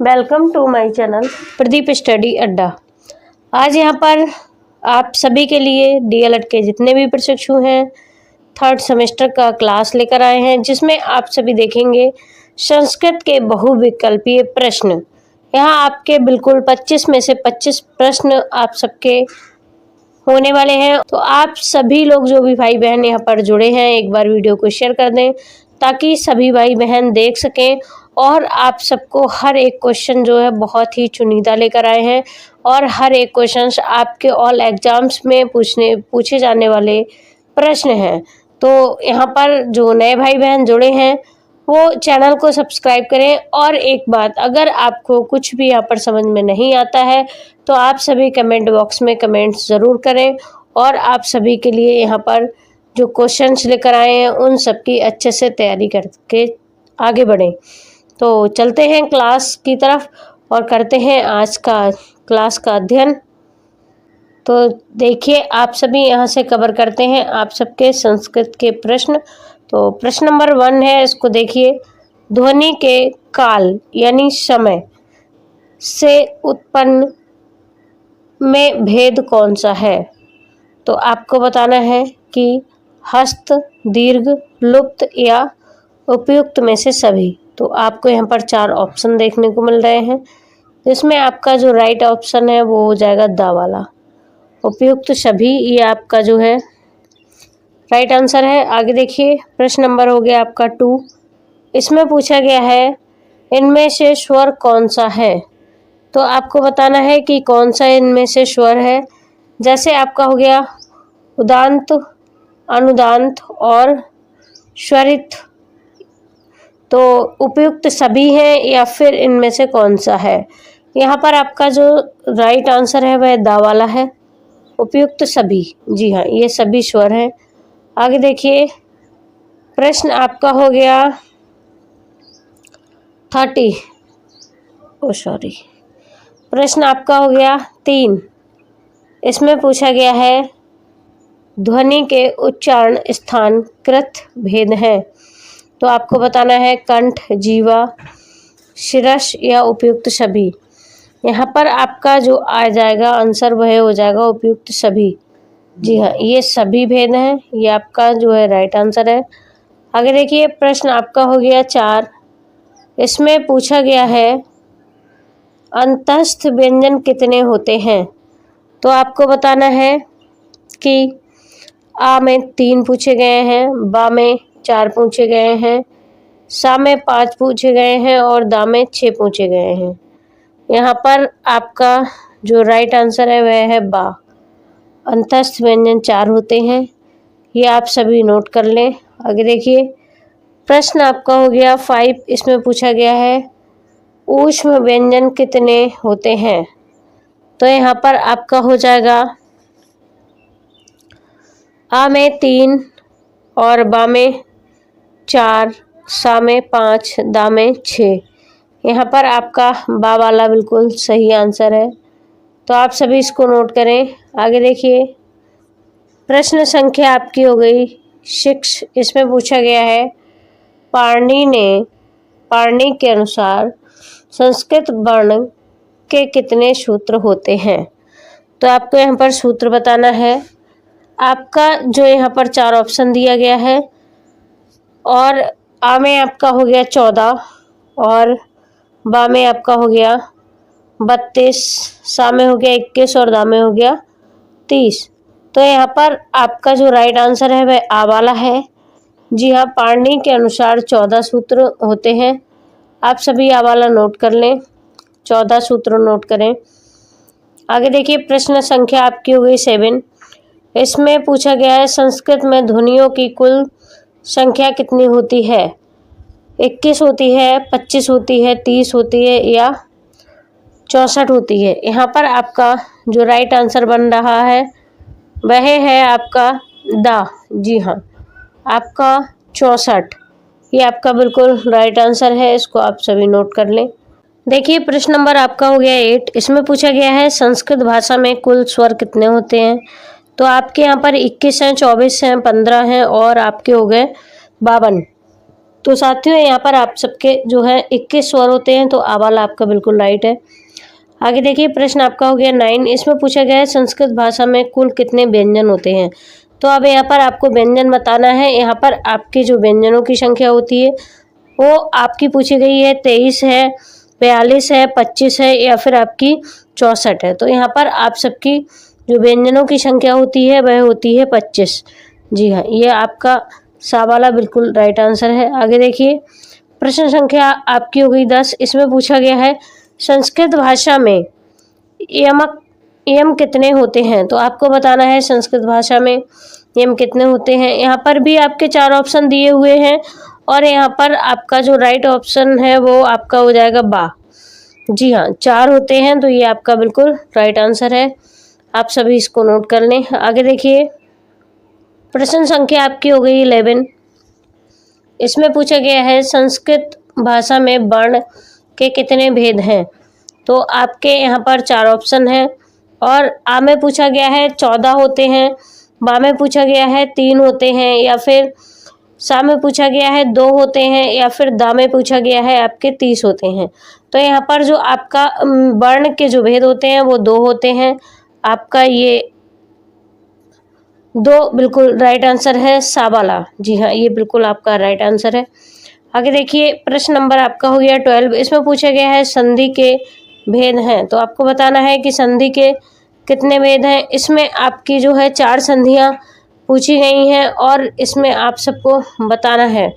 Welcome to my channel Pradeep study Adda. आज यहाँ पर आप सभी के लिए डीएलएड के जितने भी प्रशिक्षु हैं थर्ड सेमेस्टर का क्लास लेकर आए हैं, जिसमें आप सभी देखेंगे संस्कृत के बहुविकल्पीय प्रश्न। यहाँ आपके बिल्कुल 25 में से 25 प्रश्न आप सबके होने वाले हैं। तो आप सभी लोग जो भी भाई बहन यहाँ पर जुड़े हैं, एक बार वीडियो को शेयर कर दें ताकि सभी भाई बहन देख सकें। और आप सबको हर एक क्वेश्चन जो है बहुत ही चुनिंदा लेकर आए हैं और हर एक क्वेश्चन आपके ऑल एग्जाम्स में पूछे जाने वाले प्रश्न हैं। तो यहाँ पर जो नए भाई बहन जुड़े हैं वो चैनल को सब्सक्राइब करें। और एक बात, अगर आपको कुछ भी यहाँ पर समझ में नहीं आता है तो आप सभी कमेंट बॉक्स में कमेंट्स ज़रूर करें और आप सभी के लिए यहाँ पर जो क्वेश्चंस लेकर आए हैं उन सब की अच्छे से तैयारी करके आगे बढ़ें। तो चलते हैं क्लास की तरफ और करते हैं आज का क्लास का अध्ययन। तो देखिए, आप सभी यहाँ से कवर करते हैं आप सबके संस्कृत के प्रश्न। तो प्रश्न नंबर 1 है, इसको देखिए। ध्वनि के काल यानी समय से उत्पन्न में भेद कौन सा है? तो आपको बताना है कि हस्त, दीर्घ, लुप्त या उपयुक्त में से सभी। तो आपको यहाँ पर 4 ऑप्शन देखने को मिल रहे हैं, जिसमें आपका जो राइट ऑप्शन है वो हो जाएगा दा वाला, उपयुक्त सभी। ये आपका जो है राइट आंसर है। आगे देखिए, प्रश्न नंबर हो गया आपका 2। इसमें पूछा गया है इनमें से स्वर कौन सा है? तो आपको बताना है कि कौन सा इनमें से स्वर है। जैसे आपका हो गया उदांत, अनुदांत और स्वरित। तो उपयुक्त सभी हैं या फिर इनमें से कौन सा है? यहाँ पर आपका जो राइट आंसर है वह दा वाला है, उपयुक्त सभी। जी हाँ, ये सभी स्वर हैं। आगे देखिए, प्रश्न आपका हो गया 30। प्रश्न आपका हो गया 3। इसमें पूछा गया है ध्वनि के उच्चारण स्थान कृत भेद है। तो आपको बताना है कंठ, जीवा, शिरस या उपयुक्त सभी। यहाँ पर आपका जो आ जाएगा आंसर वह हो जाएगा उपयुक्त सभी। जी हाँ, ये सभी भेद हैं, ये आपका जो है राइट आंसर है। आगे देखिए, प्रश्न आपका हो गया 4। इसमें पूछा गया है अंतस्थ व्यंजन कितने होते हैं? तो आपको बताना है कि आ में 3 पूछे गए हैं, बा में 4 पूछे गए हैं, सा में 5 पूछे गए हैं और दा में 6 पूछे गए हैं। यहाँ पर आपका जो राइट आंसर है वह है बा, अंतस्थ व्यंजन 4 होते हैं। ये आप सभी नोट कर लें। आगे देखिए, प्रश्न आपका हो गया 5। इसमें पूछा गया है ऊष्म व्यंजन कितने होते हैं? तो यहाँ पर आपका हो जाएगा आ में 3 और बा में 4, सा में 5, दा में 6। यहाँ पर आपका बा वाला बिल्कुल सही आंसर है। तो आप सभी इसको नोट करें। आगे देखिए, प्रश्न संख्या आपकी हो गई 6। इसमें पूछा गया है पाणिनि के अनुसार संस्कृत वर्ण के कितने सूत्र होते हैं? तो आपको यहाँ पर सूत्र बताना है। आपका जो यहाँ पर 4 ऑप्शन दिया गया है और आ में आपका हो गया 14 और बा में आपका हो गया 32, सा में हो गया 21 और दा में हो गया 30। तो यहाँ पर आपका जो राइट आंसर है वह आ वाला है। जी हाँ, पाणिनि के अनुसार 14 सूत्र होते हैं। आप सभी आ वाला नोट कर लें, 14 सूत्र नोट करें। आगे देखिए, प्रश्न संख्या आपकी हो गई 7। इसमें पूछा गया है संस्कृत में ध्वनियों की कुल संख्या कितनी होती है? 21 होती है, 25 होती है, 30 होती है या 64 होती है? यहाँ पर आपका जो राइट आंसर बन रहा है वह है आपका दा। जी हाँ, आपका 64। ये आपका बिल्कुल राइट आंसर है, इसको आप सभी नोट कर लें। देखिए, प्रश्न नंबर आपका हो गया 8। इसमें पूछा गया है संस्कृत भाषा में कुल स्वर कितने होते हैं? तो आपके यहाँ पर 21 हैं, 24 हैं, 15 हैं और आपके हो गए 52। तो साथियों यहाँ पर आप सबके जो है 21 स्वर होते हैं, तो आ वाला आपका बिल्कुल राइट है। आगे देखिए प्रश्न आपका हो गया 9। इसमें पूछा गया है संस्कृत भाषा में कुल कितने व्यंजन होते हैं। तो अब यहाँ पर आपको व्यंजन बताना है। यहाँ पर आपके जो व्यंजनों की संख्या होती है वो आपकी पूछी गई है 23 है, 42 है, 25 है या फिर आपकी 64 है। तो यहाँ पर आप सबकी जो व्यंजनों की संख्या होती है वह होती है 25। जी हाँ, ये आपका सा वाला बिल्कुल राइट आंसर है। आगे देखिए प्रश्न संख्या आपकी हो गई 10। इसमें पूछा गया है संस्कृत भाषा में यम कितने होते हैं। तो आपको बताना है संस्कृत भाषा में यम कितने होते हैं। यहाँ पर भी आपके 4 ऑप्शन दिए हुए हैं और यहाँ पर आपका जो राइट ऑप्शन है वो आपका हो जाएगा बा। जी हाँ, 4 होते हैं, तो ये आपका बिल्कुल राइट आंसर है। आप सभी इसको नोट कर लें। आगे देखिए प्रश्न संख्या आपकी हो गई 11। इसमें पूछा गया है संस्कृत भाषा में वर्ण के कितने भेद हैं। तो आपके यहाँ पर 4 ऑप्शन हैं और आ में पूछा गया है 14 होते हैं, बा में पूछा गया है 3 होते हैं, या फिर सा में पूछा गया है 2 होते हैं, या फिर दा में पूछा गया है आपके 30 होते हैं। तो यहाँ पर जो आपका वर्ण के जो भेद होते हैं वो 2 होते हैं। आपका ये 2 बिल्कुल राइट आंसर है, सा वाला। जी हाँ, ये बिल्कुल आपका राइट आंसर है। आगे देखिए प्रश्न नंबर आपका हो गया 12। इसमें पूछा गया है संधि के भेद हैं। तो आपको बताना है कि संधि के कितने भेद हैं। इसमें आपकी जो है 4 संधियां पूछी गई हैं और इसमें आप सबको बताना है।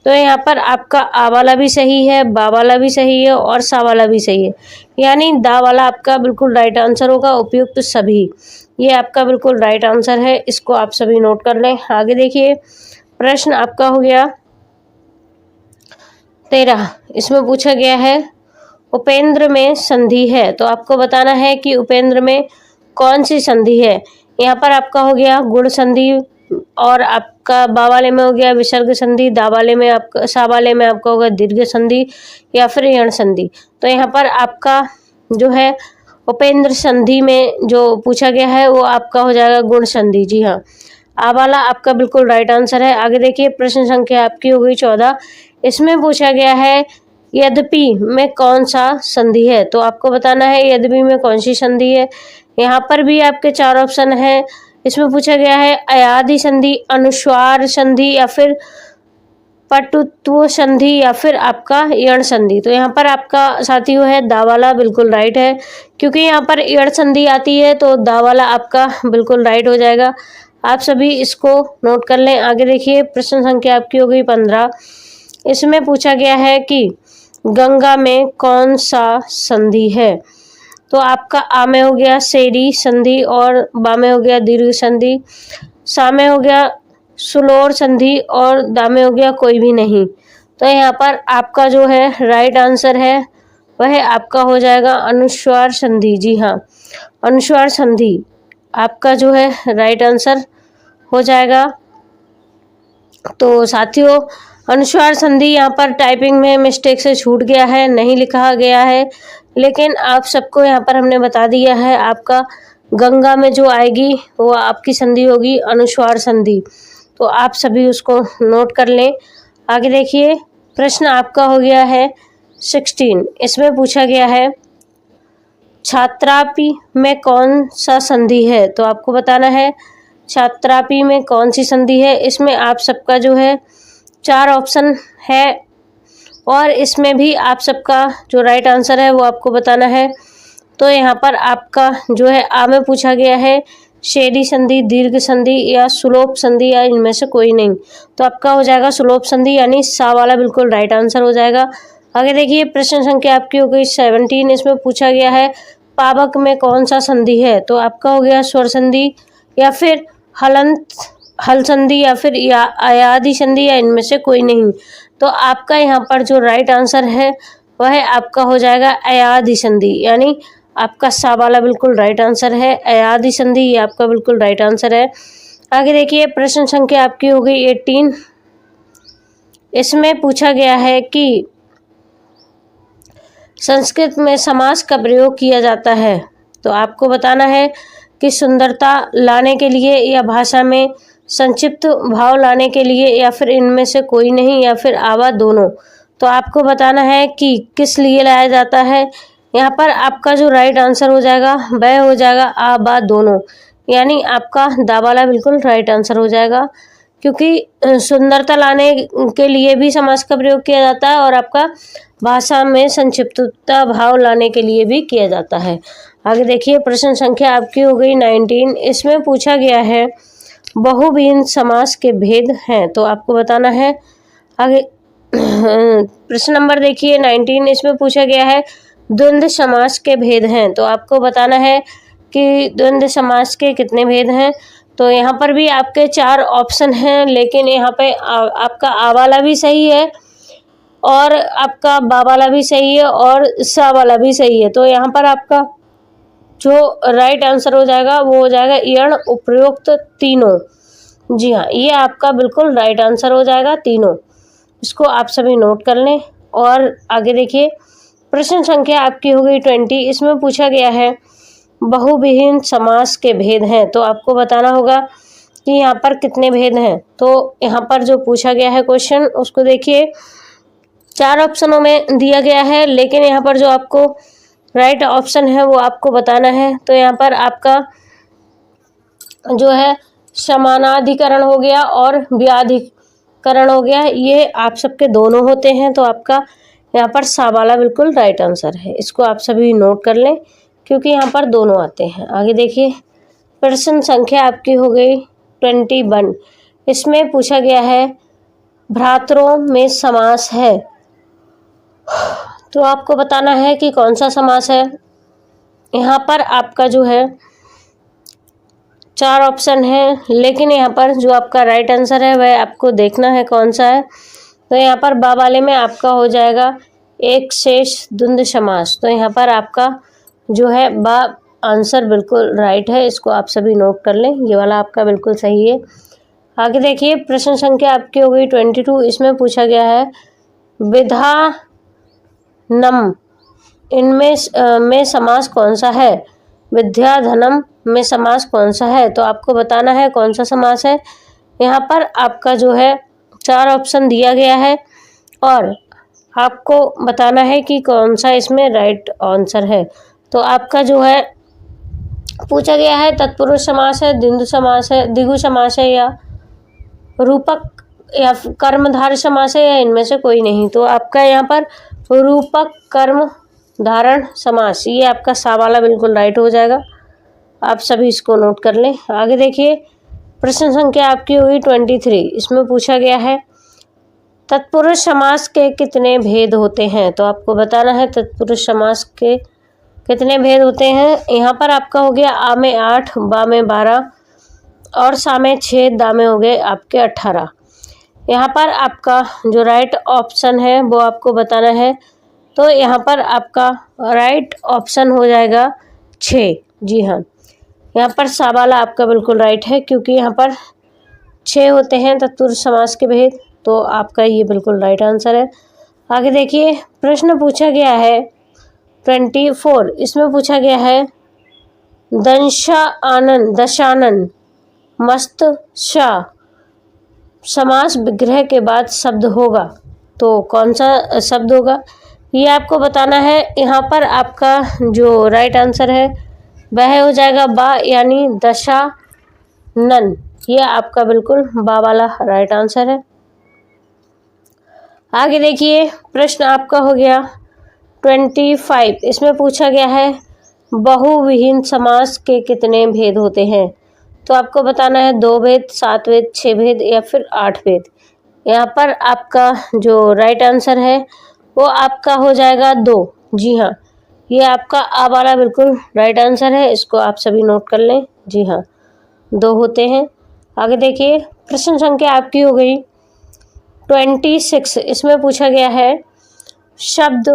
तो यहाँ पर आपका आ वाला भी सही है, बा वाला भी सही है और सा वाला भी सही है, यानी दा वाला आपका बिल्कुल राइट आंसर होगा। उपयुक्त सभी, ये आपका बिल्कुल राइट आंसर है। इसको आप सभी नोट कर लें। आगे देखिए प्रश्न आपका हो गया 13। इसमें पूछा गया है उपेंद्र में संधि है। तो आपको बताना है कि उपेंद्र में कौन सी संधि है। यहाँ पर आपका हो गया गुण संधि और आपका बा वाले में हो गया विसर्ग संधि, दा वाले में आपका सा वाले में आपका होगा दीर्घ संधि या फिर यण संधि। तो यहाँ पर आपका जो है उपेंद्र संधि में जो पूछा गया है वो आपका हो जाएगा गुण संधि। जी हाँ, आ वाला आपका बिल्कुल राइट आंसर है। आगे देखिए प्रश्न संख्या आपकी हो गई 14। इसमें पूछा गया है यद्यपि में कौन सा संधि है। तो आपको बताना है यद्यपि में कौन सी संधि है। यहाँ पर भी आपके 4 ऑप्शन हैं। इसमें पूछा गया है अयादि संधि, अनुस्वार संधि या फिर पटुत्व संधि या फिर आपका यण संधि। तो यहाँ पर आपका साथियों है दा वाला बिल्कुल राइट है, क्योंकि यहाँ पर यण संधि आती है तो दा वाला आपका बिल्कुल राइट हो जाएगा। आप सभी इसको नोट कर लें। आगे देखिए प्रश्न संख्या आपकी हो गई 15। इसमें पूछा गया है कि गंगा में कौन सा संधि है। तो आपका आ में हो गया सेरी संधि और बा में हो गया दीर्घ संधि, सा में हो गया सुलोर संधि और दा में हो गया कोई भी नहीं। तो यहाँ पर आपका जो है राइट आंसर है वह आपका हो जाएगा अनुस्वार संधि। जी हाँ, अनुस्वार संधि आपका जो है राइट आंसर हो जाएगा। तो साथियों अनुस्वार संधि यहाँ पर टाइपिंग में मिस्टेक से छूट गया है, नहीं लिखा गया है, लेकिन आप सबको यहाँ पर हमने बता दिया है। आपका गंगा में जो आएगी वो आपकी संधि होगी अनुस्वार संधि। तो आप सभी उसको नोट कर लें। आगे देखिए प्रश्न आपका हो गया है 16। इसमें पूछा गया है छात्रापि में कौन सा संधि है। तो आपको बताना है छात्रापि में कौन सी संधि है। इसमें आप सबका जो है 4 ऑप्शन है और इसमें भी आप सबका जो राइट आंसर है वो आपको बताना है। तो यहाँ पर आपका जो है आ में पूछा गया है शेरी संधि, दीर्घ संधि या सुलोप संधि या इनमें से कोई नहीं। तो आपका हो जाएगा सुलोप संधि, यानी सा वाला बिल्कुल राइट आंसर हो जाएगा। आगे देखिए प्रश्न संख्या आपकी हो गई 17। इसमें पूछा गया है पावक में कौन सा संधि है। तो आपका हो गया स्वर संधि या फिर हल संधि या फिर अयादि संधि या इनमें से कोई नहीं। तो आपका यहाँ पर जो राइट आंसर है वह आपका हो जाएगा अयादि संधि, यानी आपका सा वाला बिल्कुल राइट आंसर है। अयादि संधि ये आपका बिल्कुल राइट आंसर है। आगे देखिए प्रश्न संख्या आपकी हो गई 18। इसमें पूछा गया है कि संस्कृत में समास का प्रयोग किया जाता है। तो आपको बताना है कि सुंदरता लाने के लिए या भाषा में संक्षिप्त भाव लाने के लिए या फिर इनमें से कोई नहीं या फिर आवा दोनों। तो आपको बताना है कि किस लिए लाया जाता है। यहाँ पर आपका जो राइट आंसर हो जाएगा वह हो जाएगा आ बा दोनों, यानी आपका दा वाला बिल्कुल राइट आंसर हो जाएगा, क्योंकि सुंदरता लाने के लिए भी समास का प्रयोग किया जाता है और आपका भाषा में संक्षिप्तता भाव लाने के लिए भी किया जाता है। आगे देखिए, प्रश्न संख्या आपकी हो गई 19। इसमें पूछा गया है बहुवचन समास के भेद हैं, तो आपको बताना है। आगे प्रश्न नंबर देखिए 19। इसमें पूछा गया है द्वंद्व समास के भेद हैं, तो आपको बताना है कि द्वंद्व समास के कितने भेद हैं। तो यहाँ पर भी आपके 4 ऑप्शन हैं, लेकिन यहाँ पे आपका आ वाला भी सही है और आपका बा वाला भी सही है और सा वाला भी सही है। तो यहाँ पर आपका जो राइट आंसर हो जाएगा वो हो जाएगा यण उपयुक्त तीनों। जी हाँ, ये आपका बिल्कुल राइट आंसर हो जाएगा तीनों। इसको आप सभी नोट कर लें। और आगे देखिए, प्रश्न संख्या आपकी हो गई 20। इसमें पूछा गया है बहुविहीन समास के भेद हैं, तो आपको बताना होगा कि यहाँ पर कितने भेद हैं। तो यहाँ पर जो पूछा गया है क्वेश्चन, उसको देखिए 4 ऑप्शनों में दिया गया है, लेकिन यहाँ पर जो आपको राइट ऑप्शन है वो आपको बताना है। तो यहाँ पर आपका जो है समानाधिकरण हो गया और व्याधिकरण हो गया, ये आप सबके दोनों होते हैं। तो आपका यहाँ पर सा वाला बिल्कुल राइट आंसर है। इसको आप सभी नोट कर लें, क्योंकि यहाँ पर दोनों आते हैं। आगे देखिए, प्रश्न संख्या आपकी हो गई 21। इसमें पूछा गया है भ्रातरों में समास है, तो आपको बताना है कि कौन सा समास है। यहाँ पर आपका जो है 4 ऑप्शन है, लेकिन यहाँ पर जो आपका राइट आंसर है वह आपको देखना है कौन सा है। तो यहाँ पर बा वाले में आपका हो जाएगा एक शेष द्वंद्व समास। तो यहाँ पर आपका जो है बा आंसर बिल्कुल राइट है, इसको आप सभी नोट कर लें, ये वाला आपका बिल्कुल सही है। आगे देखिए, प्रश्न संख्या आपकी हो गई 22। इसमें पूछा गया है विधानम इनमें में समास कौन सा है। विद्याधनम में समास कौन सा है, तो आपको बताना है कौन सा समास है। यहाँ पर आपका जो है 4 ऑप्शन दिया गया है और आपको बताना है कि कौन सा इसमें राइट आंसर है। तो आपका जो है पूछा गया है तत्पुरुष समास है, द्वंद्व समास है, द्विगु समास है या रूपक या कर्मधारय समास है या इनमें से कोई नहीं। तो आपका यहाँ पर रूपक कर्म धारण समास, ये आपका सा वाला बिल्कुल राइट हो जाएगा। आप सभी इसको नोट कर लें। आगे देखिए, प्रश्न संख्या आपकी हुई 23। इसमें पूछा गया है तत्पुरुष समास के कितने भेद होते हैं, तो आपको बताना है तत्पुरुष समास के कितने भेद होते हैं। यहाँ पर आपका हो गया आ में 8, बा में 12 और सा में 6, दा में हो गए आपके 18। यहाँ पर आपका जो राइट ऑप्शन है वो आपको बताना है। तो यहाँ पर आपका राइट ऑप्शन हो जाएगा 6। जी हाँ, यहाँ पर सा वाला आपका बिल्कुल राइट है, क्योंकि यहाँ पर 6 होते हैं तत्पुरुष समास के भेद। तो आपका ये बिल्कुल राइट आंसर है। आगे देखिए, प्रश्न पूछा गया है 24। इसमें पूछा गया है दशानन मस्त शा समास विग्रह के बाद शब्द होगा, तो कौन सा शब्द होगा ये आपको बताना है। यहाँ पर आपका जो राइट आंसर है वह हो जाएगा बा, यानी दशानन, ये आपका बिल्कुल बा वाला राइट आंसर है। आगे देखिए, प्रश्न आपका हो गया 25। इसमें पूछा गया है बहुविहीन समास के कितने भेद होते हैं, तो आपको बताना है 2 भेद, 7 भेद, 6 भेद या फिर 8 भेद। यहाँ पर आपका जो राइट आंसर है वो आपका हो जाएगा 2। जी हाँ, ये आपका आ वाला बिल्कुल राइट आंसर है, इसको आप सभी नोट कर लें। जी हाँ, 2 होते हैं। आगे देखिए, प्रश्न संख्या आपकी हो गई 26। इसमें पूछा गया है शब्द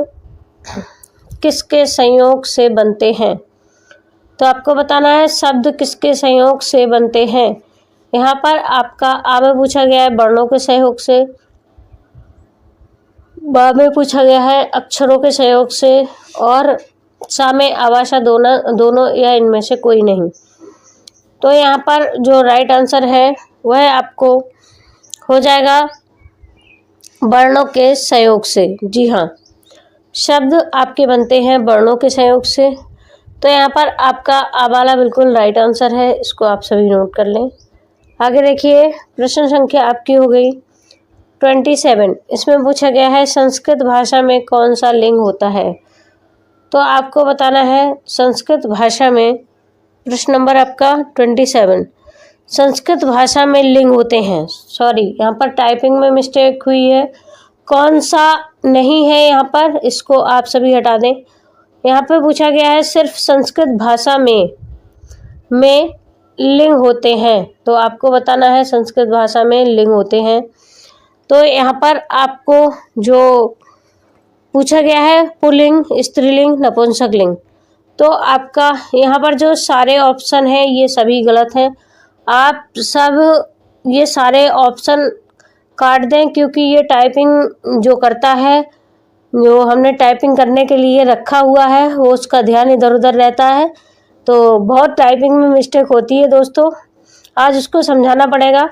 किसके संयोग से बनते हैं, तो आपको बताना है शब्द किसके संयोग से बनते हैं। यहाँ पर आपका आ में पूछा गया है वर्णों के सहयोग से, बा में पूछा गया है अक्षरों के सहयोग से और सा में आवासा दोनों या इनमें से कोई नहीं। तो यहाँ पर जो राइट आंसर है वह आपको हो जाएगा वर्णों के सहयोग से। जी हाँ, शब्द आपके बनते हैं वर्णों के सहयोग से। तो यहाँ पर आपका आ वाला बिल्कुल राइट आंसर है, इसको आप सभी नोट कर लें। आगे देखिए, प्रश्न संख्या आपकी हो गई 27। इसमें पूछा गया है संस्कृत भाषा में कौन सा लिंग होता है। तो आपको बताना है संस्कृत भाषा में, प्रश्न नंबर आपका 27, संस्कृत भाषा में लिंग होते हैं। सॉरी, यहाँ पर टाइपिंग में मिस्टेक हुई है, कौन सा नहीं है यहाँ पर, इसको आप सभी हटा दें। यहाँ पर पूछा गया है सिर्फ संस्कृत भाषा में लिंग होते हैं। तो आपको बताना है संस्कृत भाषा में लिंग होते हैं। तो यहाँ पर आपको जो पूछा गया है पुल्लिंग, स्त्रीलिंग, नपुंसकलिंग, तो आपका यहाँ पर जो सारे ऑप्शन हैं ये सभी गलत हैं। आप सब ये सारे ऑप्शन काट दें, क्योंकि ये टाइपिंग जो करता है, जो हमने टाइपिंग करने के लिए रखा हुआ है, वो उसका ध्यान इधर उधर रहता है, तो बहुत टाइपिंग में मिस्टेक होती है दोस्तों। आज उसको समझाना पड़ेगा।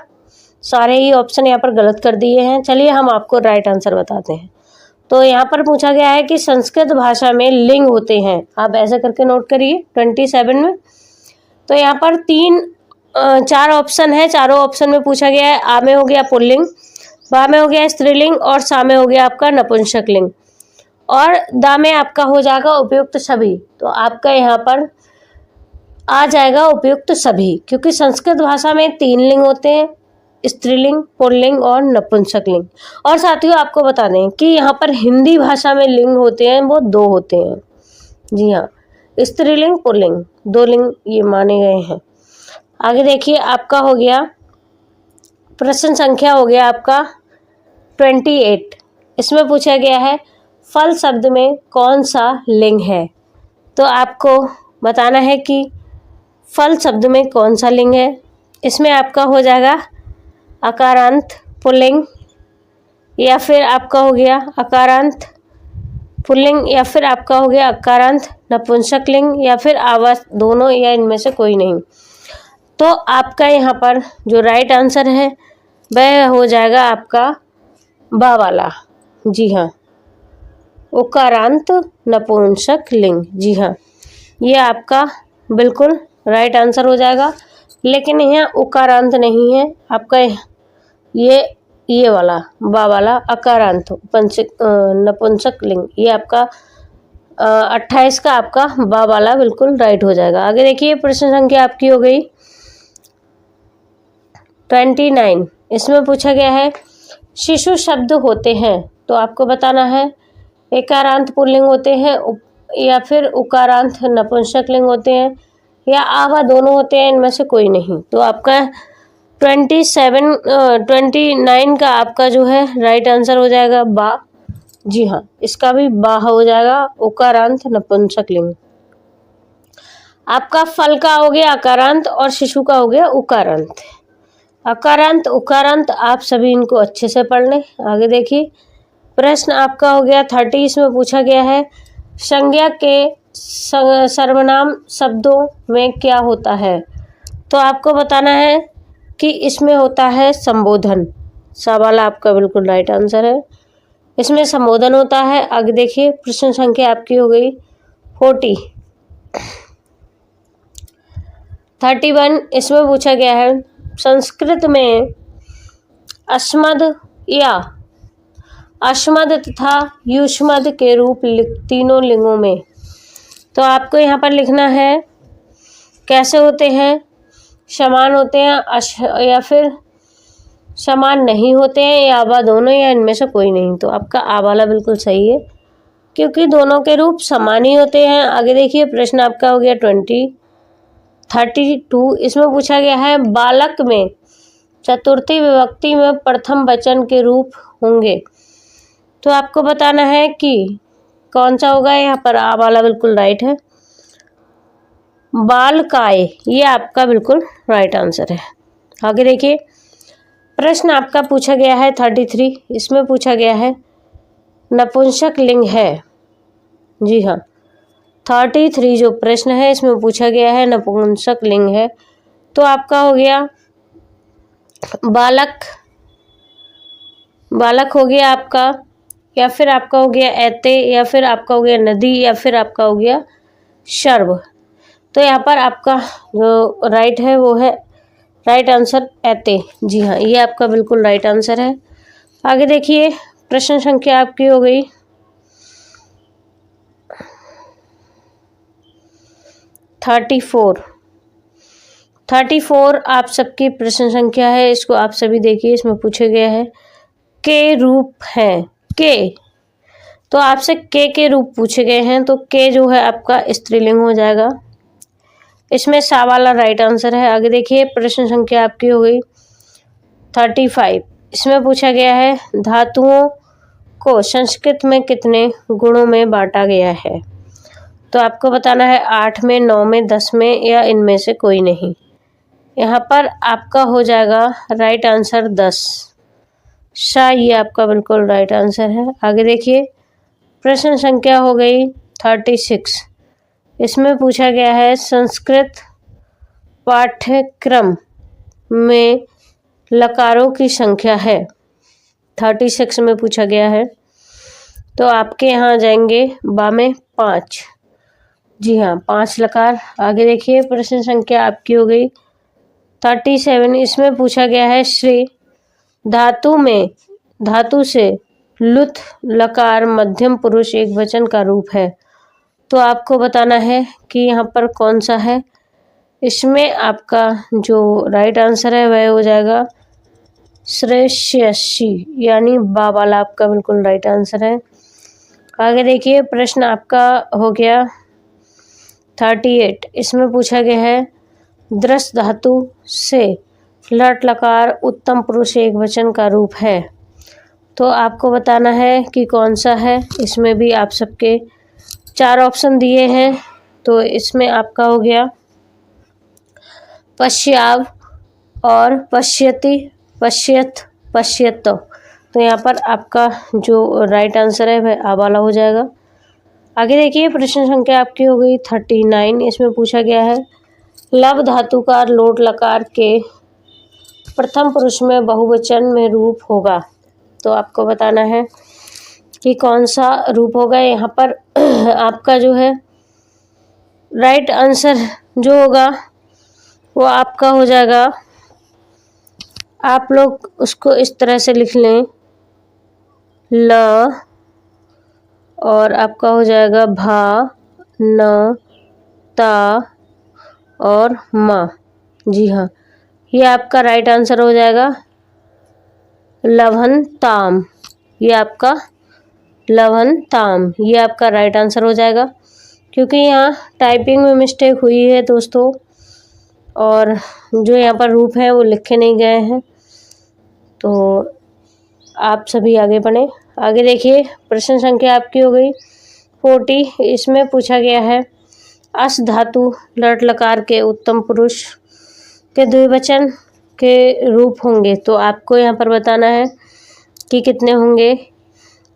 सारे ही ऑप्शन यहाँ पर गलत कर दिए हैं। चलिए हम आपको राइट आंसर बताते हैं। तो यहाँ पर पूछा गया है कि संस्कृत भाषा में लिंग होते हैं। आप ऐसे करके नोट करिए 27 में। तो यहाँ पर 4 ऑप्शन है। चारों ऑप्शन में पूछा गया है, आ में हो गया पुल्लिंग, बा में हो गया स्त्रीलिंग और सा में हो गया आपका नपुंसकलिंग, और दा में आपका हो जाएगा उपयुक्त सभी। तो आपका यहाँ पर आ जाएगा उपयुक्त सभी, क्योंकि संस्कृत भाषा में 3 लिंग होते हैं, स्त्रीलिंग, पुल्लिंग और नपुंसकलिंग। और साथियों आपको बता दें कि यहाँ पर हिंदी भाषा में लिंग होते हैं वो 2 होते हैं। जी हाँ, स्त्रीलिंग, पुल्लिंग, 2 लिंग ये माने गए हैं। आगे देखिए, आपका हो गया प्रश्न संख्या हो गया आपका 28। इसमें पूछा गया है फल शब्द में कौन सा लिंग है। तो आपको बताना है कि फल शब्द में कौन सा लिंग है। इसमें आपका हो जाएगा अकारांत पुल्लिंग, या फिर आपका हो गया अकारांत पुल्लिंग, या फिर आपका हो गया अकारांत नपुंसकलिंग, या फिर आवास, दोनों या इनमें से कोई नहीं। तो आपका यहाँ पर जो राइट आंसर है वह हो जाएगा आपका बा वाला। जी हाँ, उकारांत नपुंसकलिंग। जी हाँ, ये आपका बिल्कुल राइट आंसर हो जाएगा। लेकिन यहाँ उकारांत नहीं है आपका, ये वाला बा वाला अकारांत नपुंसकलिंग, ये आपका 28 का आपका बा वाला बिल्कुल राइट हो जाएगा। आगे देखिए, प्रश्न संख्या आपकी हो गई 29। इसमें पूछा गया है शिशु शब्द होते हैं। तो आपको बताना है एकारांत पुल्लिंग होते हैं, या फिर उकारांत नपुंसकलिंग होते हैं, या आवा दोनों होते हैं, इनमें से कोई नहीं। तो आपका 29 का आपका जो है राइट आंसर हो जाएगा बा। जी हाँ, इसका भी बा हो जाएगा, उकारांत नपुंसकलिंग। आपका फल का हो गया अकारांत और शिशु का हो गया उकारांत। अकारांत उकारांत आप सभी इनको अच्छे से पढ़ लें। आगे देखिए, प्रश्न आपका हो गया 30। इसमें पूछा गया है संज्ञा के सर्वनाम शब्दों में क्या होता है। तो आपको बताना है कि इसमें होता है संबोधन। सा वाला आपका बिल्कुल राइट आंसर है, इसमें संबोधन होता है। आगे देखिए, प्रश्न संख्या आपकी हो गई 31। इसमें पूछा गया है संस्कृत में अस्मद या अश्मद तथा युष्मद के रूप तीनों लिंगों में। तो आपको यहाँ पर लिखना है कैसे होते हैं, समान होते हैं, या फिर समान नहीं होते हैं, या आवा दोनों, या इनमें से कोई नहीं। तो आपका आ वाला बिल्कुल सही है, क्योंकि दोनों के रूप समान ही होते हैं। आगे देखिए, प्रश्न आपका हो गया 32। इसमें पूछा गया है बालक में चतुर्थी विभक्ति में प्रथम वचन के रूप होंगे। तो आपको बताना है कि कौन सा होगा। यहाँ पर आ वाला बिल्कुल राइट है, बालकाय, ये आपका बिल्कुल राइट आंसर है। आगे देखिए, प्रश्न आपका पूछा गया है 33। इसमें पूछा गया है नपुंसक लिंग है। जी हाँ, 33 जो प्रश्न है इसमें पूछा गया है नपुंसक लिंग है। तो आपका हो गया बालक, बालक हो गया आपका, या फिर आपका हो गया ऐते, या फिर आपका हो गया नदी, या फिर आपका हो गया शर्व। तो यहाँ पर आपका जो राइट है वो है राइट आंसर ऐते। जी हाँ, ये आपका बिल्कुल राइट आंसर है। आगे देखिए, प्रश्न संख्या आपकी हो गई 34। 34 आप सबकी प्रश्न संख्या है, इसको आप सभी देखिए। इसमें पूछा गया है के रूप हैं, के, तो आपसे के रूप पूछे गए हैं, तो के जो है आपका स्त्रीलिंग हो जाएगा। इसमें सा वाला राइट आंसर है। आगे देखिए, प्रश्न संख्या आपकी हो गई 35। इसमें पूछा गया है धातुओं को संस्कृत में कितने गुणों में बांटा गया है। तो आपको बताना है 8 में, 9 में, 10 में, या इनमें से कोई नहीं। यहाँ पर आपका हो जाएगा राइट आंसर 10। सा ये आपका बिल्कुल राइट आंसर है। आगे देखिए, प्रश्न संख्या हो गई 36। इसमें पूछा गया है संस्कृत पाठ्यक्रम में लकारों की संख्या है। 36 में पूछा गया है, तो आपके यहाँ जाएंगे बामे 5। जी हाँ, 5 लकार। आगे देखिए, प्रश्न संख्या आपकी हो गई 37। इसमें पूछा गया है श्री धातु में, धातु से लुत लकार मध्यम पुरुष एक वचन का रूप है। तो आपको बताना है कि यहाँ पर कौन सा है। इसमें आपका जो राइट आंसर है वह हो जाएगा श्रेष्यसी, यानी बा वाला आपका बिल्कुल राइट आंसर है। आगे देखिए, प्रश्न आपका हो गया 38। इसमें पूछा गया है दृश्य धातु से लट लकार उत्तम पुरुष एक वचन का रूप है। तो आपको बताना है कि कौन सा है। इसमें भी आप सबके 4 ऑप्शन दिए हैं, तो इसमें आपका हो गया पश्याव और पश्यति, पश्यत, पश्यत। तो यहाँ पर आपका जो राइट आंसर है वह आ वाला हो जाएगा। आगे देखिए, प्रश्न संख्या आपकी हो गई 39। इसमें पूछा गया है लब धातु का लोट लकार के प्रथम पुरुष में बहुवचन में रूप होगा। तो आपको बताना है कि कौन सा रूप होगा। यहाँ पर आपका जो है राइट आंसर जो होगा वो आपका हो जाएगा, आप लोग उसको इस तरह से लिख लें, ल, और आपका हो जाएगा भा, न, ता और मा। जी हाँ, ये आपका राइट आंसर हो जाएगा लवन ताम। ये आपका लवन ताम, ये आपका राइट आंसर हो जाएगा, क्योंकि यहाँ टाइपिंग में मिस्टेक हुई है दोस्तों, और जो यहाँ पर रूप है वो लिखे नहीं गए हैं। तो आप सभी आगे बढ़ें। आगे देखिए, प्रश्न संख्या आपकी हो गई 40। इसमें पूछा गया है अस धातु लट लकार के उत्तम पुरुष के द्विवचन के रूप होंगे। तो आपको यहाँ पर बताना है कि कितने होंगे।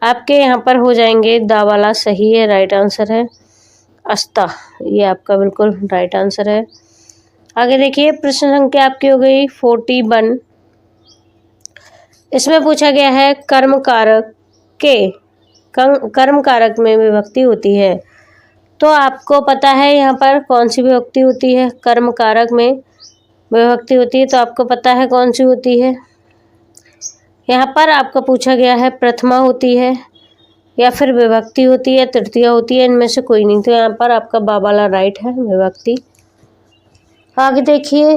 आपके यहाँ पर हो जाएंगे दा वाला सही है, राइट आंसर है अस्ता, ये आपका बिल्कुल राइट आंसर है। आगे देखिए, प्रश्न संख्या आपकी हो गई 41। इसमें पूछा गया है कर्म कारक के कर्म कारक में विभक्ति होती है। तो आपको पता है यहाँ पर कौन सी विभक्ति होती है। कर्म कारक में विभक्ति होती है, तो आपको पता है कौन सी होती है। यहाँ पर आपका पूछा गया है प्रथमा होती है, या फिर विभक्ति होती है, तृतीया होती है, इनमें से कोई नहीं। तो यहाँ पर आपका बा वाला राइट है, विभक्ति। आगे देखिए,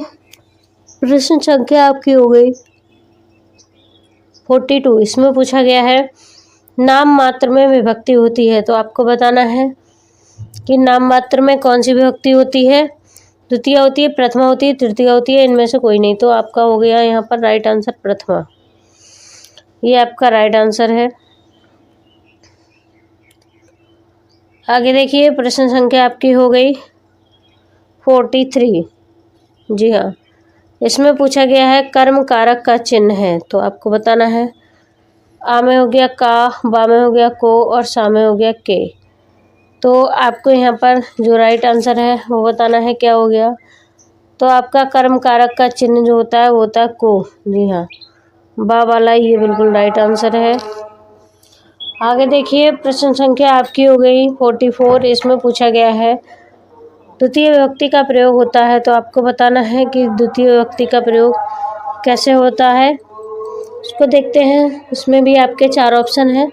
प्रश्न संख्या आपकी हो गई 42। इसमें पूछा गया है नाम मात्र में विभक्ति होती है। तो आपको बताना है कि नाम मात्र में कौन सी विभक्ति होती है। द्वितीया होती है, प्रथमा होती है, तृतीया होती है, इनमें से कोई नहीं। तो आपका हो गया यहाँ पर राइट आंसर प्रथमा, ये आपका राइट आंसर है। आगे देखिए, प्रश्न संख्या आपकी हो गई 43। जी हाँ, इसमें पूछा गया है कर्म कारक का चिन्ह है। तो आपको बताना है आ में हो गया का, बा में हो गया को, और सा में हो गया के। तो आपको यहाँ पर जो राइट आंसर है वो बताना है क्या हो गया। तो आपका कर्म कारक का चिन्ह जो होता है वो होता है को। जी हाँ, बा वाला ये बिल्कुल राइट आंसर है। आगे देखिए, प्रश्न संख्या आपकी हो गई 44। इसमें पूछा गया है द्वितीय विभक्ति का प्रयोग होता है, तो आपको बताना है कि द्वितीय विभक्ति का प्रयोग कैसे होता है। इसको देखते हैं। इसमें भी आपके 4 ऑप्शन हैं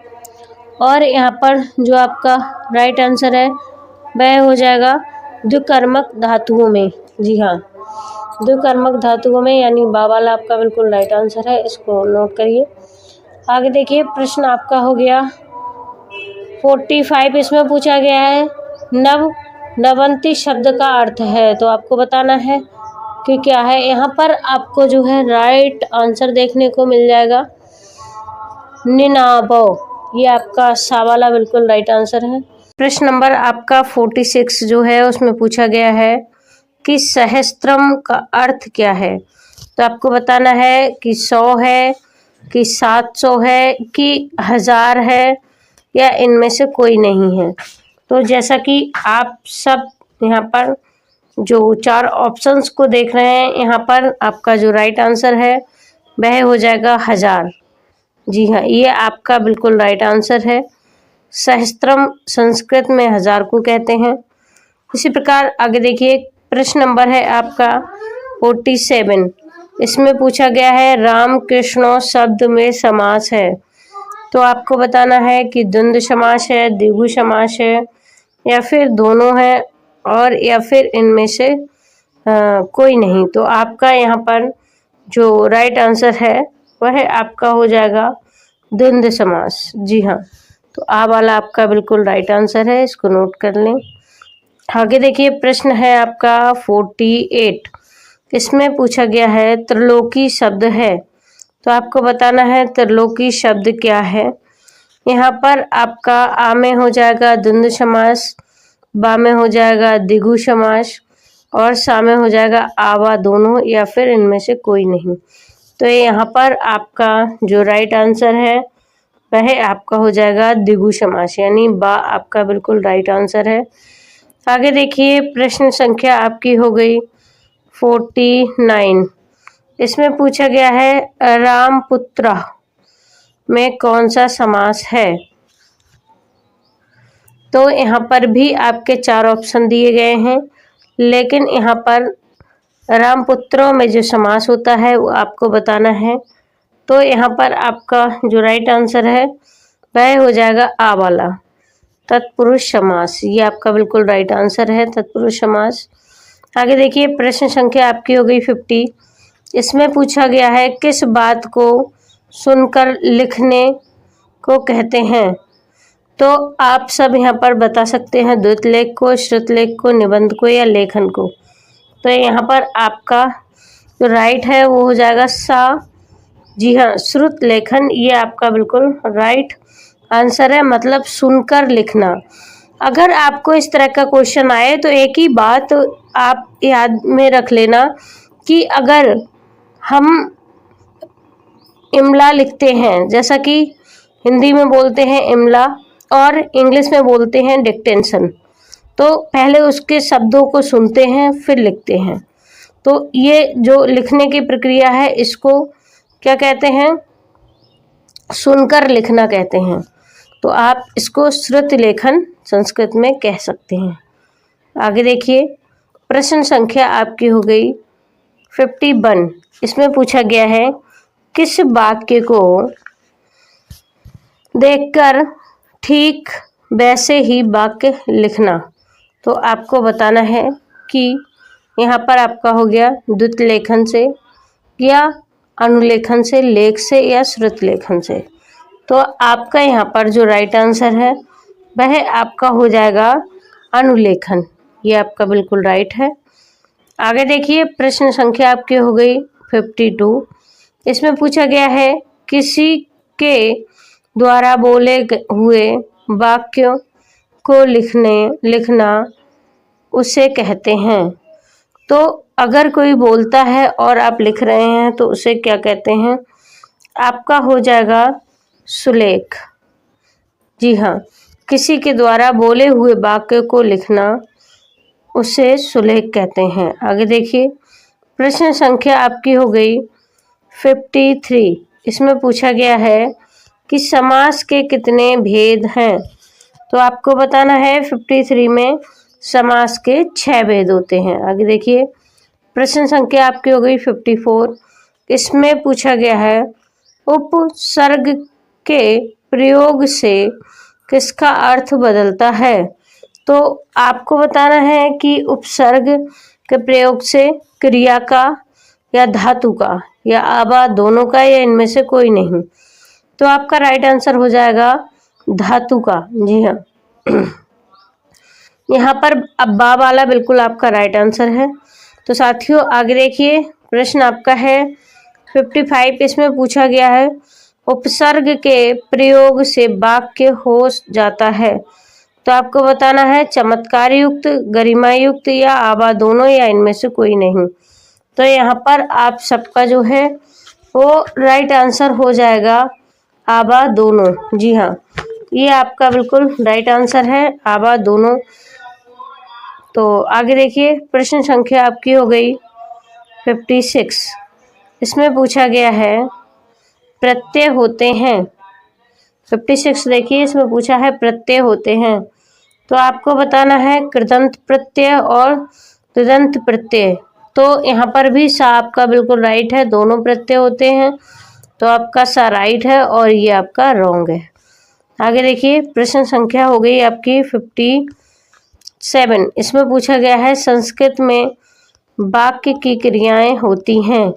और यहाँ पर जो आपका राइट आंसर है वह हो जाएगा द्विकर्मक धातुओं में। जी हाँ, द्विकर्मक धातुओं में, यानी बा वाला आपका बिल्कुल राइट आंसर है। इसको नोट करिए। आगे देखिए, प्रश्न आपका हो गया 45। इसमें पूछा गया है नवंती शब्द का अर्थ है, तो आपको बताना है कि क्या है। यहाँ पर आपको जो है राइट आंसर देखने को मिल जाएगा निनाबो। ये आपका सा वाला बिल्कुल राइट आंसर है। प्रश्न नंबर आपका 46 जो है उसमें पूछा गया है कि सहस्त्रम का अर्थ क्या है, तो आपको बताना है कि 100 है, कि 700 है, कि 1000 है, या इनमें से कोई नहीं है। तो जैसा कि आप सब यहाँ पर जो 4 ऑप्शंस को देख रहे हैं, यहाँ पर आपका जो राइट आंसर है वह हो जाएगा 1000। जी हाँ, ये आपका बिल्कुल राइट आंसर है। सहस्त्रम संस्कृत में 1000 को कहते हैं। इसी प्रकार आगे देखिए, प्रश्न नंबर है आपका 47। इसमें पूछा गया है राम कृष्णो शब्द में समास है, तो आपको बताना है कि द्वंद्व समास है, द्विगु समास है, या फिर दोनों है, और या फिर इनमें से कोई नहीं। तो आपका यहाँ पर जो राइट आंसर है वह आपका हो जाएगा द्वंद्व समास। जी हाँ, तो आ वाला आपका बिल्कुल राइट आंसर है। इसको नोट कर लें। आगे देखिए, प्रश्न है आपका 48। इसमें पूछा गया है त्रिलोकी शब्द है, तो आपको बताना है त्रिलोकी शब्द क्या है। यहाँ पर आपका आ में हो जाएगा द्वंद्व समास, बा में हो जाएगा द्विगु समास, और सा में हो जाएगा आवा दोनों, या फिर इनमें से कोई नहीं। तो यहाँ पर आपका जो राइट आंसर है वह आपका हो जाएगा द्विगु समास, यानी बा आपका बिल्कुल राइट आंसर है। आगे देखिए, प्रश्न संख्या आपकी हो गई 49। इसमें पूछा गया है रामपुत्र में कौन सा समास है, तो यहाँ पर भी आपके 4 ऑप्शन दिए गए हैं, लेकिन यहाँ पर रामपुत्रों में जो समास होता है वो आपको बताना है। तो यहाँ पर आपका जो राइट आंसर है वह हो जाएगा आ वाला तत्पुरुष समास। ये आपका बिल्कुल राइट आंसर है, तत्पुरुष समास। आगे देखिए, प्रश्न संख्या आपकी हो गई 50। इसमें पूछा गया है किस बात को सुनकर लिखने को कहते हैं, तो आप सब यहाँ पर बता सकते हैं द्वितलेख को, श्रुतलेख को, निबंध को, या लेखन को। तो यहाँ पर आपका जो राइट है वो हो जाएगा सा। जी हाँ, श्रुत लेखन ये आपका बिल्कुल राइट आंसर है, मतलब सुनकर लिखना। अगर आपको इस तरह का क्वेश्चन आए तो एक ही बात आप याद में रख लेना कि अगर हम इमला लिखते हैं, जैसा कि हिंदी में बोलते हैं इमला और इंग्लिश में बोलते हैं डिक्टेंशन, तो पहले उसके शब्दों को सुनते हैं फिर लिखते हैं। तो ये जो लिखने की प्रक्रिया है इसको क्या कहते हैं, सुनकर लिखना कहते हैं। तो आप इसको श्रुत लेखन संस्कृत में कह सकते हैं। आगे देखिए, प्रश्न संख्या आपकी हो गई 51। इसमें पूछा गया है किस वाक्य को देखकर ठीक वैसे ही वाक्य लिखना, तो आपको बताना है कि यहाँ पर आपका हो गया द्वित लेखन से, या अनुलेखन से, लेख से, या श्रुत लेखन से। तो आपका यहाँ पर जो राइट आंसर है वह आपका हो जाएगा अनुलेखन। ये आपका बिल्कुल राइट है। आगे देखिए, प्रश्न संख्या आपकी हो गई 52। इसमें पूछा गया है किसी के द्वारा बोले हुए वाक्यों को लिखना उसे कहते हैं। तो अगर कोई बोलता है और आप लिख रहे हैं तो उसे क्या कहते हैं, आपका हो जाएगा सुलेख। जी हाँ, किसी के द्वारा बोले हुए वाक्य को लिखना उसे सुलेख कहते हैं। आगे देखिए, प्रश्न संख्या आपकी हो गई 53। इसमें पूछा गया है कि समास के कितने भेद हैं। तो आपको बताना है 53 में समास के 6 भेद होते हैं। आगे देखिए, प्रश्न संख्या आपकी हो गई 54। इसमें पूछा गया है उपसर्ग के प्रयोग से किसका अर्थ बदलता है। तो आपको बताना है कि उपसर्ग के प्रयोग से क्रिया का या धातु का या आबा दोनों का या इनमें से कोई नहीं। तो आपका राइट आंसर हो जाएगा धातु का। जी हाँ, यहाँ पर अब्बा वाला बिल्कुल आपका राइट आंसर है। तो साथियों आगे देखिए, प्रश्न आपका है 55। इसमें पूछा गया है उपसर्ग के प्रयोग से वाक्य हो जाता है। तो आपको बताना है चमत्कार युक्त, गरिमा युक्त या आबा दोनों या इनमें से कोई नहीं। तो यहाँ पर आप सबका जो है वो राइट आंसर हो जाएगा आबा दोनों। जी हाँ, ये आपका बिल्कुल राइट आंसर है, आबा दोनों। तो आगे देखिए, प्रश्न संख्या आपकी हो गई 56। इसमें पूछा गया है प्रत्यय होते हैं। 56 देखिए, इसमें पूछा है प्रत्यय होते हैं। तो आपको बताना है कृदंत प्रत्यय और तदंत प्रत्यय। तो यहाँ पर भी सा आपका बिल्कुल राइट है, दोनों प्रत्यय होते हैं। तो आपका सा राइट है और ये आपका रॉन्ग है। आगे देखिए, प्रश्न संख्या हो गई आपकी 57। इसमें पूछा गया है संस्कृत में वाक्य की क्रियाएं होती हैं।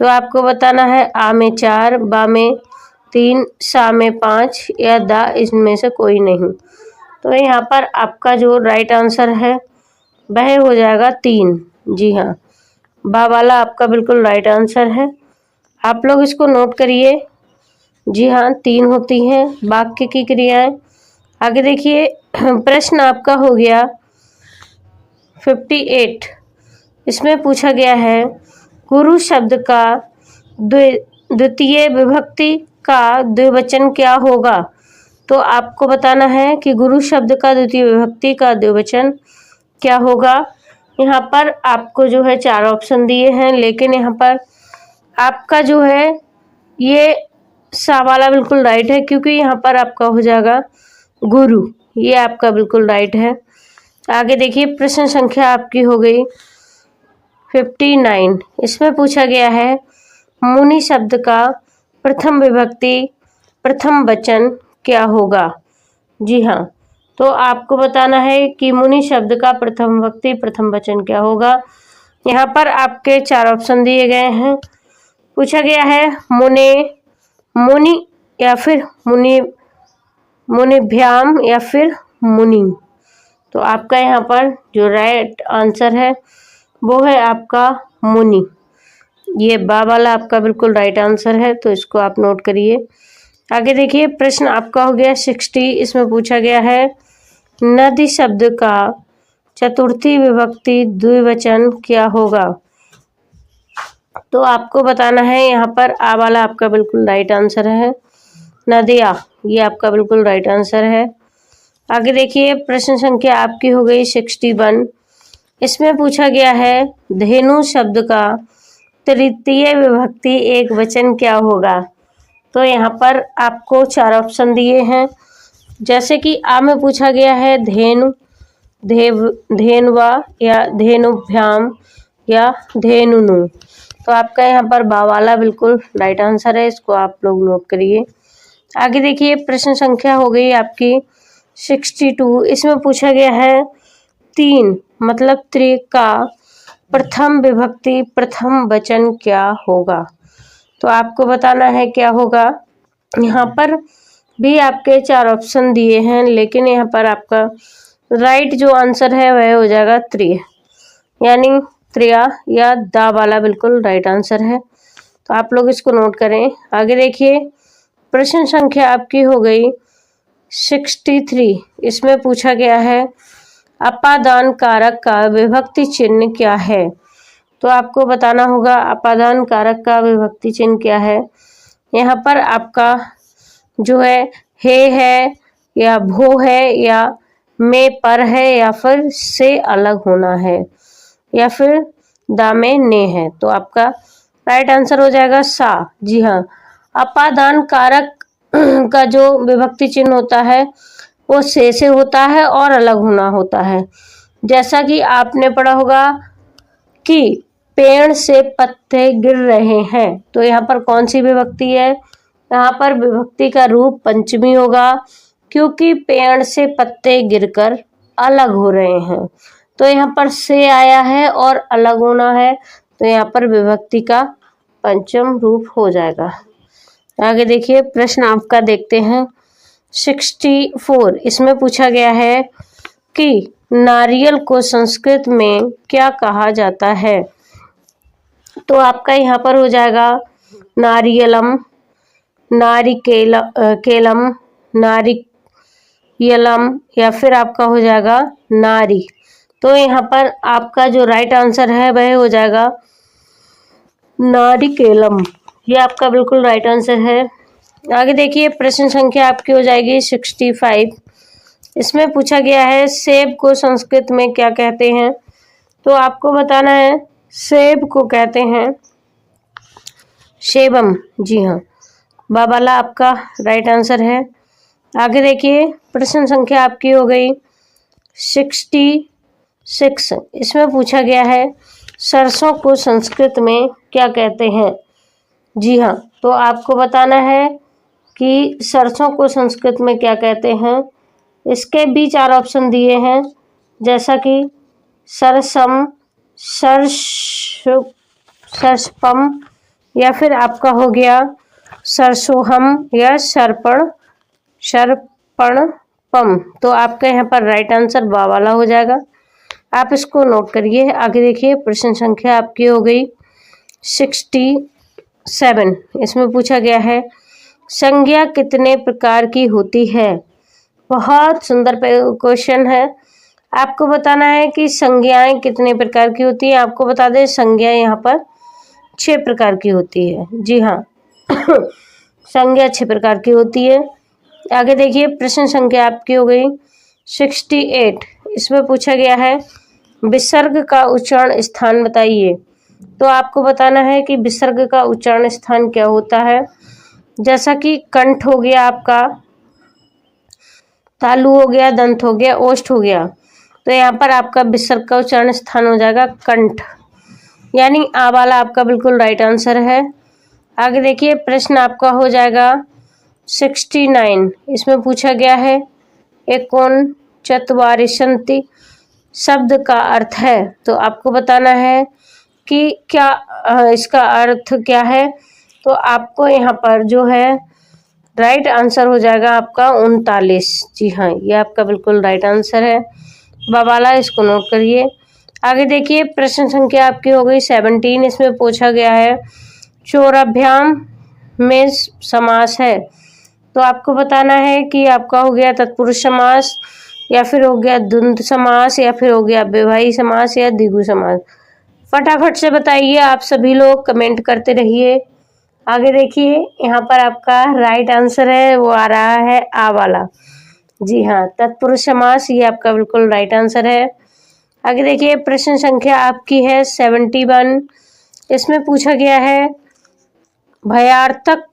तो आपको बताना है आ में 4, बा में 3, सा में 5 या दा इनमें से कोई नहीं। तो यहाँ पर आपका जो राइट आंसर है वह हो जाएगा 3। जी हाँ, बा वाला आपका बिल्कुल राइट आंसर है। आप लोग इसको नोट करिए। जी हाँ, 3 होती हैं वाक्य की क्रियाएं। आगे देखिए, प्रश्न आपका हो गया 58। इसमें पूछा गया है गुरु शब्द का द्वितीय विभक्ति का द्विवचन क्या होगा। तो आपको बताना है कि गुरु शब्द का द्वितीय विभक्ति का द्विवचन क्या होगा। यहाँ पर आपको जो है 4 ऑप्शन दिए हैं, लेकिन यहाँ पर आपका जो है ये सा वाला बिल्कुल राइट है, क्योंकि यहाँ पर आपका हो जाएगा गुरु। ये आपका बिल्कुल राइट है। आगे देखिए, प्रश्न संख्या आपकी हो गई 59। इसमें पूछा गया है मुनि शब्द का प्रथम विभक्ति प्रथम वचन क्या होगा। जी हाँ, तो आपको बताना है कि मुनि शब्द का प्रथम विभक्ति प्रथम वचन क्या होगा। यहाँ पर आपके 4 ऑप्शन दिए गए हैं। पूछा गया है मुने, मुनि या फिर मुनि, मुनिभ्याम या फिर मुनि। तो आपका यहाँ पर जो राइट आंसर है वो है आपका मुनि। ये बा वाला आपका बिल्कुल राइट आंसर है, तो इसको आप नोट करिए। आगे देखिए, प्रश्न आपका हो गया 60। इसमें पूछा गया है नदी शब्द का चतुर्थी विभक्ति द्विवचन क्या होगा। तो आपको बताना है, यहाँ पर आ वाला आपका बिल्कुल राइट आंसर है, नदिया। ये आपका बिल्कुल राइट आंसर है। आगे देखिए, प्रश्न संख्या आपकी हो गई 61। इसमें पूछा गया है धेनु शब्द का तृतीय विभक्ति एक वचन क्या होगा। तो यहाँ पर आपको 4 ऑप्शन दिए हैं। जैसे कि आ में पूछा गया है धेनु, धेनुवा या धेनुभ्याम या धेनुनु। तो आपका यहाँ पर बा वाला बिल्कुल राइट आंसर है, इसको आप लोग नोट करिए। आगे देखिए, प्रश्न संख्या हो गई आपकी 62। इसमें पूछा गया है 3 मतलब त्रि का प्रथम विभक्ति प्रथम वचन क्या होगा। तो आपको बताना है क्या होगा। यहाँ पर भी आपके 4 ऑप्शन दिए हैं, लेकिन यहाँ पर आपका राइट जो आंसर है वह हो जाएगा त्रि, यानी त्रिया या दा वाला बिल्कुल राइट आंसर है। तो आप लोग इसको नोट करें। आगे देखिए, प्रश्न संख्या आपकी हो गई 63। इसमें पूछा गया है अपादान कारक का विभक्ति चिन्ह क्या है। तो आपको बताना होगा अपादान कारक का विभक्ति चिन्ह क्या है। यहाँ पर आपका जो है या भो है या में पर है या फिर से अलग होना है या फिर दामे ने है। तो आपका राइट आंसर हो जाएगा सा। जी हाँ, अपादान कारक का जो विभक्ति चिन्ह होता है वो से होता है और अलग होना होता है। जैसा कि आपने पढ़ा होगा कि पेड़ से पत्ते गिर रहे हैं, तो यहाँ पर कौन सी विभक्ति है? यहाँ पर विभक्ति का रूप पंचमी होगा, क्योंकि पेड़ से पत्ते गिरकर अलग हो रहे हैं। तो यहाँ पर से आया है और अलग होना है, तो यहाँ पर विभक्ति का पंचम रूप हो जाएगा। आगे देखिए, प्रश्न आपका देखते हैं 64। इसमें पूछा गया है कि नारियल को संस्कृत में क्या कहा जाता है? तो आपका यहाँ पर हो जाएगा नारियलम, केलम, नारियलम, या फिर आपका हो जाएगा नारी। तो यहाँ पर आपका जो राइट आंसर है वह हो जाएगा नारिकेलम। ये आपका बिल्कुल राइट आंसर है। आगे देखिए, प्रश्न संख्या आपकी हो जाएगी 65। इसमें पूछा गया है सेब को संस्कृत में क्या कहते हैं? तो आपको बताना है सेब को कहते हैं सेबम। जी हाँ, बाबाला आपका राइट आंसर है। आगे देखिए, प्रश्न संख्या आपकी हो गई 66। इसमें पूछा गया है सरसों को संस्कृत में क्या कहते हैं? जी हाँ, तो आपको बताना है कि सरसों को संस्कृत में क्या कहते हैं। इसके भी 4 ऑप्शन दिए हैं, जैसा कि सरसम, सरसपम, या फिर आपका हो गया सरसोहम या शरपणपम। तो आपका यहाँ पर राइट आंसर बा वाला हो जाएगा। आप इसको नोट करिए। आगे देखिए, प्रश्न संख्या आपकी हो गई 67। इसमें पूछा गया है संज्ञा कितने प्रकार की होती है? बहुत सुंदर क्वेश्चन है। आपको बताना है कि संज्ञाएं कितने प्रकार की होती है। आपको बता दें संज्ञा यहाँ पर 6 प्रकार की होती है। जी हाँ संज्ञा 6 प्रकार की होती है। आगे देखिए, प्रश्न संख्या आपकी हो गई 68। इसमें पूछा गया है विसर्ग का उच्चारण स्थान बताइए। तो आपको बताना है कि विसर्ग का उच्चारण स्थान क्या होता है। जैसा कि कंठ हो गया, आपका तालु हो गया, दंत हो गया, ओष्ठ हो गया। तो यहाँ पर आपका विसर्ग का उच्चारण स्थान हो जाएगा कंठ, यानी आ वाला आपका बिल्कुल राइट आंसर है। आगे देखिए, प्रश्न आपका हो जाएगा 69। इसमें पूछा गया है एकोन चत्वारिंशति शब्द का अर्थ है। तो आपको बताना है कि क्या इसका अर्थ क्या है। तो आपको यहाँ पर जो है राइट आंसर हो जाएगा आपका 39। जी हाँ, ये आपका बिल्कुल राइट आंसर है बाबाला, इसको नोट करिए। आगे देखिए, प्रश्न संख्या आपकी हो गई 17। इसमें पूछा गया है चोराभ्याम में समास है। तो आपको बताना है कि आपका हो गया तत्पुरुष समास, या फिर हो गया द्वंद्व समास, या फिर हो गया अव्ययभावी समास, या द्विगु समास। फटाफट से बताइए, आप सभी लोग कमेंट करते रहिए। आगे देखिए, यहाँ पर आपका राइट आंसर है वो आ रहा है आ वाला। जी हाँ, तत्पुरुष समास, ये आपका बिल्कुल राइट आंसर है। आगे देखिए, प्रश्न संख्या आपकी है 71। इसमें पूछा गया है भयार्थक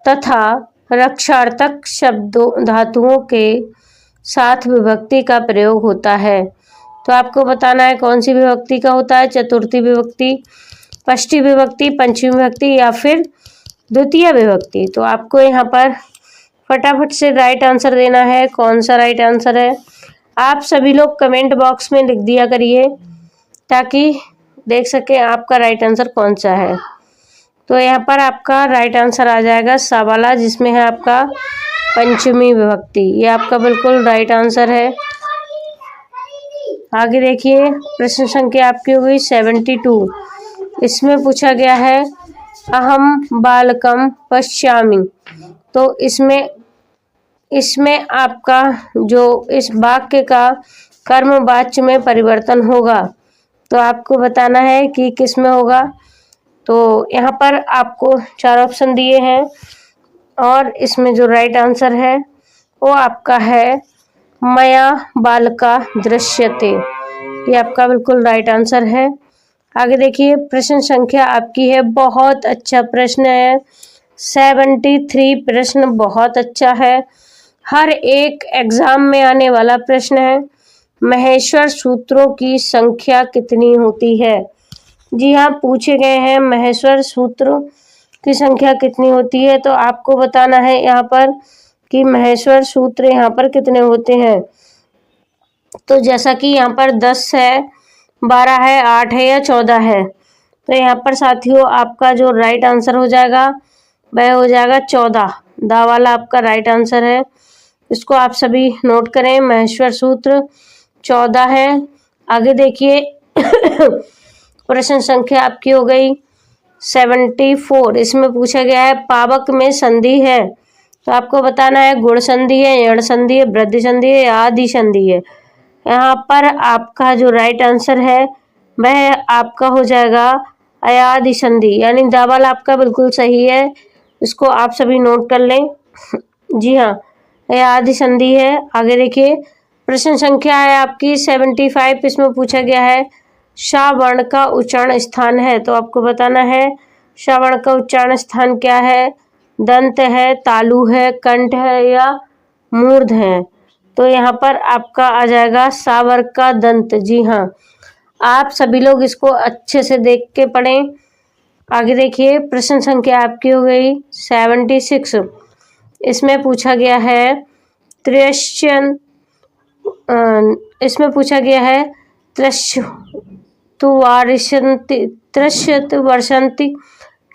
तथा रक्षार्थक शब्दों धातुओं के साथ विभक्ति का प्रयोग होता है। तो आपको बताना है कौन सी विभक्ति का होता है। चतुर्थी विभक्ति, षष्ठी विभक्ति, पंचमी विभक्ति, या फिर द्वितीय विभक्ति। तो आपको यहाँ पर फटाफट से राइट आंसर देना है। कौन सा राइट आंसर है आप सभी लोग कमेंट बॉक्स में लिख दिया करिए, ताकि देख सके आपका राइट आंसर कौन सा है। तो यहाँ पर आपका राइट आंसर आ जाएगा सा वाला, जिसमें है आपका पंचमी विभक्ति। ये आपका बिल्कुल राइट आंसर है। आगे देखिए, प्रश्न संख्या आपकी हो गई 72। इसमें पूछा गया है अहम बालकम पश्यामि। तो इसमें आपका जो इस वाक्य का कर्म वाच्य में परिवर्तन होगा, तो आपको बताना है कि किस में होगा। तो यहाँ पर आपको 4 ऑप्शन दिए हैं, और इसमें जो राइट आंसर है वो आपका है मया बालका दृश्यते। ये आपका बिल्कुल राइट आंसर है। आगे देखिए, प्रश्न संख्या आपकी है, बहुत अच्छा प्रश्न है, 73 प्रश्न बहुत अच्छा है, हर एक एग्जाम में आने वाला प्रश्न है। महेश्वर सूत्रों की संख्या कितनी होती है? जी हाँ, पूछे गए हैं महेश्वर सूत्रों की संख्या कितनी होती है, तो आपको बताना है यहाँ पर कि महेश्वर सूत्र यहाँ पर कितने होते हैं। तो जैसा कि यहाँ पर 10 है, 12 है, 8 है या 14 है, तो यहाँ पर साथियों आपका जो राइट आंसर हो जाएगा वह हो जाएगा 14। दा वाला आपका राइट आंसर है, इसको आप सभी नोट करें। महेश्वर सूत्र 14 है। आगे देखिए प्रश्न संख्या आपकी हो गई 74। इसमें पूछा गया है पावक में संधि है, तो आपको बताना है गुण संधि है, यण संधि है, वृद्धि संधि है या आदि संधि है। यहाँ पर आपका जो राइट आंसर है वह आपका हो जाएगा अयादि संधि, यानी दावल आपका बिल्कुल सही है, इसको आप सभी नोट कर लें। जी हाँ, अयादि संधि है। आगे देखिए, प्रश्न संख्या है आपकी 75। इसमें पूछा गया है शा वर्ण का उच्चारण स्थान है, तो आपको बताना है शा वर्ण का उच्चारण स्थान क्या है। दंत है, तालु है, कंठ है या मूर्ध है, तो यहाँ पर आपका आ जाएगा सा वर्ग का दंत। जी हाँ, आप सभी लोग इसको अच्छे से देख के पढ़ें। आगे देखिए, प्रश्न संख्या आपकी हो गई 76। इसमें पूछा गया है त्रिश्यन इसमें पूछा गया है त्रिशतवर्षन्ति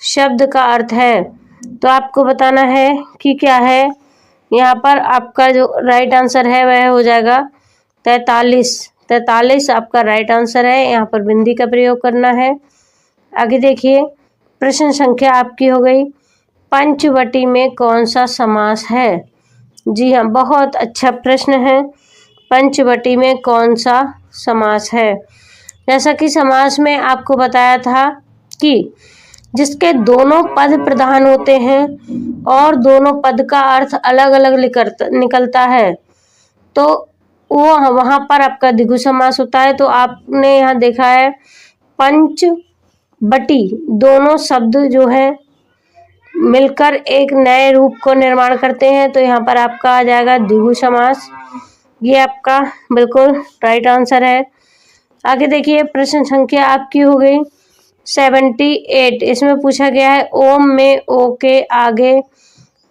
शब्द का अर्थ है, तो आपको बताना है कि क्या है। यहाँ पर आपका जो राइट आंसर है वह हो जाएगा 43। 43 आपका राइट आंसर है, यहाँ पर बिंदी का प्रयोग करना है। आगे देखिए, प्रश्न संख्या आपकी हो गई पंचवटी में कौन सा समास है। जी हाँ, बहुत अच्छा प्रश्न है, पंचवटी में कौन सा समास है। जैसा कि समास में आपको बताया था कि जिसके दोनों पद प्रधान होते हैं और दोनों पद का अर्थ अलग अलग निकलता है, तो वो वहाँ पर आपका द्विगु समास होता है। तो आपने यहाँ देखा है पंच बटी, दोनों शब्द जो है मिलकर एक नए रूप को निर्माण करते हैं, तो यहाँ पर आपका आ जाएगा द्विगु समास। ये आपका बिल्कुल राइट आंसर है। आगे देखिए, प्रश्न संख्या आपकी हो गई 78। इसमें पूछा गया है ओम में ओ के आगे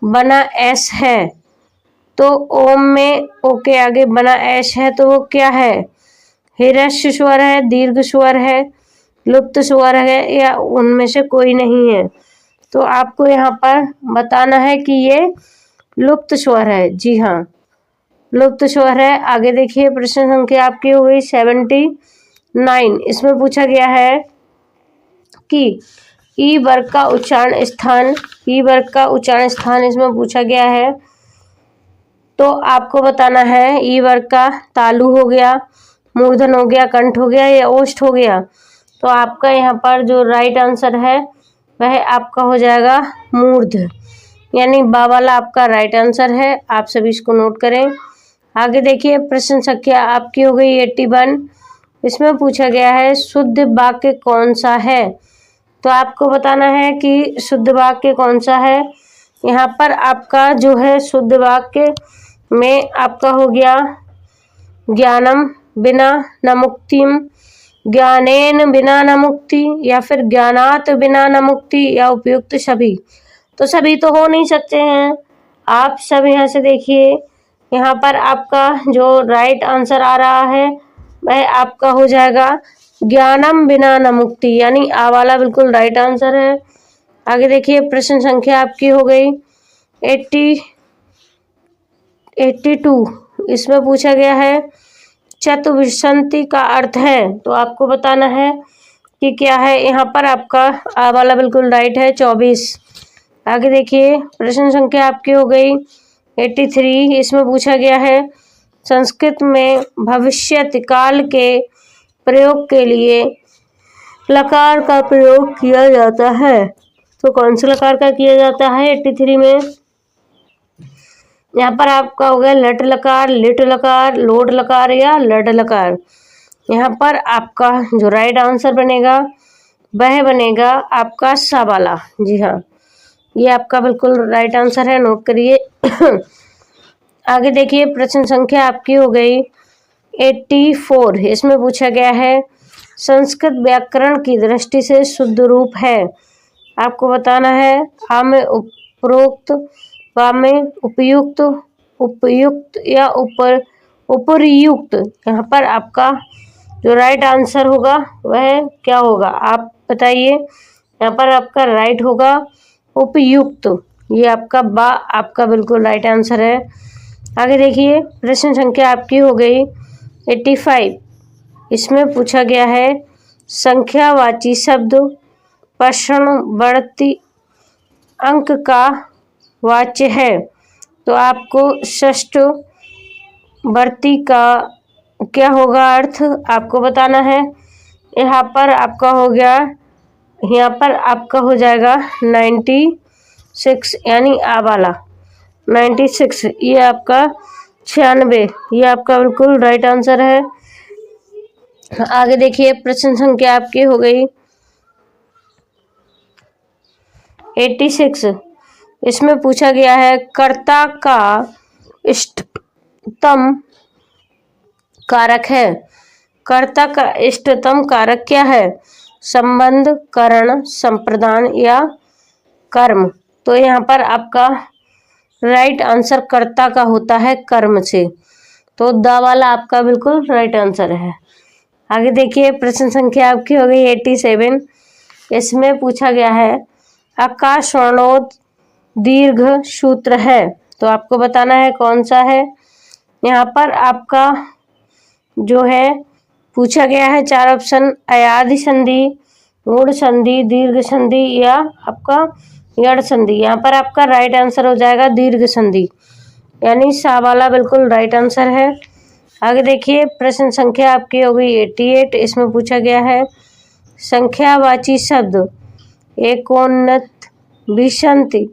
बना एस है, तो ओम में ओ के आगे बना एस है तो वो क्या है। हिरस्व स्वर है, दीर्घ स्वर है, लुप्त स्वर है या उनमें से कोई नहीं है, तो आपको यहाँ पर बताना है कि ये लुप्त स्वर है। जी हाँ, लुप्त स्वर है। आगे देखिए, प्रश्न संख्या आपकी हो गई 79। इसमें पूछा गया है कि ई वर्ग का उच्चारण स्थान, ई वर्ग का उच्चारण स्थान इसमें पूछा गया है, तो आपको बताना है ई वर्ग का तालु हो गया, मूर्धन हो गया, कंठ हो गया या ओष्ठ हो गया, तो आपका यहाँ पर जो राइट आंसर है वह आपका हो जाएगा मूर्ध, यानी बा वाला आपका राइट आंसर है। आप सभी इसको नोट करें। आगे देखिए, प्रश्न संख्या आपकी हो गई 81। इसमें पूछा गया है शुद्ध वाक्य कौन सा है, तो आपको बताना है कि शुद्ध वाक्य कौन सा है। यहाँ पर आपका जो है शुद्ध वाक्य में आपका हो गया ज्ञानम बिना न मुक्तिम, ज्ञानेन बिना न मुक्ति, या फिर ज्ञानात बिना न मुक्ति, या उपयुक्त सभी। तो सभी तो हो नहीं सकते हैं। आप सब यहाँ से देखिए, यहाँ पर आपका जो राइट आंसर आ रहा है वह आपका हो जाएगा ज्ञानम बिना न मुक्ति, यानी आ वाला बिल्कुल राइट आंसर है। आगे देखिए, प्रश्न संख्या आपकी हो गई 82। इसमें पूछा गया है चतुर्विंशति का अर्थ है, तो आपको बताना है कि क्या है। यहाँ पर आपका आ वाला बिल्कुल राइट है 24। आगे देखिए, प्रश्न संख्या आपकी हो गई 83। इसमें पूछा गया है संस्कृत में भविष्यत काल के प्रयोग के लिए लकार का प्रयोग किया जाता है, तो कौन से लकार का किया जाता है 83 में। यहाँ पर आपका हो गया लट लकार, लिट लकार, लोट लकार या लड लकार। यहाँ पर आपका जो राइट आंसर बनेगा वह बनेगा आपका सा वाला। जी हाँ, ये आपका बिल्कुल राइट आंसर है, नोट करिए। आगे देखिए, प्रश्न संख्या आपकी हो गई 84। इसमें पूछा गया है संस्कृत व्याकरण की दृष्टि से शुद्ध रूप है। आपको बताना है आ में उपरोक्त, वा में उपयुक्त, उपयुक्त या उपर्युक्त। यहाँ पर आपका जो राइट आंसर होगा वह क्या होगा, आप बताइए। यहाँ पर आपका राइट होगा उपयुक्त। ये आपका बा आपका बिल्कुल राइट आंसर है। आगे देखिए, प्रश्न संख्या आपकी हो गई 85। इसमें पूछा गया है संख्यावाची शब्द प्रश्न बढ़ती अंक का वाच्य है। तो आपको षष्ठ बढ़ती का क्या होगा अर्थ आपको बताना है। यहाँ पर आपका हो गया, यहाँ पर आपका हो जाएगा 96, यानी आ वाला 96। ये आपका 96, ये आपका बिल्कुल राइट आंसर है। आगे देखिए, प्रश्न संख्या आपकी हो गई 86। इसमें पूछा गया है कर्ता का इष्टतम कारक है। कर्ता का इष्टतम कारक क्या है, संबंध, करण, संप्रदान या कर्म। तो यहाँ पर आपका राइट आंसर कर्ता का होता है कर्म से। तो दा वाला आपका बिल्कुल राइट आंसर है। आगे देखिए, प्रश्न संख्या आपकी हो गई 87। इसमें पूछा गया है आकाशवर्णोद दीर्घ सूत्र है। तो आपको बताना है कौन सा है। यहाँ पर आपका जो है पूछा गया है 4 ऑप्शन, अयाधि संधि, गुण संधि, दीर्घ संधि या आपका यड़ संधि। यहाँ पर आपका राइट आंसर हो जाएगा दीर्घ संधि, यानी सा वाला बिल्कुल राइट आंसर है। आगे देखिए, प्रश्न संख्या आपकी हो गई 88। इसमें पूछा गया है संख्यावाची शब्द एकोन्नत विंशति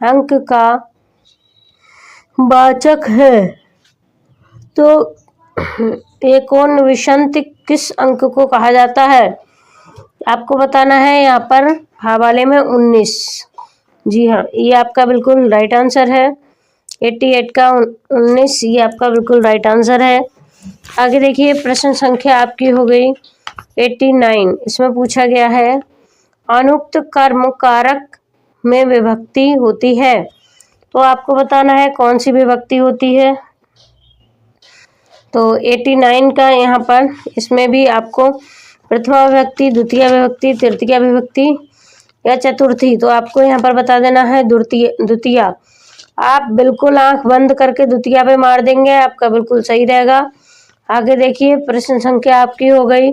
अंक का वाचक है। तो एकोनविंशति किस अंक को कहा जाता है, आपको बताना है। यहाँ पर हवाले में 19। जी हाँ, ये आपका बिल्कुल राइट आंसर है। 88 का 19, ये आपका बिल्कुल राइट आंसर है। आगे देखिए, प्रश्न संख्या आपकी हो गई 89। इसमें पूछा गया है अनुक्त कर्म कारक में विभक्ति होती है। तो आपको बताना है कौन सी विभक्ति होती है। तो 89 का यहाँ पर इसमें भी आपको प्रथमा विभक्ति, द्वितीय विभक्ति, तृतीय विभक्ति या चतुर्थी। तो आपको यहाँ पर बता देना है द्वितीय। आप बिल्कुल आंख बंद करके द्वितीय पे मार देंगे, आपका बिल्कुल सही रहेगा। आगे देखिए, प्रश्न संख्या आपकी हो गई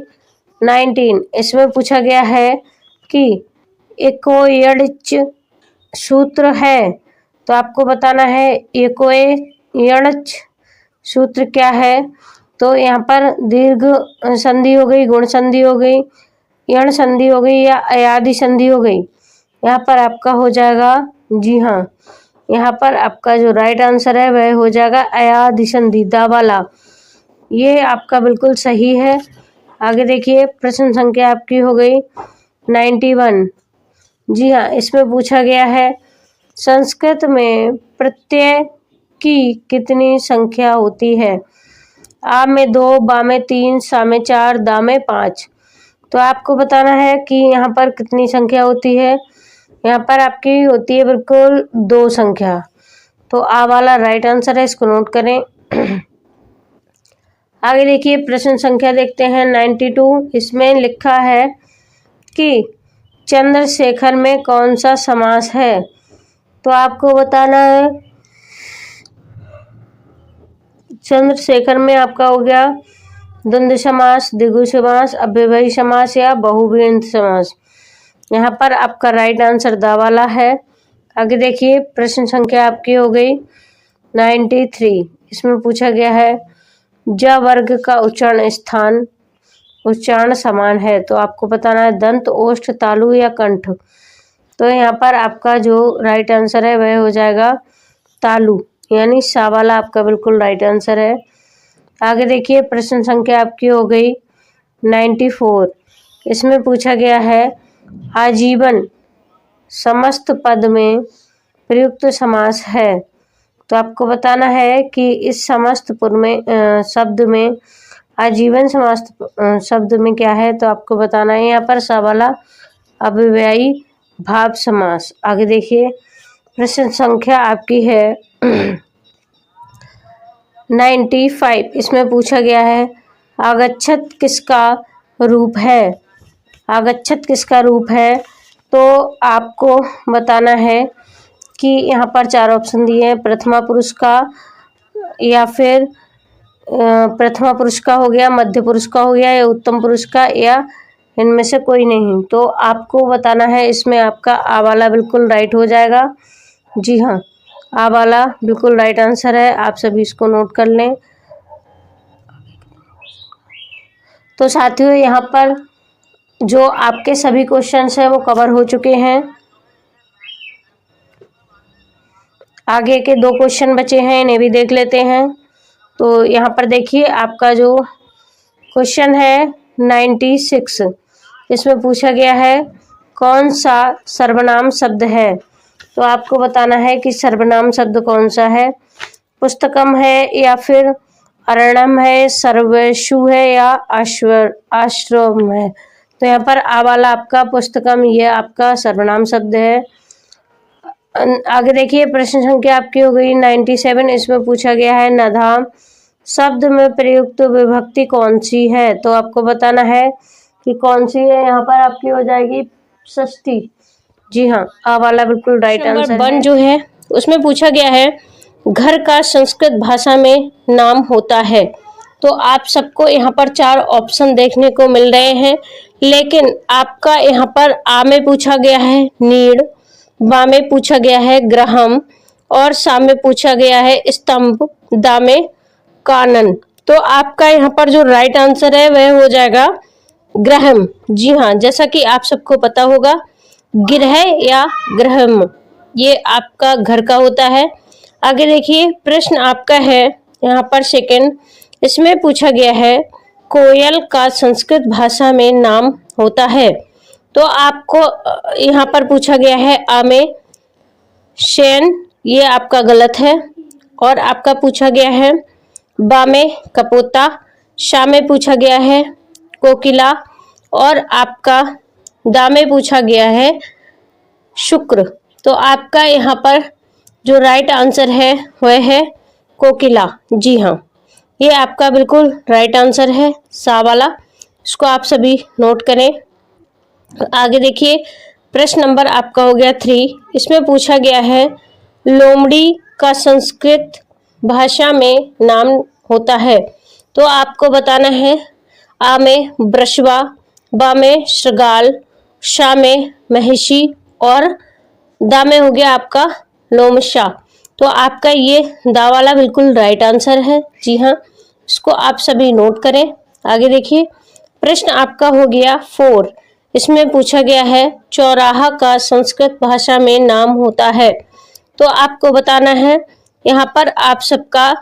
19। इसमें पूछा गया है कि एकोयणच सूत्र है। तो आपको बताना है एकोयणच सूत्र क्या है। तो यहाँ पर दीर्घ संधि हो गई, गुण संधि हो गई, यण संधि हो गई या अयाधि संधि हो गई। यहाँ पर आपका हो जाएगा, जी हाँ, यहाँ पर आपका जो राइट आंसर है वह हो जाएगा अयाधि संधि, दा वाला। ये आपका बिल्कुल सही है। आगे देखिए, प्रश्न संख्या आपकी हो गई 91। जी हाँ, इसमें पूछा गया है संस्कृत में प्रत्यय की कितनी संख्या होती है। आ में 2, बा में 3, सा में 4, दा में 5। तो आपको बताना है कि यहाँ पर कितनी संख्या होती है। यहाँ पर आपकी होती है बिल्कुल 2 संख्या। तो आ वाला राइट आंसर है, इसको नोट करें। आगे देखिए, प्रश्न संख्या देखते हैं 92। इसमें लिखा है कि चंद्रशेखर में कौन सा समास है। तो आपको बताना है चंद्रशेखर में आपका हो गया द्वंद्व समास, द्विगु समास, अव्ययभावी समास या बहुव्रीहि समास। यहाँ पर आपका राइट आंसर दा वाला है। आगे देखिए, प्रश्न संख्या आपकी हो गई 93। इसमें पूछा गया है ज वर्ग का उच्चारण समान है। तो आपको बताना है दंत, ओष्ठ, तालु या कंठ। तो यहाँ पर आपका जो राइट आंसर है वह हो जाएगा तालु, यानी सा वाला आपका बिल्कुल राइट आंसर है। आगे देखिए, प्रश्न संख्या आपकी हो गई 94। इसमें पूछा गया है आजीवन समस्त पद में प्रयुक्त समास है। तो आपको बताना है कि इस समस्त पुर में शब्द में आजीवन समस्त शब्द में क्या है। तो आपको बताना है यहाँ पर सा वाला अव्ययी भाव समास। आगे देखिए, प्रश्न संख्या आपकी है 95। इसमें पूछा गया है आगच्छत किसका रूप है। आगच्छत किसका रूप है, तो आपको बताना है कि यहाँ पर 4 ऑप्शन दिए हैं। प्रथमा पुरुष का, या फिर प्रथमा पुरुष का हो गया, मध्य पुरुष का हो गया, या उत्तम पुरुष का, या इनमें से कोई नहीं। तो आपको बताना है, इसमें आपका आ वाला बिल्कुल राइट हो जाएगा। जी हाँ, आ वाला बिल्कुल राइट आंसर है। आप सभी इसको नोट कर लें। तो साथियों, यहाँ पर जो आपके सभी क्वेश्चंस हैं वो कवर हो चुके हैं। आगे के 2 क्वेश्चन बचे हैं, इन्हें भी देख लेते हैं। तो यहाँ पर देखिए, आपका जो क्वेश्चन है 96, इसमें पूछा गया है कौन सा सर्वनाम शब्द है। तो आपको बताना है कि सर्वनाम शब्द कौन सा है। पुस्तकम है, या फिर अरणम है, सर्वेषु है, या आश्रम है। तो यहाँ पर आ वाला आपका पुस्तकम, ये आपका सर्वनाम शब्द है। आगे देखिए, प्रश्न संख्या आपकी हो गई 97। इसमें पूछा गया है नधाम शब्द में प्रयुक्त विभक्ति कौन सी है। तो आपको बताना है कि कौन सी है। यहाँ पर आपकी हो जाएगी षष्ठी। जी हाँ, आ वाला बिल्कुल राइट आंसर है। 1 जो है उसमें पूछा गया है घर का संस्कृत भाषा में नाम होता है। तो आप सबको यहाँ पर 4 ऑप्शन देखने को मिल रहे हैं, लेकिन आपका यहाँ पर आ में पूछा गया है नीड़, बा में पूछा गया है ग्रहम, और सा में पूछा गया है स्तंभ, दा में कानन। तो आपका यहाँ पर जो राइट आंसर है वह हो जाएगा ग्रहम। जी हाँ, जैसा कि आप सबको पता होगा, गिरह या ग्रहम ये आपका घर का होता है। आगे देखिए, प्रश्न आपका है यहाँ पर सेकंड। इसमें पूछा गया है कोयल का संस्कृत भाषा में नाम होता है। तो आपको यहाँ पर पूछा गया है आ में शैन, ये आपका गलत है। और आपका पूछा गया है बा में कपोता, शा में पूछा गया है कोकिला, और आपका दा में पूछा गया है शुक्र। तो आपका यहाँ पर जो राइट आंसर है वह है कोकिला। जी हाँ, ये आपका बिल्कुल राइट आंसर है, सा वाला। इसको आप सभी नोट करें। आगे देखिए, प्रश्न नंबर आपका हो गया 3। इसमें पूछा गया है लोमड़ी का संस्कृत भाषा में नाम होता है। तो आपको बताना है आ में वृषवा, बा में श्रृगाल, शा में महिषी, और दा में हो गया आपका लोमशा। तो आपका ये दा वाला बिल्कुल राइट आंसर है। जी हाँ, इसको आप सभी नोट करें। आगे देखिए, प्रश्न आपका हो गया 4। इसमें पूछा गया है चौराहा का संस्कृत भाषा में नाम होता है। तो आपको बताना है यहाँ पर आप सबका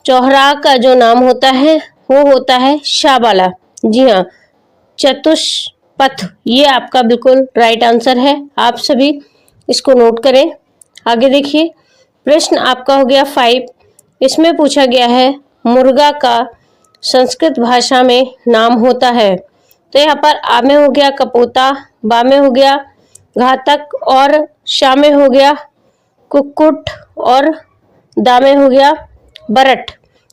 चौराहा का जो नाम होता है वो होता है शाहवाला। जी हाँ, चतुष्पथ, ये आपका बिल्कुल राइट आंसर है। आप सभी इसको नोट करें। आगे देखिए, प्रश्न आपका हो गया 5। इसमें पूछा गया है मुर्गा का संस्कृत भाषा में नाम होता है। तो यहाँ पर आ में हो गया कपोता, बा में हो गया घातक, और शा में हो गया कुक्कुट, और दा में हो गया बरट।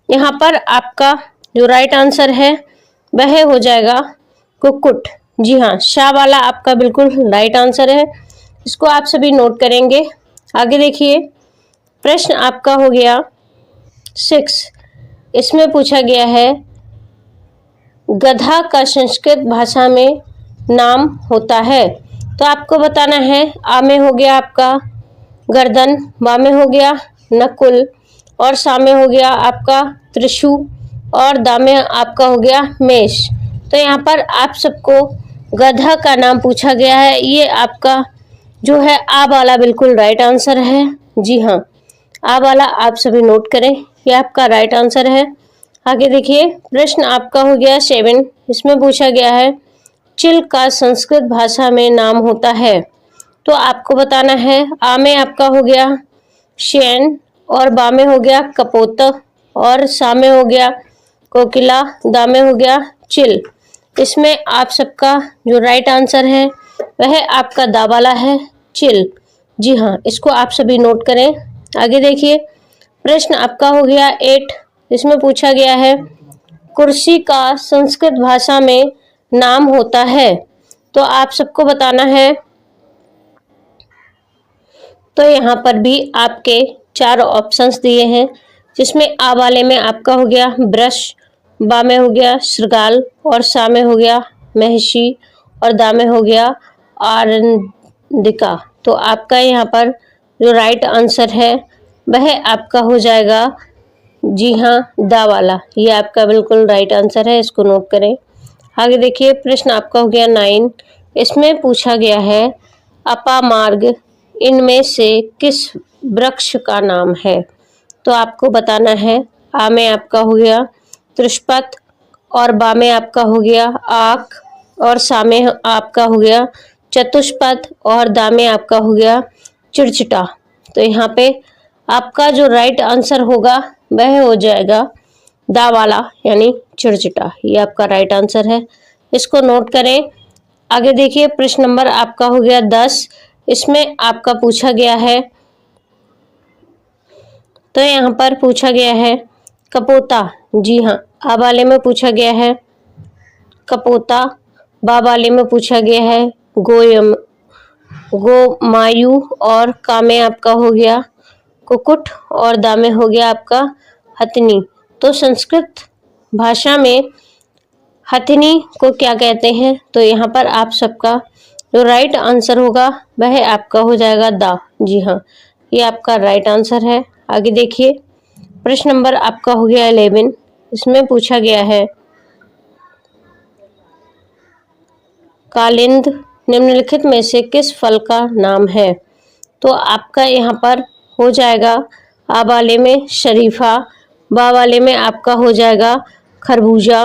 यहाँ पर आपका जो राइट आंसर है वह हो जाएगा कुक्कुट। जी हाँ, शा वाला आपका बिल्कुल राइट आंसर है। इसको आप सभी नोट करेंगे। आगे देखिए, प्रश्न आपका हो गया 6। इसमें पूछा गया है गधा का संस्कृत भाषा में नाम होता है। तो आपको बताना है आ में हो गया आपका गर्दन, बा में हो गया नकुल, और सा में हो गया आपका त्रिशु, और दा में आपका हो गया मेष। तो यहाँ पर आप सबको गधा का नाम पूछा गया है। ये आपका जो है आ वाला बिल्कुल राइट आंसर है। जी हाँ, आ वाला आप सभी नोट करें, ये आपका राइट आंसर है। आगे देखिए, प्रश्न आपका हो गया 7। इसमें पूछा गया है चिल का संस्कृत भाषा में नाम होता है। तो आपको बताना है, आ में आपका हो गया शैन, और बा में हो गया कपोत, और सा में हो गया कोकिला, दा में हो गया चिल। इसमें आप सबका जो राइट आंसर है वह आपका दा वाला है, चिल। जी हाँ, इसको आप सभी नोट करें। आगे देखिए, प्रश्न आपका हो गया 8। इसमें पूछा गया है कुर्सी का संस्कृत भाषा में नाम होता है। तो आप सबको बताना है। तो यहाँ पर भी आपके 4 ऑप्शंस दिए हैं, जिसमें आ वाले में आपका हो गया ब्रश, बा में हो गया श्रृगाल, और सा में हो गया महिषी, और दा में हो गया आरंदिका। तो आपका यहाँ पर जो राइट आंसर है वह आपका हो जाएगा, जी हाँ, दा वाला। ये आपका बिल्कुल राइट आंसर है, इसको नोट करें। आगे देखिए, प्रश्न आपका हो गया 9। इसमें पूछा गया है अपामार्ग इनमें से किस वृक्ष का नाम है। तो आपको बताना है, आ में आपका हो गया त्रिशपत, और बा में आपका हो गया आक, और सा में आपका हो गया चतुष्पद, और दा में आपका हो गया चिड़चिटा। तो यहाँ पे आपका जो राइट आंसर होगा वह हो जाएगा दा वाला, यानी चिड़चिटा। ये आपका राइट आंसर है, इसको नोट करें। आगे देखिए, प्रश्न नंबर आपका हो गया 10। इसमें आपका पूछा गया है, तो यहाँ पर पूछा गया है कपोता। जी हाँ, आ वाले में पूछा गया है कपोता, बा वाले में पूछा गया है गोमायु, और का में आपका हो गया कुकुट, और दा में हो गया आपका हथिनी। तो संस्कृत भाषा में हथिनी को क्या कहते हैं। तो यहाँ पर आप सबका जो राइट आंसर होगा वह आपका हो जाएगा दा। जी हाँ, ये आपका राइट आंसर है। आगे देखिए, प्रश्न नंबर आपका हो गया 11। इसमें पूछा गया है कालिंद निम्नलिखित में से किस फल का नाम है। तो आपका यहाँ पर हो जाएगा, आ वाले में शरीफा, बा वाले में आपका हो जाएगा खरबूजा,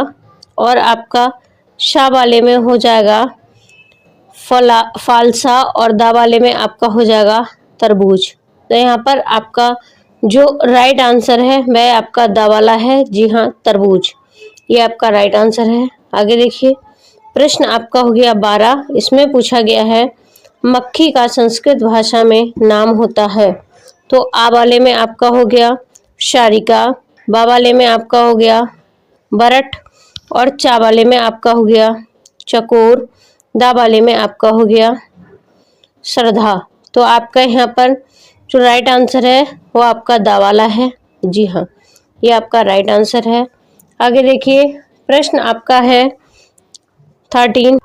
और आपका शा वाले में हो जाएगा फालसा, और दा वाले में आपका हो जाएगा तरबूज। तो यहाँ पर आपका जो राइट आंसर है वह आपका दा वाला है, जी हाँ, तरबूज। ये आपका राइट आंसर है। आगे देखिए, प्रश्न आपका हो गया 12। इसमें पूछा गया है मक्खी का संस्कृत भाषा में नाम होता है। तो आ वाले में आपका हो गया शारिका, बा वाले में आपका हो गया बरट, और चा वाले में आपका हो गया चकोर, दा वाले में आपका हो गया श्रद्धा। तो आपका यहाँ पर जो राइट आंसर है वो आपका दा वाला है। जी हाँ, ये आपका राइट आंसर है। आगे देखिए, प्रश्न आपका है 13।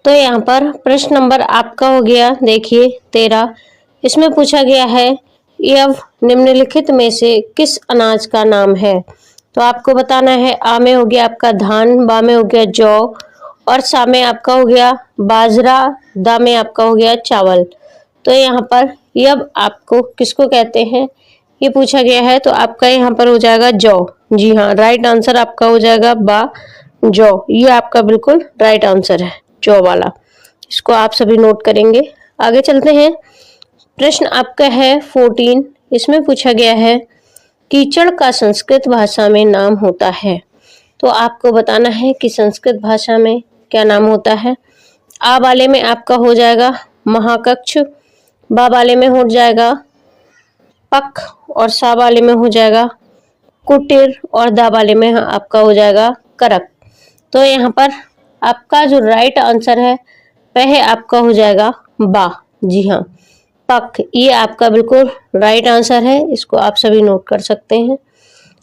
तो यहाँ पर प्रश्न नंबर आपका हो गया देखिए 13। इसमें पूछा गया है यव निम्नलिखित में से किस अनाज का नाम है। तो आपको बताना है, आ में हो गया आपका धान, बा में हो गया जौ, और सा में आपका हो गया बाजरा, दा में आपका हो गया चावल। तो यहाँ पर यव आपको किसको कहते हैं ये पूछा गया है। तो आपका यहाँ पर हो जाएगा जौ। जी हाँ, राइट आंसर आपका हो जाएगा बा जौ। ये आपका बिल्कुल राइट आंसर है, जौ वाला। इसको आप सभी नोट करेंगे। आगे चलते हैं, प्रश्न आपका है 14। इसमें पूछा गया है कीचड़ का संस्कृत भाषा में नाम होता है। तो आपको बताना है कि संस्कृत भाषा में क्या नाम होता है। आ वाले में आपका हो जाएगा महाकक्ष, बा वाले में हो जाएगा पक, और सा वाले में हो जाएगा कुटिर, और दा वाले में आपका हो जाएगा करक। तो यहाँ पर आपका जो राइट आंसर है वह आपका हो जाएगा बा। जी हाँ, पक। ये आपका बिल्कुल राइट आंसर है, इसको आप सभी नोट कर सकते हैं।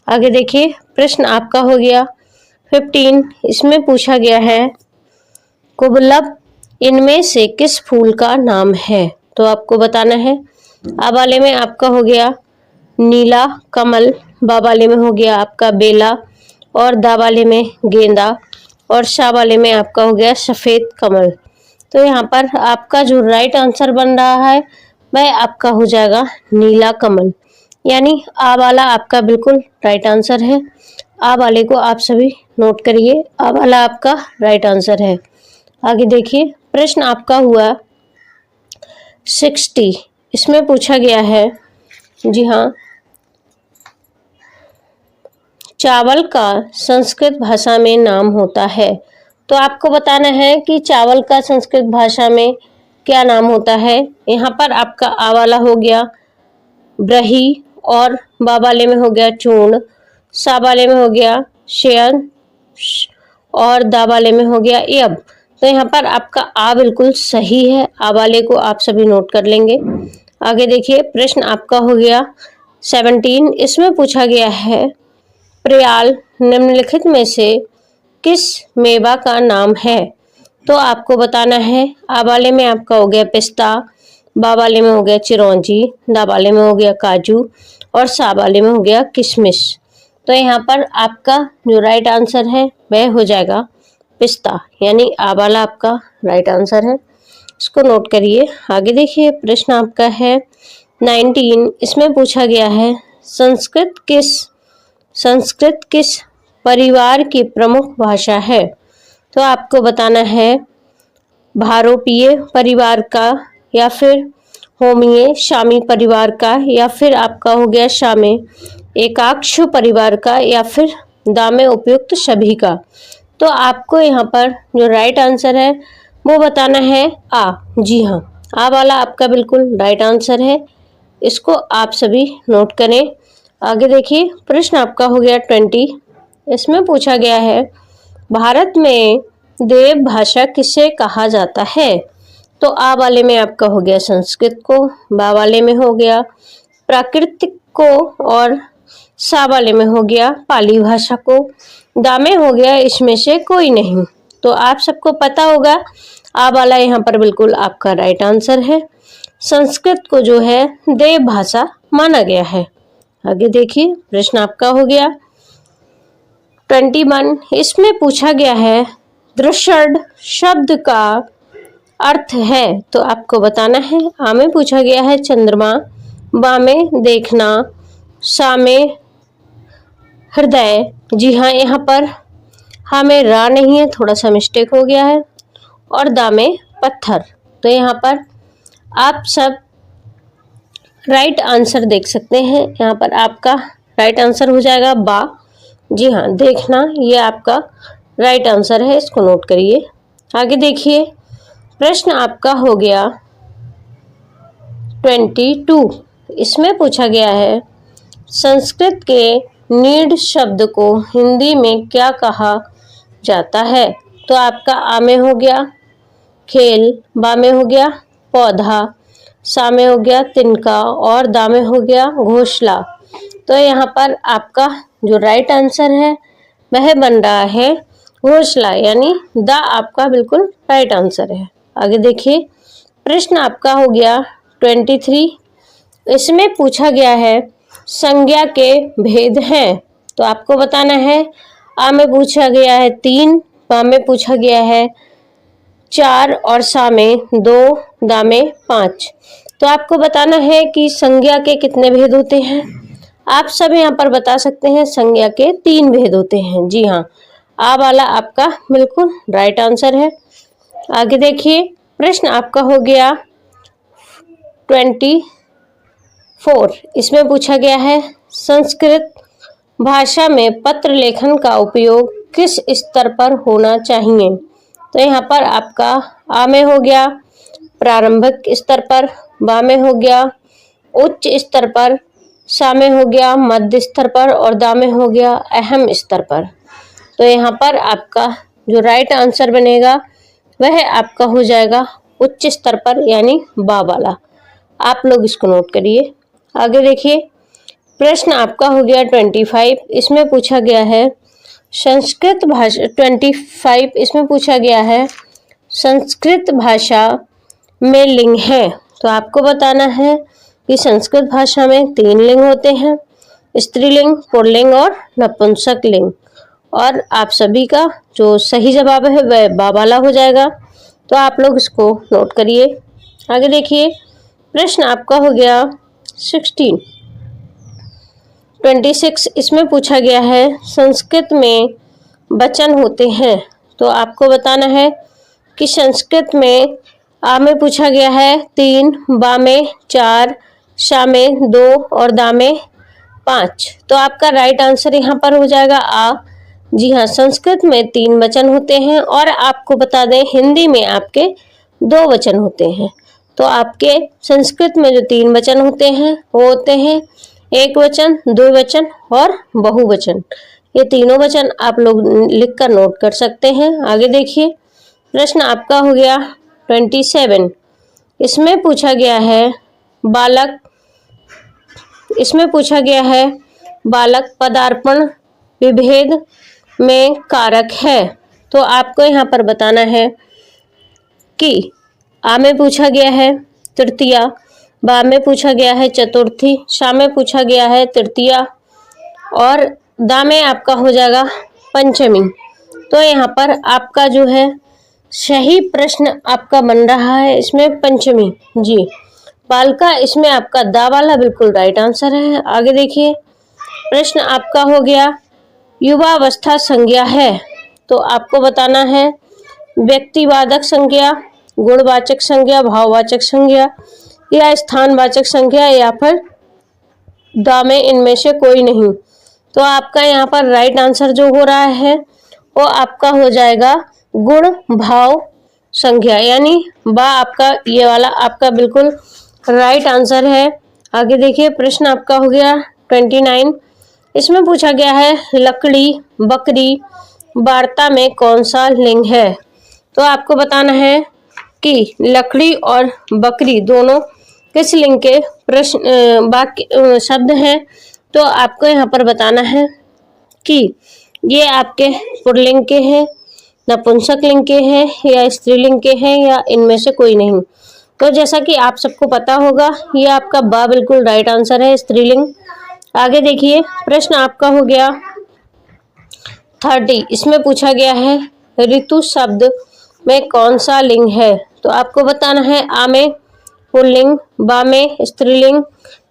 आगे देखिए, प्रश्न आपका हो गया 15। इसमें पूछा गया है कुबलब इनमें से किस फूल का नाम है। तो आपको बताना है, आ वाले में आपका हो गया नीला कमल, बा वाले में हो गया आपका बेला, और दा वाले में गेंदा, और शा वाले में आपका हो गया सफेद कमल। तो यहाँ पर आपका जो राइट आंसर बन रहा है वह आपका हो जाएगा नीला कमल, यानी आ वाला आपका बिल्कुल राइट आंसर है। आ वाले को आप सभी नोट करिए। आ वाला आपका राइट आंसर है। आगे देखिए, प्रश्न आपका हुआ 60। इसमें पूछा गया है, जी हाँ, चावल का संस्कृत भाषा में नाम होता है। तो आपको बताना है कि चावल का संस्कृत भाषा में क्या नाम होता है। यहाँ पर आपका आ वाला हो गया ब्रही, और बा वाले में हो गया चूर्ण, सा वाले में हो गया शयन, और दा वाले में हो गया यब। तो यहाँ पर आपका आ बिल्कुल सही है। आ वाले को आप सभी नोट कर लेंगे। आगे देखिए, प्रश्न आपका हो गया 17। इसमें पूछा गया है, प्रयाल निम्नलिखित में से किस मेवा का नाम है। तो आपको बताना है। आ वाले में आपका हो गया पिस्ता, बा वाले में हो गया चिरौंजी, दा वाले में हो गया काजू, और सा वाले में हो गया किशमिश। तो यहाँ पर आपका जो राइट आंसर है वह हो जाएगा पिस्ता, यानी आ वाला आपका राइट आंसर है। इसको नोट करिए। आगे देखिए, प्रश्न आपका है 19। इसमें पूछा गया है, संस्कृत किस परिवार की प्रमुख भाषा है। तो आपको बताना है भारोपीय परिवार का, या फिर होमीय शामी परिवार का, या फिर आपका हो गया शामे एकाक्ष परिवार का, या फिर दामे उपयुक्त सभी का। तो आपको यहाँ पर जो राइट आंसर है वो बताना है आ। जी हाँ, आ वाला आपका बिल्कुल राइट आंसर है। इसको आप सभी नोट करें। आगे देखिए, प्रश्न आपका हो गया 20। इसमें पूछा गया है, भारत में देव भाषा किसे कहा जाता है। तो आ वाले में आपका हो गया संस्कृत को, बा वाले में हो गया प्राकृतिक को, और सा वाले में हो गया पाली भाषा को, दा में हो गया इसमें से कोई नहीं। तो आप सबको पता होगा आ वाला यहाँ पर बिल्कुल आपका राइट आंसर है। संस्कृत को जो है देव भाषा माना गया है। आगे देखिए, प्रश्न आपका हो गया 21। इसमें पूछा गया है, दृषड शब्द का अर्थ है। तो आपको बताना है। आ में पूछा गया है चंद्रमा, बा में देखना, सा में हृदय। जी हाँ, यहाँ पर हा में रा नहीं है, थोड़ा सा मिस्टेक हो गया है, और दा में पत्थर। तो यहाँ पर आप सब राइट आंसर देख सकते हैं। यहाँ पर आपका राइट आंसर हो जाएगा बा। जी हाँ, देखना ये आपका राइट आंसर है। इसको नोट करिए। आगे देखिए, प्रश्न आपका हो गया 22। इसमें पूछा गया है, संस्कृत के नीड शब्द को हिंदी में क्या कहा जाता है। तो आपका आ में हो गया खेल, बा में हो गया पौधा, सा में हो गया तिनका, और दा में हो गया घोंसला। तो यहाँ पर आपका जो राइट आंसर है वह बन रहा है घोंसला, यानी दा आपका बिल्कुल राइट आंसर है। आगे देखिए, प्रश्न आपका हो गया 23। इसमें पूछा गया है, संज्ञा के भेद हैं। तो आपको बताना है। आ में पूछा गया है 3, बा में पूछा गया है 4, और सा में 2, दा में 5। तो आपको बताना है कि संज्ञा के कितने भेद होते हैं। आप सब यहाँ पर बता सकते हैं, संज्ञा के 3 भेद होते हैं। जी हाँ, आ वाला आपका बिल्कुल राइट आंसर है। आगे देखिए, प्रश्न आपका हो गया 24। इसमें पूछा गया है, संस्कृत भाषा में पत्र लेखन का उपयोग किस स्तर पर होना चाहिए। तो यहाँ पर आपका आ में हो गया प्रारंभिक स्तर पर, बा में हो गया उच्च स्तर पर, सा में हो गया मध्य स्तर पर, और दा में हो गया अहम स्तर पर। तो यहाँ पर आपका जो राइट आंसर बनेगा वह आपका हो जाएगा उच्च स्तर पर, यानी बा वाला। आप लोग इसको नोट करिए। आगे देखिए, प्रश्न आपका हो गया 25। इसमें पूछा गया है, संस्कृत भाषा 25। इसमें पूछा गया है, संस्कृत भाषा में लिंग है। तो आपको बताना है कि संस्कृत भाषा में 3 लिंग होते हैं, स्त्रीलिंग, पुल्लिंग और नपुंसक लिंग। और आप सभी का जो सही जवाब है वह बा वाला हो जाएगा। तो आप लोग इसको नोट करिए। आगे देखिए, प्रश्न आपका हो गया 16। 26 इसमें पूछा गया है संस्कृत में वचन होते हैं, तो आपको बताना है कि संस्कृत में आ में पूछा गया है 3, बा में 4, शा में 2 और दा में 5। तो आपका राइट आंसर यहाँ पर हो जाएगा आ। जी हाँ, संस्कृत में 3 वचन होते हैं और आपको बता दें हिंदी में आपके 2 वचन होते हैं। तो आपके संस्कृत में जो 3 वचन होते हैं वो होते हैं एक वचन, द्विवचन और बहुवचन। ये तीनों वचन आप लोग लिख कर नोट कर सकते हैं। आगे देखिए, प्रश्न आपका हो गया 27। इसमें पूछा गया है बालक पदार्पण विभेद में कारक है। तो आपको यहाँ पर बताना है कि आ में पूछा गया है तृतीया, बा में पूछा गया है चतुर्थी, शा में पूछा गया है तृतीया और दा में आपका हो जाएगा पंचमी। तो यहाँ पर आपका जो है सही प्रश्न आपका बन रहा है इसमें पंचमी। जी, बालका इसमें आपका दा वाला बिल्कुल राइट आंसर है। आगे देखिए, प्रश्न आपका हो गया युवावस्था संज्ञा है। तो आपको बताना है व्यक्तिवाचक संज्ञा, गुणवाचक संज्ञा, भाववाचक संज्ञा या स्थानवाचक संज्ञा या फिर दा में इनमें से कोई नहीं। तो आपका यहाँ पर राइट आंसर जो हो रहा है वो आपका हो जाएगा गुण भाव संज्ञा, यानी बा आपका ये वाला आपका बिल्कुल राइट आंसर है। आगे देखिए, प्रश्न आपका हो गया 29। इसमें पूछा गया है लकड़ी बकरी वार्ता में कौन सा लिंग है। तो आपको बताना है कि लकड़ी और बकरी दोनों किस लिंग के प्रश्न वाक्य शब्द हैं। तो आपको यहाँ पर बताना है कि ये आपके पुल्लिंग के हैं, नपुंसक लिंग के हैं या स्त्रीलिंग के हैं या इनमें से कोई नहीं। तो जैसा कि आप सबको पता होगा ये आपका बा बिल्कुल राइट आंसर है, स्त्रीलिंग। आगे देखिए, प्रश्न आपका हो गया 30। इसमें पूछा गया है ऋतु शब्द में कौन सा लिंग है। तो आपको बताना है आ में पुल्लिंग, बा में स्त्रीलिंग,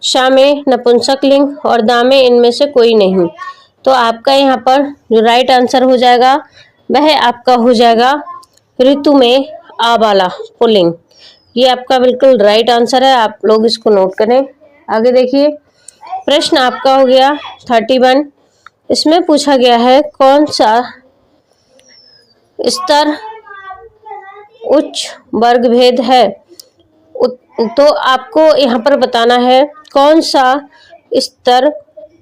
शा में नपुंसक लिंग और दा में इनमें से कोई नहीं। तो आपका यहाँ पर जो राइट आंसर हो जाएगा वह आपका हो जाएगा ऋतु में आ वाला पुल्लिंग। ये आपका बिल्कुल राइट आंसर है, आप लोग इसको नोट करें। आगे देखिए, प्रश्न आपका हो गया 31। इसमें पूछा गया है कौन सा स्तर उच्च वर्ग भेद है। तो आपको यहाँ पर बताना है कौन सा स्तर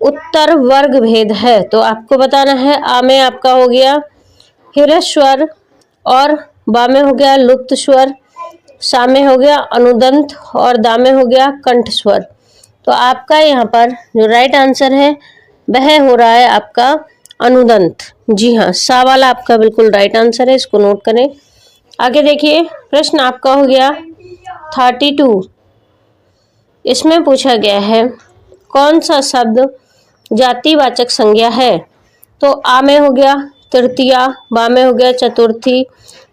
उत्तर वर्ग भेद है। तो आपको बताना है आ में आपका हो गया ह्रस्वर और बा में हो गया लुप्त स्वर, सा में हो गया अनुदंत और दा में हो गया कंठ स्वर। तो आपका यहाँ पर जो राइट आंसर है वह हो रहा है आपका अनुदंत। जी हाँ, सा वाला आपका बिल्कुल राइट आंसर है, इसको नोट करें। आगे देखिए, प्रश्न आपका हो गया 32। इसमें पूछा गया है कौन सा शब्द जातिवाचक संज्ञा है। तो आ में हो गया तृतीया, बा में हो गया चतुर्थी,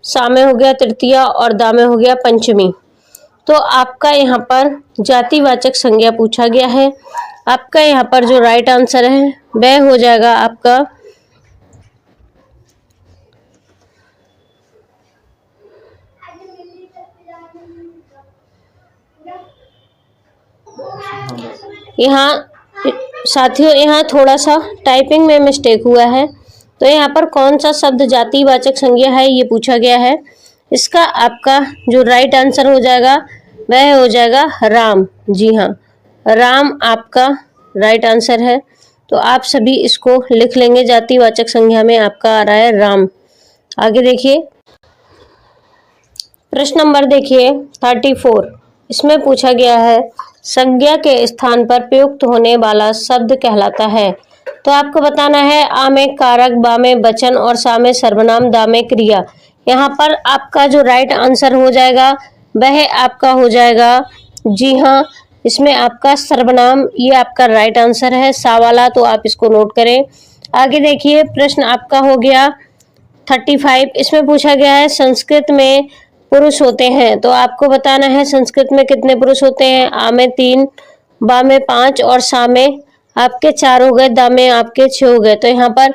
सा में हो गया तृतीया और दा में हो गया पंचमी। तो आपका यहाँ पर जातिवाचक संज्ञा पूछा गया है। आपका यहाँ पर जो राइट आंसर है वह हो जाएगा आपका यहाँ साथियों, यहाँ थोड़ा सा टाइपिंग में मिस्टेक हुआ है। तो यहाँ पर कौन सा शब्द जातिवाचक संज्ञा है ये पूछा गया है। इसका आपका जो राइट आंसर हो जाएगा वह हो जाएगा राम। जी हाँ, राम आपका राइट आंसर है। तो आप सभी इसको लिख लेंगे, जातिवाचक संज्ञा में आपका आ रहा है राम। आगे देखिए, प्रश्न नंबर देखिए 34। इसमें पूछा गया है संज्ञा के स्थान पर प्रयुक्त होने वाला शब्द कहलाता है। तो आपको बताना है आ में कारक, बा में वचन और सा में सर्वनाम, दा में क्रिया। यहाँ पर आपका जो राइट आंसर हो जाएगा वह आपका हो जाएगा, जी हाँ, इसमें आपका सर्वनाम ये आपका राइट आंसर है, सा वाला। तो आप इसको नोट करें। आगे देखिए, प्रश्न आपका हो गया 35। इसमें पूछा गया है संस्कृत में पुरुष होते हैं। तो आपको बताना है संस्कृत में कितने पुरुष होते हैं। आ में 3, बा में 5 और सा में आपके 4 हो गए, दा में आपके 6 हो गए। तो यहाँ पर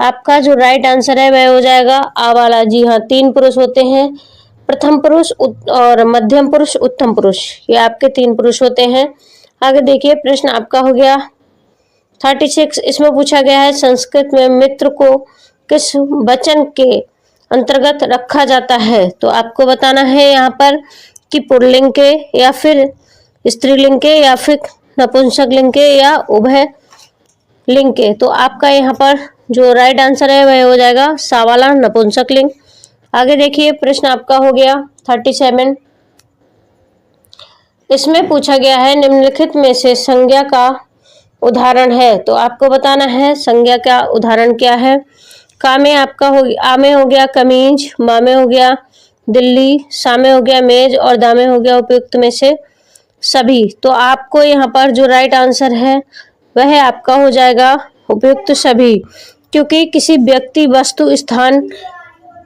आपका जो राइट आंसर है वह हो जाएगा आ वाला। जी हाँ, 3 पुरुष होते हैं, प्रथम पुरुष और मध्यम पुरुष, उत्तम पुरुष, ये आपके 3 पुरुष होते हैं। आगे देखिए, प्रश्न आपका हो गया 36। इसमें पूछा गया है संस्कृत में मित्र को किस वचन के अंतर्गत रखा जाता है। तो आपको बताना है यहाँ पर कि पुल्लिंग के या फिर स्त्रीलिंग के या फिर नपुंसक लिंग के या उभय लिंग के। तो आपका यहाँ पर जो राइट आंसर है वह हो जाएगा सा वाला, नपुंसक लिंग। आगे देखिए, प्रश्न आपका हो गया 37। इसमें पूछा गया है निम्नलिखित में से संज्ञा का उदाहरण है। तो आपको बताना है संज्ञा का उदाहरण क्या है। का में आपका आ में हो गया कमीज, बा में हो गया दिल्ली, सा में हो गया मेज और दा में हो गया उपयुक्त में से सभी। तो आपको यहाँ पर जो राइट आंसर है वह आपका हो जाएगा उपयुक्त सभी, क्योंकि किसी व्यक्ति, वस्तु, स्थान,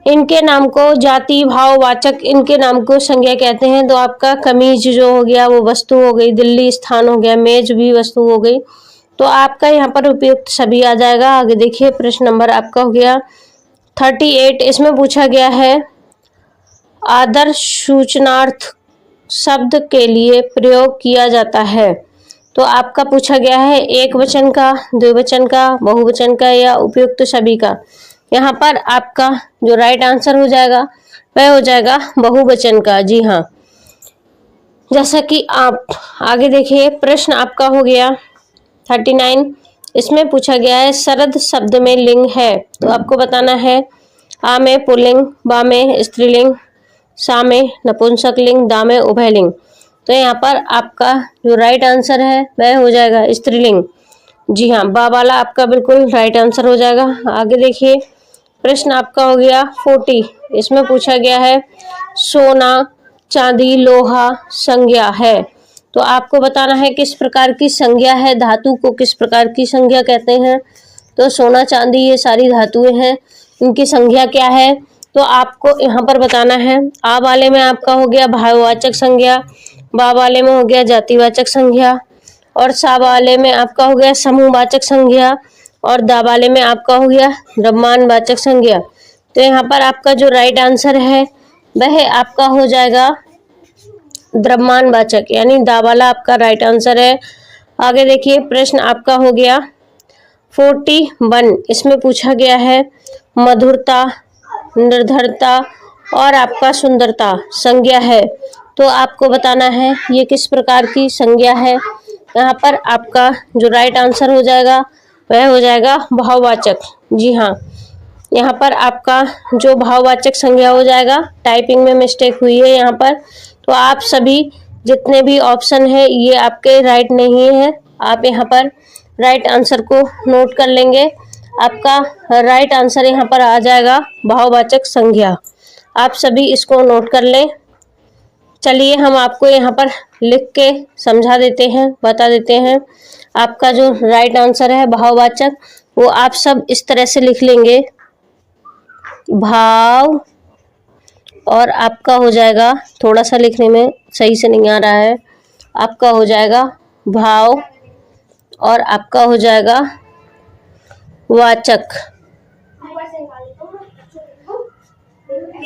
इनके नाम को जाति, भाव, वाचक, इनके नाम को संज्ञा कहते हैं। तो आपका कमीज जो हो गया वो वस्तु हो गई, दिल्ली स्थान हो गया, मेज भी वस्तु हो गई। तो आपका यहाँ पर उपयुक्त सभी आ जाएगा। आगे देखिए, प्रश्न नंबर आपका हो गया 38। इसमें पूछा गया है आदर्श सूचनार्थ शब्द के लिए प्रयोग किया जाता है। तो आपका पूछा गया है एक वचन का, द्विवचन का, बहुवचन का या उपयुक्त सभी का। यहाँ पर आपका जो राइट आंसर हो जाएगा वह हो जाएगा बहुवचन का। जी हाँ, जैसा कि आप आगे देखिए, प्रश्न आपका हो गया 39। इसमें पूछा गया है शरद शब्द में लिंग है। तो आपको बताना है आ में पुल्लिंग, बा में स्त्रीलिंग, सा में नपुंसक लिंग, दा में उभय लिंग। तो यहाँ पर आपका जो राइट आंसर है वह हो जाएगा स्त्रीलिंग। जी हाँ, बा वाला आपका बिल्कुल राइट आंसर हो जाएगा। आगे देखिए, प्रश्न आपका हो गया 40। इसमें पूछा गया है सोना, चांदी, लोहा संज्ञा है। तो आपको बताना है किस प्रकार की संज्ञा है, धातु को किस प्रकार की संज्ञा कहते हैं। तो सोना, चांदी ये सारी धातुएं हैं, इनकी संज्ञा क्या है। तो आपको यहाँ पर बताना है। आ वाले में आपका हो गया भाववाचक संज्ञा, बा वाले में हो गया जातिवाचक संज्ञा और सा वाले में आपका हो गया समूहवाचक संज्ञा और दा वाले में आपका हो गया द्रव्यमानवाचक संज्ञा। तो यहाँ पर आपका जो राइट आंसर है वह आपका हो जाएगा द्रव्यमानवाचक, यानी दा वाला आपका राइट आंसर है। आगे देखिए, प्रश्न आपका हो गया 41। इसमें पूछा गया है मधुरता, निर्धरता और आपका सुंदरता संज्ञा है। तो आपको बताना है ये किस प्रकार की संज्ञा है। यहाँ पर आपका जो राइट आंसर हो जाएगा वह हो जाएगा भाववाचक। जी हाँ, यहाँ पर आपका जो भाववाचक संज्ञा हो जाएगा, टाइपिंग में मिस्टेक हुई है यहाँ पर। तो आप सभी जितने भी ऑप्शन है ये आपके राइट नहीं है। आप यहाँ पर राइट आंसर को नोट कर लेंगे। आपका राइट आंसर यहाँ पर आ जाएगा भाववाचक संज्ञा। आप सभी इसको नोट कर लें। चलिए हम आपको यहाँ पर लिख के समझा देते हैं, बता देते हैं। आपका जो राइट आंसर है भाववाचक, वो आप सब इस तरह से लिख लेंगे, भाव, और आपका हो जाएगा, थोड़ा सा लिखने में सही से नहीं आ रहा है, आपका हो जाएगा भाव और आपका हो जाएगा वाचक,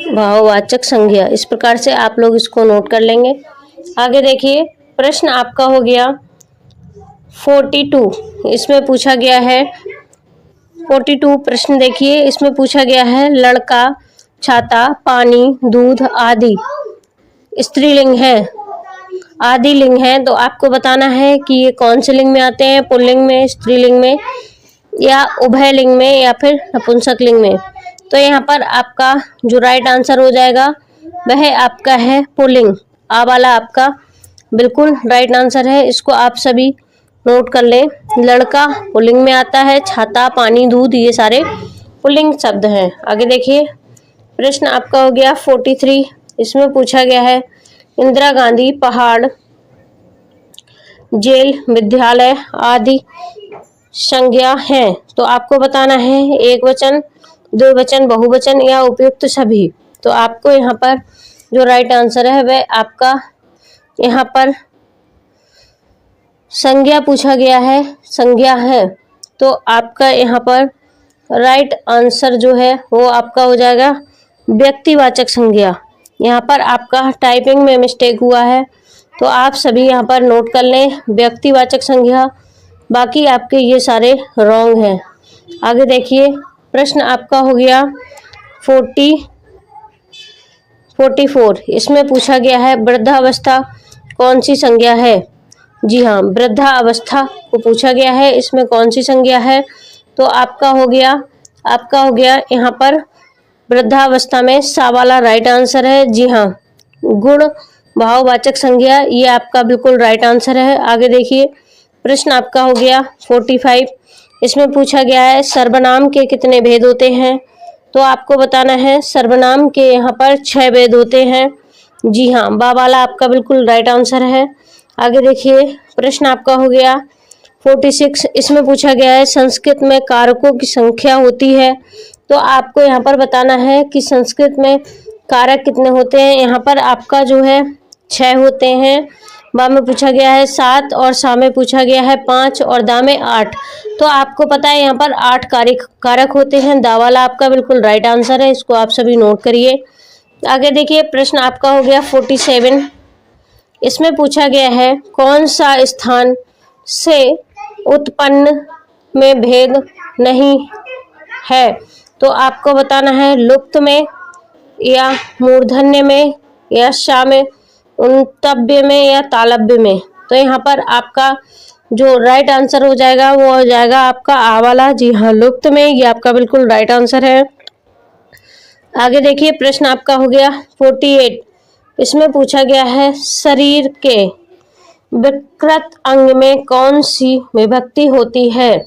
भाववाचक संज्ञा। इस प्रकार से आप लोग इसको नोट कर लेंगे। आगे देखिए, प्रश्न आपका हो गया 42। इसमें पूछा गया है 42 प्रश्न देखिए, इसमें पूछा गया है लड़का, छाता, पानी, दूध आदि स्त्रीलिंग है, आदि लिंग है। तो आपको बताना है कि ये कौन से लिंग में आते हैं, पुल्लिंग में, स्त्रीलिंग में या उभय लिंग में या फिर नपुंसक लिंग में। तो यहाँ पर आपका जो राइट आंसर हो जाएगा वह आपका है पुल्लिंग। आ वाला आपका बिल्कुल राइट आंसर है। इसको आप सभी नोट कर लें। लड़का पुल्लिंग में आता है, छाता, पानी, दूध ये सारे पुल्लिंग शब्द हैं। आगे देखिए, प्रश्न आपका हो गया 43। इसमें पूछा गया है इंदिरा गांधी, पहाड़, जेल, विद्यालय आदि संज्ञा हैं। तो आपको बताना है एक वचन, द्विवचन, बहुवचन या उपयुक्त सभी। तो आपको यहाँ पर जो राइट आंसर है वह आपका यहाँ पर संज्ञा पूछा गया है, संज्ञा है, तो आपका यहाँ पर राइट आंसर जो है वो आपका हो जाएगा व्यक्तिवाचक संज्ञा। यहाँ पर आपका टाइपिंग में मिस्टेक हुआ है, तो आप सभी यहाँ पर नोट कर लें व्यक्तिवाचक संज्ञा, बाकी आपके ये सारे रॉन्ग हैं। आगे देखिए, प्रश्न आपका हो गया 44। इसमें पूछा गया है वृद्धावस्था कौन सी संज्ञा है। जी हाँ, वृद्धावस्था को पूछा गया है, इसमें कौन सी संज्ञा है, तो आपका हो गया यहाँ पर वृद्धावस्था में सा वाला राइट आंसर है। जी हाँ, गुण भाववाचक संज्ञा, ये आपका बिल्कुल राइट आंसर है। आगे देखिए, प्रश्न आपका हो गया 45। इसमें पूछा गया है सर्वनाम के कितने भेद होते हैं, तो आपको बताना है सर्वनाम के यहाँ पर 6 भेद होते हैं। जी हाँ, बा वाला आपका बिल्कुल राइट आंसर है। आगे देखिए, प्रश्न आपका हो गया 46। इसमें पूछा गया है संस्कृत में कारकों की संख्या होती है, तो आपको यहाँ पर बताना है कि संस्कृत में कारक कितने होते हैं। यहाँ पर आपका जो है 6 होते हैं। बा में पूछा गया है 7 और सा में पूछा गया है 5 और दा में 8, तो आपको पता है यहाँ पर 8 कारक होते हैं। दा वाला आपका बिल्कुल राइट आंसर है, इसको आप सभी नोट करिए। आगे देखिए, प्रश्न आपका हो गया 47। इसमें पूछा गया है कौन सा स्थान से उत्पन्न में भेद नहीं है, तो आपको बताना है लुप्त में या मूर्धन्य में या शा में, उन्तव्य में या तालव्य में। तो यहाँ पर आपका जो राइट आंसर हो जाएगा वो हो जाएगा आपका आ वाला। जी हाँ, लुप्त में, ये आपका बिल्कुल राइट आंसर है। आगे देखिए, प्रश्न आपका हो गया 48। इसमें पूछा गया है शरीर के विकृत अंग में कौन सी विभक्ति होती है,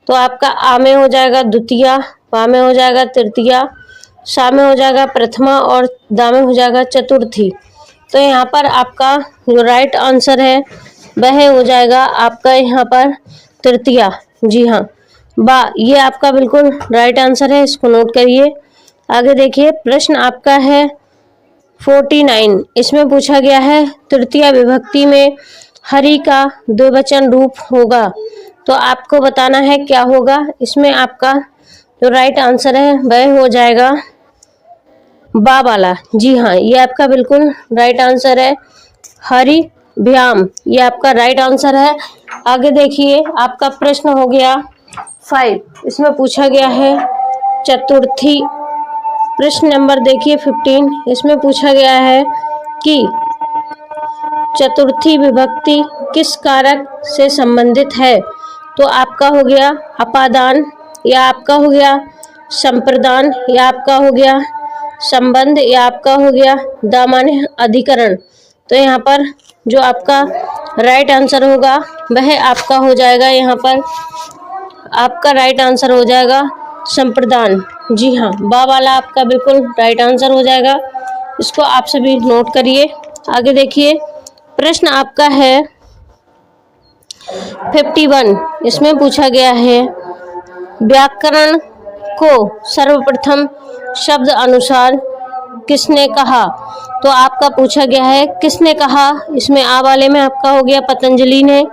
तो आपका आ में हो जाएगा द्वितीया, बा में हो जाएगा तृतीया, सा में हो जाएगा प्रथमा और दा में हो जाएगा चतुर्थी। तो यहाँ पर आपका जो राइट आंसर है वह हो जाएगा आपका यहाँ पर तृतीया। जी हाँ, बा ये आपका बिल्कुल राइट आंसर है, इसको नोट करिए। आगे देखिए, प्रश्न आपका है 49। इसमें पूछा गया है तृतीया विभक्ति में हरि का द्विवचन रूप होगा, तो आपको बताना है क्या होगा। इसमें आपका जो राइट आंसर है वह हो जाएगा बा वाला। जी हाँ, ये आपका बिल्कुल राइट आंसर है, हरि भ्याम, ये आपका राइट आंसर है। आगे देखिए, आपका प्रश्न हो गया 5। इसमें पूछा गया है चतुर्थी। प्रश्न नंबर देखिए 15। इसमें पूछा गया है कि चतुर्थी विभक्ति किस कारक से संबंधित है, तो आपका हो गया अपादान, या आपका हो गया संप्रदान, या आपका हो गया संबंध, या आपका हो गया दामान्य अधिकरण। तो यहाँ पर जो आपका राइट आंसर होगा वह आपका हो जाएगा, यहाँ पर आपका राइट आंसर हो जाएगा संप्रदान। जी हाँ, बा वाला आपका बिल्कुल राइट आंसर हो जाएगा, इसको आप सभी नोट करिए। आगे देखिए, प्रश्न आपका है 51। इसमें पूछा गया है व्याकरण को सर्वप्रथम शब्द अनुसार किसने कहा, तो आपका पूछा गया है किसने कहा। इसमें आ वाले में आपका हो गया पतंजलि ने,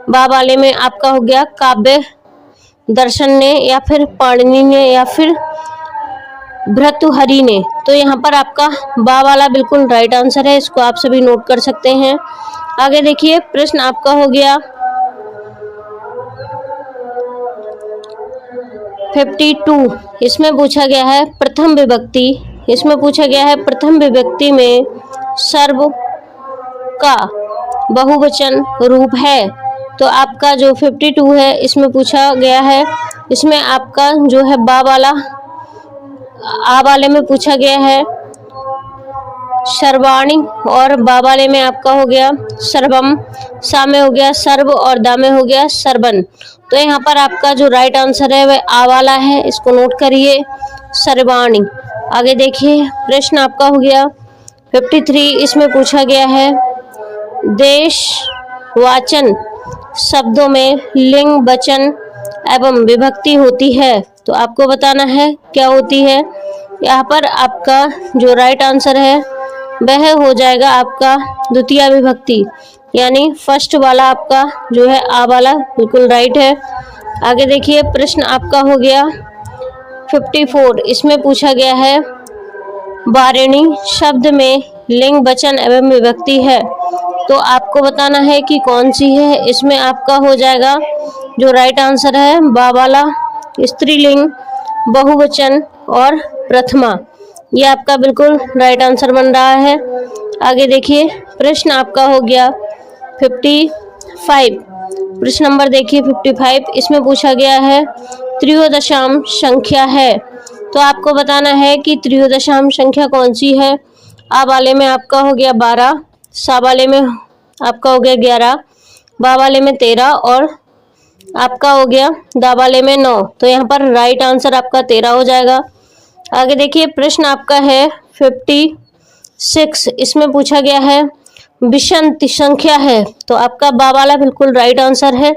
बा वाले में आपका हो गया काव्य दर्शन ने, या फिर पाणिनि ने, या फिर भर्तृहरि ने। तो यहाँ पर आपका बा वाला बिल्कुल राइट आंसर है, इसको आप सभी नोट कर सकते हैं। आगे देखिए, प्रश्न आपका हो गया 52। इसमें पूछा गया है प्रथम विभक्ति। इसमें पूछा गया है प्रथम विभक्ति में सर्व का बहुवचन रूप है, तो आपका जो 52 है इसमें पूछा गया है, इसमें आपका जो है बा वाला, आ वाले में पूछा गया है सर्वाणी और बा वाले में आपका हो गया सर्वम, सा में हो गया सर्व और दा में हो गया सर्वन। तो यहाँ पर आपका जो राइट आंसर है वह आ वाला है, इसको नोट करिए सर्वाणी। आगे देखिए, प्रश्न आपका हो गया 53। इसमें पूछा गया है देशवाचन शब्दों में लिंग वचन एवं विभक्ति होती है, तो आपको बताना है क्या होती है। यहाँ पर आपका जो राइट आंसर है वह हो जाएगा आपका द्वितीय विभक्ति, यानी फर्स्ट वाला आपका जो है आ वाला बिल्कुल राइट है। आगे देखिए प्रश्न आपका हो गया 54। इसमें पूछा गया है वारिणी शब्द में लिंग वचन एवं विभक्ति है, तो आपको बताना है कि कौन सी है। इसमें आपका हो जाएगा जो राइट आंसर है बा वाला, स्त्रीलिंग, बहुवचन और प्रथमा। ये आपका बिल्कुल राइट आंसर बन रहा है। आगे देखिए प्रश्न आपका हो गया 55। प्रश्न नंबर देखिए 55। इसमें पूछा गया है त्रयोदशाम संख्या है, तो आपको बताना है कि त्रयोदशाम संख्या कौन सी है। आ वाले में आपका हो गया 12, सा वाले में आपका हो गया 11, बा वाले में 13 और आपका हो गया दा वाले में 9। तो यहाँ पर राइट आंसर आपका 13 हो जाएगा। आगे देखिए प्रश्न आपका है 56। इसमें पूछा गया है विषम संख्या है, तो आपका बा वाला बिल्कुल राइट आंसर है।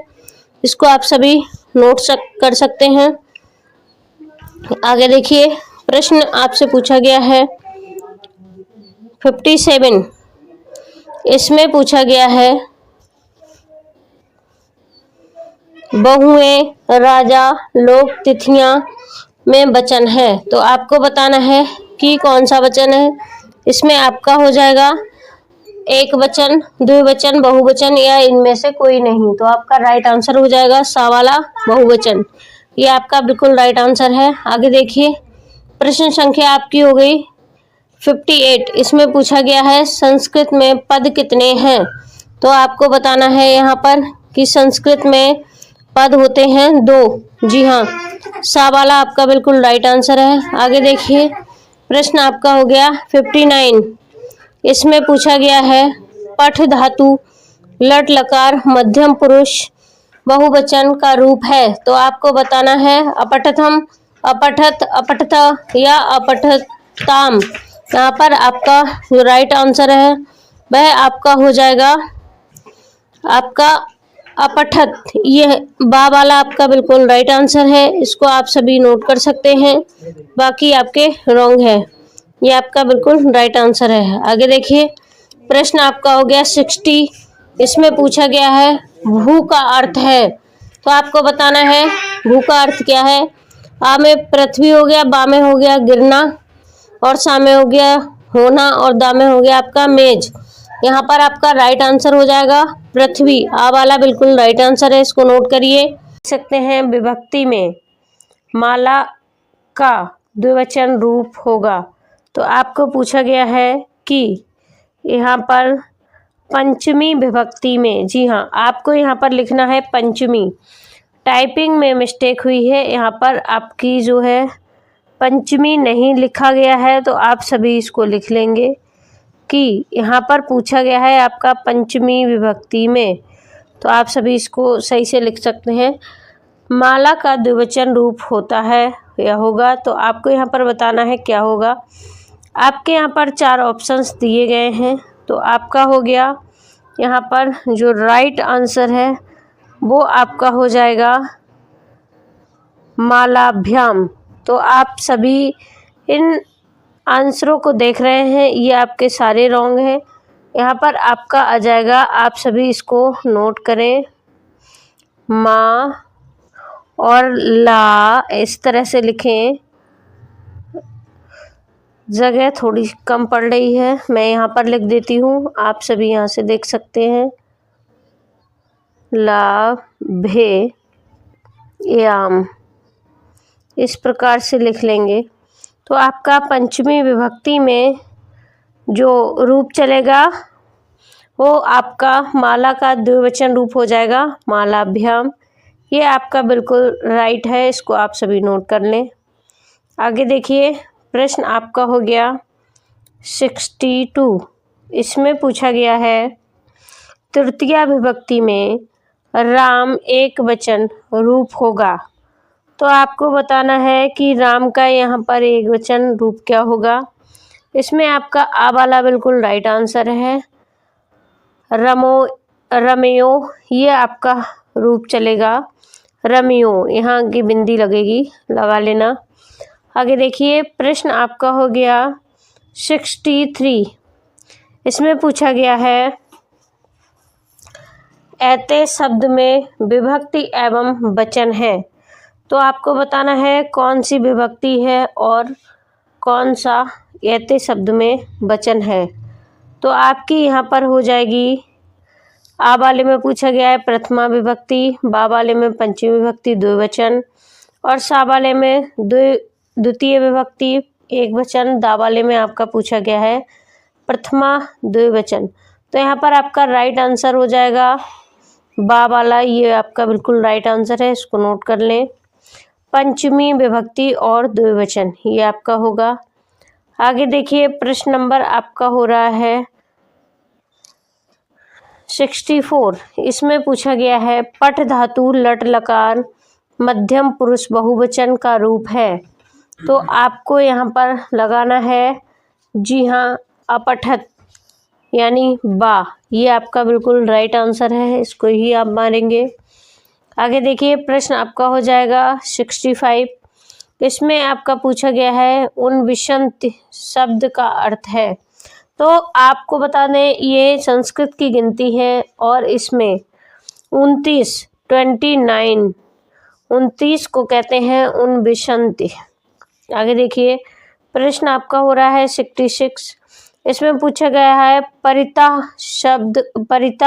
इसको आप सभी नोट कर सकते हैं। आगे देखिए प्रश्न आपसे पूछा गया है 57। इसमें पूछा गया है बहुएं, राजा, लोक, तिथियां में वचन है, तो आपको बताना है कि कौन सा वचन है। इसमें आपका हो जाएगा एक वचन, द्विवचन, बहुवचन या इनमें से कोई नहीं, तो आपका राइट आंसर हो जाएगा सा वाला बहुवचन। ये आपका बिल्कुल राइट आंसर है। आगे देखिए प्रश्न संख्या आपकी हो गई 58। इसमें पूछा गया है संस्कृत में पद कितने हैं, तो आपको बताना है यहाँ पर कि संस्कृत में पद होते हैं 2। जी हाँ, सा वाला आपका बिल्कुल राइट आंसर है। आगे देखिए प्रश्न आपका हो गया 59। इसमें पूछा गया है पठ धातु लट लकार मध्यम पुरुष बहुवचन का रूप है, तो आपको बताना है अपठथम, अपठत, अपठत या अपठताम। यहाँ पर आपका जो राइट आंसर है वह आपका हो जाएगा आपका अपठत। ये बा वाला आपका बिल्कुल राइट आंसर है। इसको आप सभी नोट कर सकते हैं, बाकी आपके रॉन्ग है। ये आपका बिल्कुल राइट आंसर है। आगे देखिए प्रश्न आपका हो गया 60। इसमें पूछा गया है भू का अर्थ है, तो आपको बताना है भू का अर्थ क्या है। आ में पृथ्वी हो गया, बा में हो गया गिरना और सा में हो गया होना और दा में हो गया आपका मेज। यहाँ पर आपका राइट आंसर हो जाएगा पृथ्वी। आ वाला बिल्कुल राइट आंसर है, इसको नोट करिए। देख सकते हैं विभक्ति में माला का द्विवचन रूप होगा, तो आपको पूछा गया है कि यहाँ पर पंचमी विभक्ति में, जी हाँ, आपको यहाँ पर लिखना है पंचमी। टाइपिंग में मिस्टेक हुई है, यहाँ पर आपकी जो है पंचमी नहीं लिखा गया है, तो आप सभी इसको लिख लेंगे कि यहाँ पर पूछा गया है आपका पंचमी विभक्ति में, तो आप सभी इसको सही से लिख सकते हैं। माला का द्विवचन रूप होता है या होगा, तो आपको यहाँ पर बताना है क्या होगा। आपके यहाँ पर 4 ऑप्शंस दिए गए हैं, तो आपका हो गया यहाँ पर जो राइट आंसर है वो आपका हो जाएगा मालाभ्याम। तो आप सभी इन आंसरों को देख रहे हैं, ये आपके सारे रॉन्ग हैं। यहाँ पर आपका आ जाएगा, आप सभी इसको नोट करें, माँ और ला इस तरह से लिखें। जगह थोड़ी कम पड़ रही है, मैं यहाँ पर लिख देती हूँ, आप सभी यहाँ से देख सकते हैं। ला भे याम इस प्रकार से लिख लेंगे, तो आपका पंचमी विभक्ति में जो रूप चलेगा वो आपका माला का द्विवचन रूप हो जाएगा मालाभ्याम। ये आपका बिल्कुल राइट है, इसको आप सभी नोट कर लें। आगे देखिए प्रश्न आपका हो गया 62। इसमें पूछा गया है तृतीया विभक्ति में राम एक वचन रूप होगा, तो आपको बताना है कि राम का यहाँ पर एक वचन रूप क्या होगा। इसमें आपका आ वाला बिल्कुल राइट आंसर है। रमो, रमयो ये आपका रूप चलेगा। रमियो यहाँ की बिंदी लगेगी, लगा लेना। आगे देखिए प्रश्न आपका हो गया 63। इसमें पूछा गया है ऐते शब्द में विभक्ति एवं वचन है। तो आपको बताना है कौन सी विभक्ति है और कौन सा ऐते शब्द में वचन है। तो आपकी यहाँ पर हो जाएगी, आ वाले में पूछा गया है प्रथमा विभक्ति, बा वाले में पंचमी विभक्ति द्विवचन, और सा वाले में द्वितीय विभक्ति एक वचन, दा वाले में आपका पूछा गया है प्रथमा द्विवचन। तो यहाँ पर आपका राइट आंसर हो जाएगा बा वाला, ये आपका बिल्कुल राइट आंसर है, इसको नोट कर लें। पंचमी विभक्ति और द्विवचन ये आपका होगा। आगे देखिए प्रश्न नंबर आपका हो रहा है 64। इसमें पूछा गया है पठ धातु लट लकार मध्यम पुरुष बहुवचन का रूप है। तो आपको यहाँ पर लगाना है, जी हाँ, अपठत यानी बा, ये आपका बिल्कुल राइट आंसर है, इसको ही आप मारेंगे। आगे देखिए प्रश्न आपका हो जाएगा 65। इसमें आपका पूछा गया है उन विषंत शब्द का अर्थ है। तो आपको बता दें ये संस्कृत की गिनती है और इसमें 29 को कहते हैं उन विषंत। आगे देखिए प्रश्न आपका हो रहा है 66। इसमें पूछा गया है परितः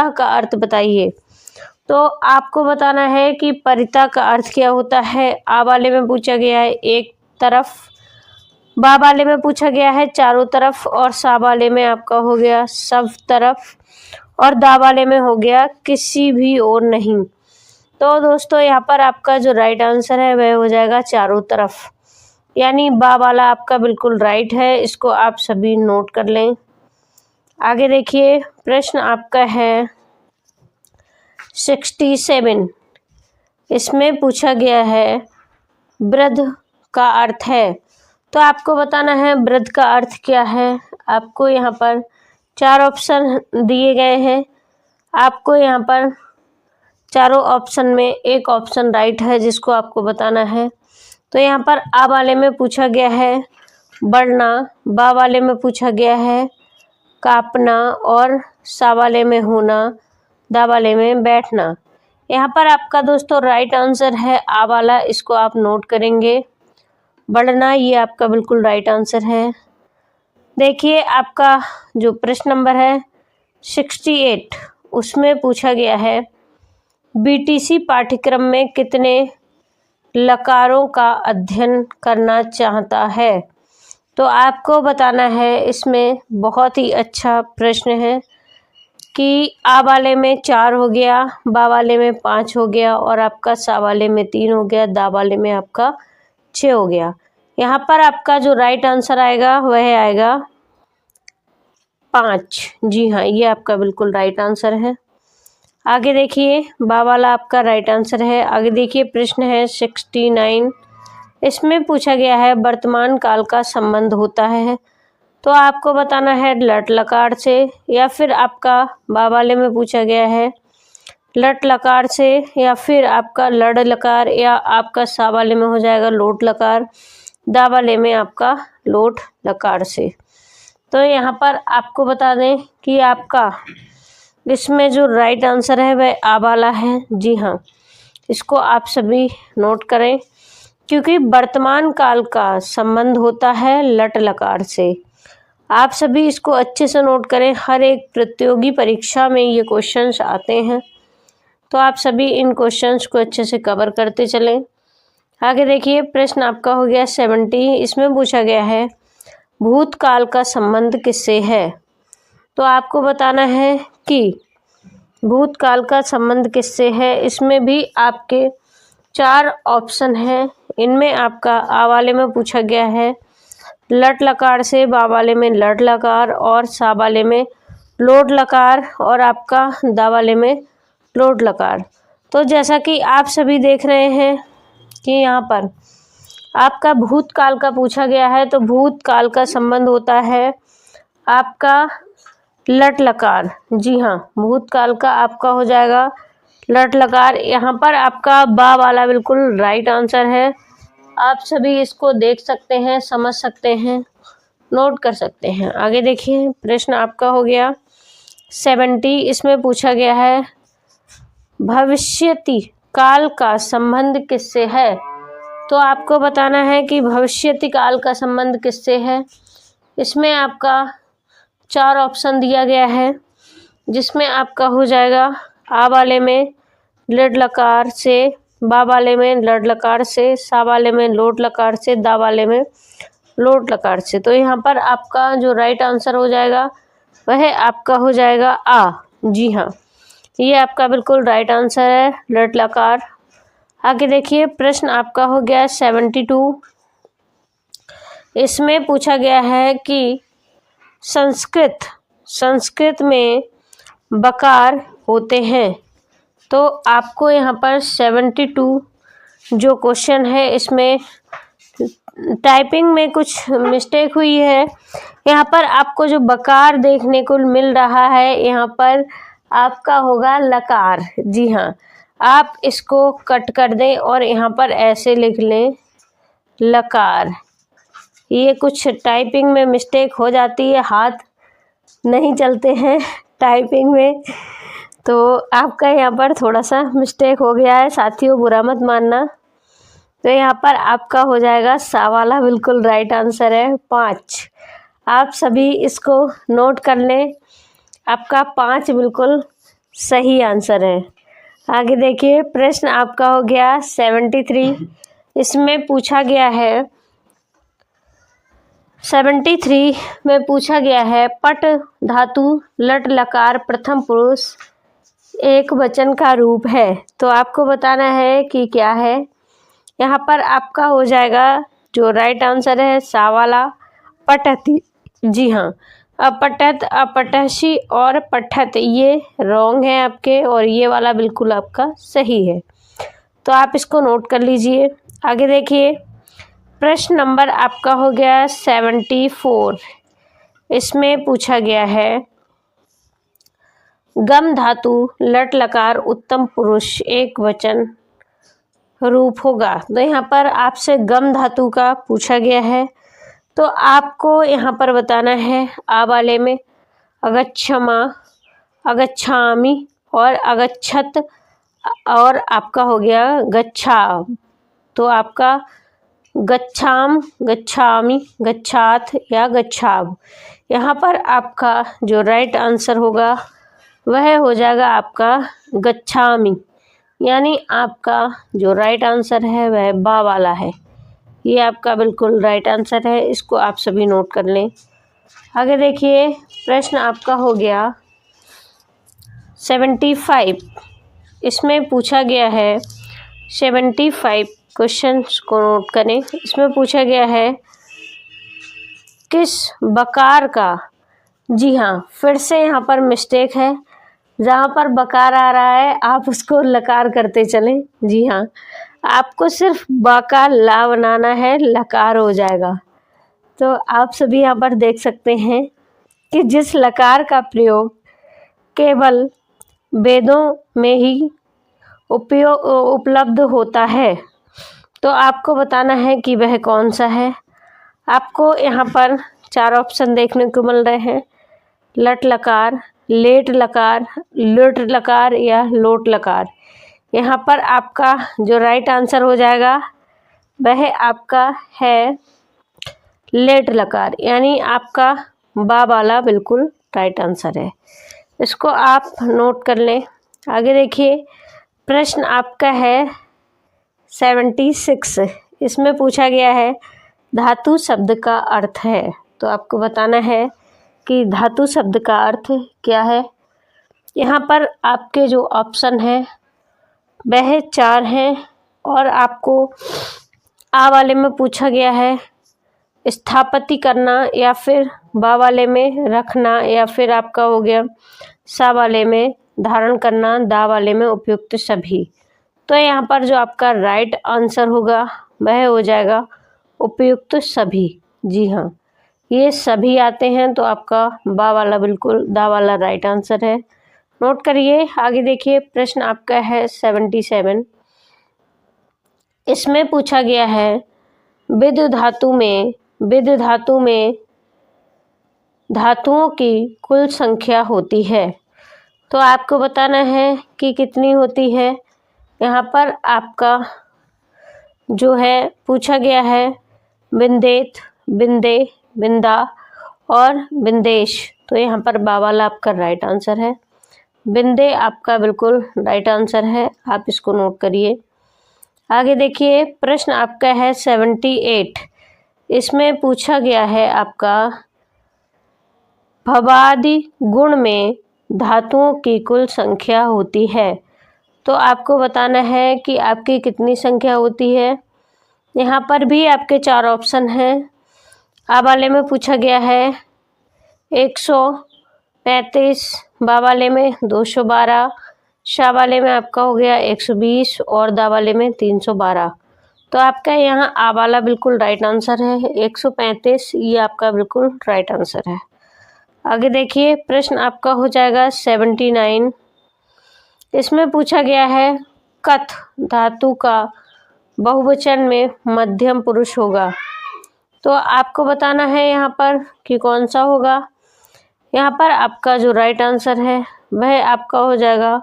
का अर्थ बताइए। तो आपको बताना है कि परितः का अर्थ क्या होता है। आ वाले में पूछा गया है एक तरफ, बा वाले में पूछा गया है चारों तरफ, और सा वाले में आपका हो गया सब तरफ, और दा वाले में हो गया किसी भी और नहीं। तो दोस्तों यहाँ पर आपका जो राइट आंसर है वह हो जाएगा चारों तरफ, यानी बा वाला आपका बिल्कुल राइट है, इसको आप सभी नोट कर लें। आगे देखिए प्रश्न आपका है 67। इसमें पूछा गया है वृद्ध का अर्थ है। तो आपको बताना है वृद्ध का अर्थ क्या है। आपको यहाँ पर 4 ऑप्शन दिए गए हैं। आपको यहाँ पर चारों ऑप्शन में एक ऑप्शन राइट है जिसको आपको बताना है। तो यहाँ पर आ वाले में पूछा गया है बढ़ना, बा वाले में पूछा गया है कांपना, और सा वाले में होना, दा वाले में बैठना। यहाँ पर आपका दोस्तों राइट आंसर है आ वाला, इसको आप नोट करेंगे। बढ़ना ये आपका बिल्कुल राइट आंसर है। देखिए आपका जो प्रश्न नंबर है 68, उसमें पूछा गया है बीटीसी पाठ्यक्रम में कितने लकारों का अध्ययन करना चाहता है। तो आपको बताना है, इसमें बहुत ही अच्छा प्रश्न है कि आ वाले में 4 हो गया, बा वाले में 5 हो गया, और आपका सा वाले में 3 हो गया, दा वाले में आपका 6 हो गया। यहाँ पर आपका जो राइट आंसर आएगा वह आएगा 5। जी हाँ, ये आपका बिल्कुल राइट आंसर है। आगे देखिए बा वाला आपका राइट आंसर है। आगे देखिए प्रश्न है 69। इसमें पूछा गया है वर्तमान काल का संबंध होता है। तो आपको बताना है लट लकार से, या फिर आपका बा वाले में पूछा गया है लट लकार से, या फिर आपका लड़ लकार, या आपका सा वाले में हो जाएगा लोट लकार, दा वाले में आपका लोट लकार से। तो यहाँ पर आपको बता दें कि आपका इसमें जो राइट आंसर है वह आ वाला है। जी हाँ, इसको आप सभी नोट करें, क्योंकि वर्तमान काल का संबंध होता है लट लकार से। आप सभी इसको अच्छे से नोट करें, हर एक प्रतियोगी परीक्षा में ये क्वेश्चंस आते हैं, तो आप सभी इन क्वेश्चंस को अच्छे से कवर करते चलें। आगे देखिए प्रश्न आपका हो गया 70। इसमें पूछा गया है भूतकाल का संबंध किससे है। तो आपको बताना है कि भूतकाल का संबंध किससे है। इसमें भी आपके 4 ऑप्शन हैं। इनमें आपका आ वाले में पूछा गया है लट लकार से, बा वाले में लट लकार, और सा वाले में लोट लकार, और आपका दा वाले में लोट लकार। तो जैसा कि आप सभी देख रहे हैं कि यहाँ पर आपका भूतकाल का पूछा गया है, तो भूतकाल का संबंध होता है आपका लट लकार। जी हाँ, भूतकाल का आपका हो जाएगा लट लकार। यहाँ पर आपका बा वाला बिल्कुल राइट आंसर है। आप सभी इसको देख सकते हैं, समझ सकते हैं, नोट कर सकते हैं। आगे देखिए प्रश्न आपका हो गया 70। इसमें पूछा गया है भविष्यति काल का संबंध किससे है? तो आपको बताना है कि भविष्यति काल का संबंध किससे है। इसमें आपका 4 ऑप्शन दिया गया है, जिसमें आपका हो जाएगा आ वाले में लड लकार से, बा वाले में लड लकार से, सा वाले में लोट लकार से, दा वाले में लोट लकार से। तो यहाँ पर आपका जो राइट आंसर हो जाएगा वह आपका हो जाएगा आ। जी हाँ, ये आपका बिल्कुल राइट आंसर है, लट लकार। आगे देखिए, प्रश्न आपका हो गया 72। इसमें पूछा गया है कि संस्कृत में बकार होते हैं। तो आपको यहाँ पर 72 जो क्वेश्चन है, इसमें टाइपिंग में कुछ मिस्टेक हुई है। यहाँ पर आपको जो बकार देखने को मिल रहा है, यहाँ पर आपका होगा लकार। जी हाँ, आप इसको कट कर दें और यहाँ पर ऐसे लिख लें लकार। ये कुछ टाइपिंग में मिस्टेक हो जाती है, हाथ नहीं चलते हैं टाइपिंग में, तो आपका यहाँ पर थोड़ा सा मिस्टेक हो गया है साथियों, बुरा मत मानना। तो यहाँ पर आपका हो जाएगा सा वाला बिल्कुल राइट आंसर है 5। आप सभी इसको नोट कर लें, आपका 5 बिल्कुल सही आंसर है। आगे देखिए, प्रश्न आपका हो गया 73। इसमें पूछा गया है 73 में पूछा गया है पट धातु लट लकार प्रथम पुरुष एक वचन का रूप है। तो आपको बताना है कि क्या है। यहाँ पर आपका हो जाएगा जो राइट आंसर है सा वाला पठति। जी हाँ, अपठत, अपठसी और पठत ये रॉन्ग है आपके, और ये वाला बिल्कुल आपका सही है। तो आप इसको नोट कर लीजिए। आगे देखिए, प्रश्न नंबर आपका हो गया 74। इसमें पूछा गया है गम धातु लट लकार उत्तम पुरुष एक वचन रूप होगा। तो यहाँ पर आपसे गम धातु का पूछा गया है, तो आपको यहाँ पर बताना है आ वाले में अगच्छमा, अगच्छामि और अगच्छत, और आपका हो गया गच्छा। तो आपका गच्छाम, गच्छामि, गच्छात या गच्छाव। यहाँ पर आपका जो राइट आंसर होगा वह हो जाएगा आपका गच्छामि, यानी आपका जो राइट आंसर है वह बा वाला है। ये आपका बिल्कुल राइट आंसर है, इसको आप सभी नोट कर लें। आगे देखिए, प्रश्न आपका हो गया 75। इसमें पूछा गया है 75 क्वेश्चंस को नोट करें। इसमें पूछा गया है किस बकार का, जी हाँ, फिर से यहाँ पर मिस्टेक है, जहाँ पर बकार आ रहा है आप उसको लकार करते चलें। जी हाँ, आपको सिर्फ बा का ला बनाना है, लकार हो जाएगा। तो आप सभी यहाँ पर देख सकते हैं कि जिस लकार का प्रयोग केवल वेदों में ही उपलब्ध होता है, तो आपको बताना है कि वह कौन सा है। आपको यहाँ पर 4 ऑप्शन देखने को मिल रहे हैं, लट लकार, लेट लकार, लुट लकार या लोट लकार। यहाँ पर आपका जो राइट आंसर हो जाएगा वह आपका है लेट लकार, यानी आपका बा वाला बिल्कुल राइट आंसर है। इसको आप नोट कर लें। आगे देखिए, प्रश्न आपका है 76। इसमें पूछा गया है धातु शब्द का अर्थ है। तो आपको बताना है कि धातु शब्द का अर्थ क्या है। यहाँ पर आपके जो ऑप्शन है वह 4 हैं, और आपको आ वाले में पूछा गया है स्थापति करना, या फिर बा वाले में रखना, या फिर आपका हो गया सा वाले में धारण करना, दा वाले में उपयुक्त सभी। तो यहाँ पर जो आपका राइट आंसर होगा वह हो जाएगा उपयुक्त सभी। जी हाँ, ये सभी आते हैं, तो आपका बा वाला बिल्कुल दा वाला राइट आंसर है। नोट करिए। आगे देखिए, प्रश्न आपका है 77। इसमें पूछा गया है विद धातु में धातुओं की कुल संख्या होती है। तो आपको बताना है कि कितनी होती है। यहाँ पर आपका जो है पूछा गया है बिंदेत, बिंदे, बिंदा और बिंदेश। तो यहाँ पर बा वाला आपका राइट आंसर है। बिंदे आपका बिल्कुल राइट आंसर है, आप इसको नोट करिए। आगे देखिए, प्रश्न आपका है 78। इसमें पूछा गया है आपका भवादि गुण में धातुओं की कुल संख्या होती है। तो आपको बताना है कि आपकी कितनी संख्या होती है। यहाँ पर भी आपके 4 ऑप्शन हैं। आ वाले में पूछा गया है 135, बा वाले में 212, शा वाले में आपका हो गया 120 और दा वाले में 312। तो आपका यहाँ आ वाला बिल्कुल राइट आंसर है, 135 ये आपका बिल्कुल राइट आंसर है। आगे देखिए, प्रश्न आपका हो जाएगा 79। इसमें पूछा गया है कथ धातु का बहुवचन में मध्यम पुरुष होगा। तो आपको बताना है यहाँ पर कि कौन सा होगा। यहाँ पर आपका जो राइट आंसर है वह आपका हो जाएगा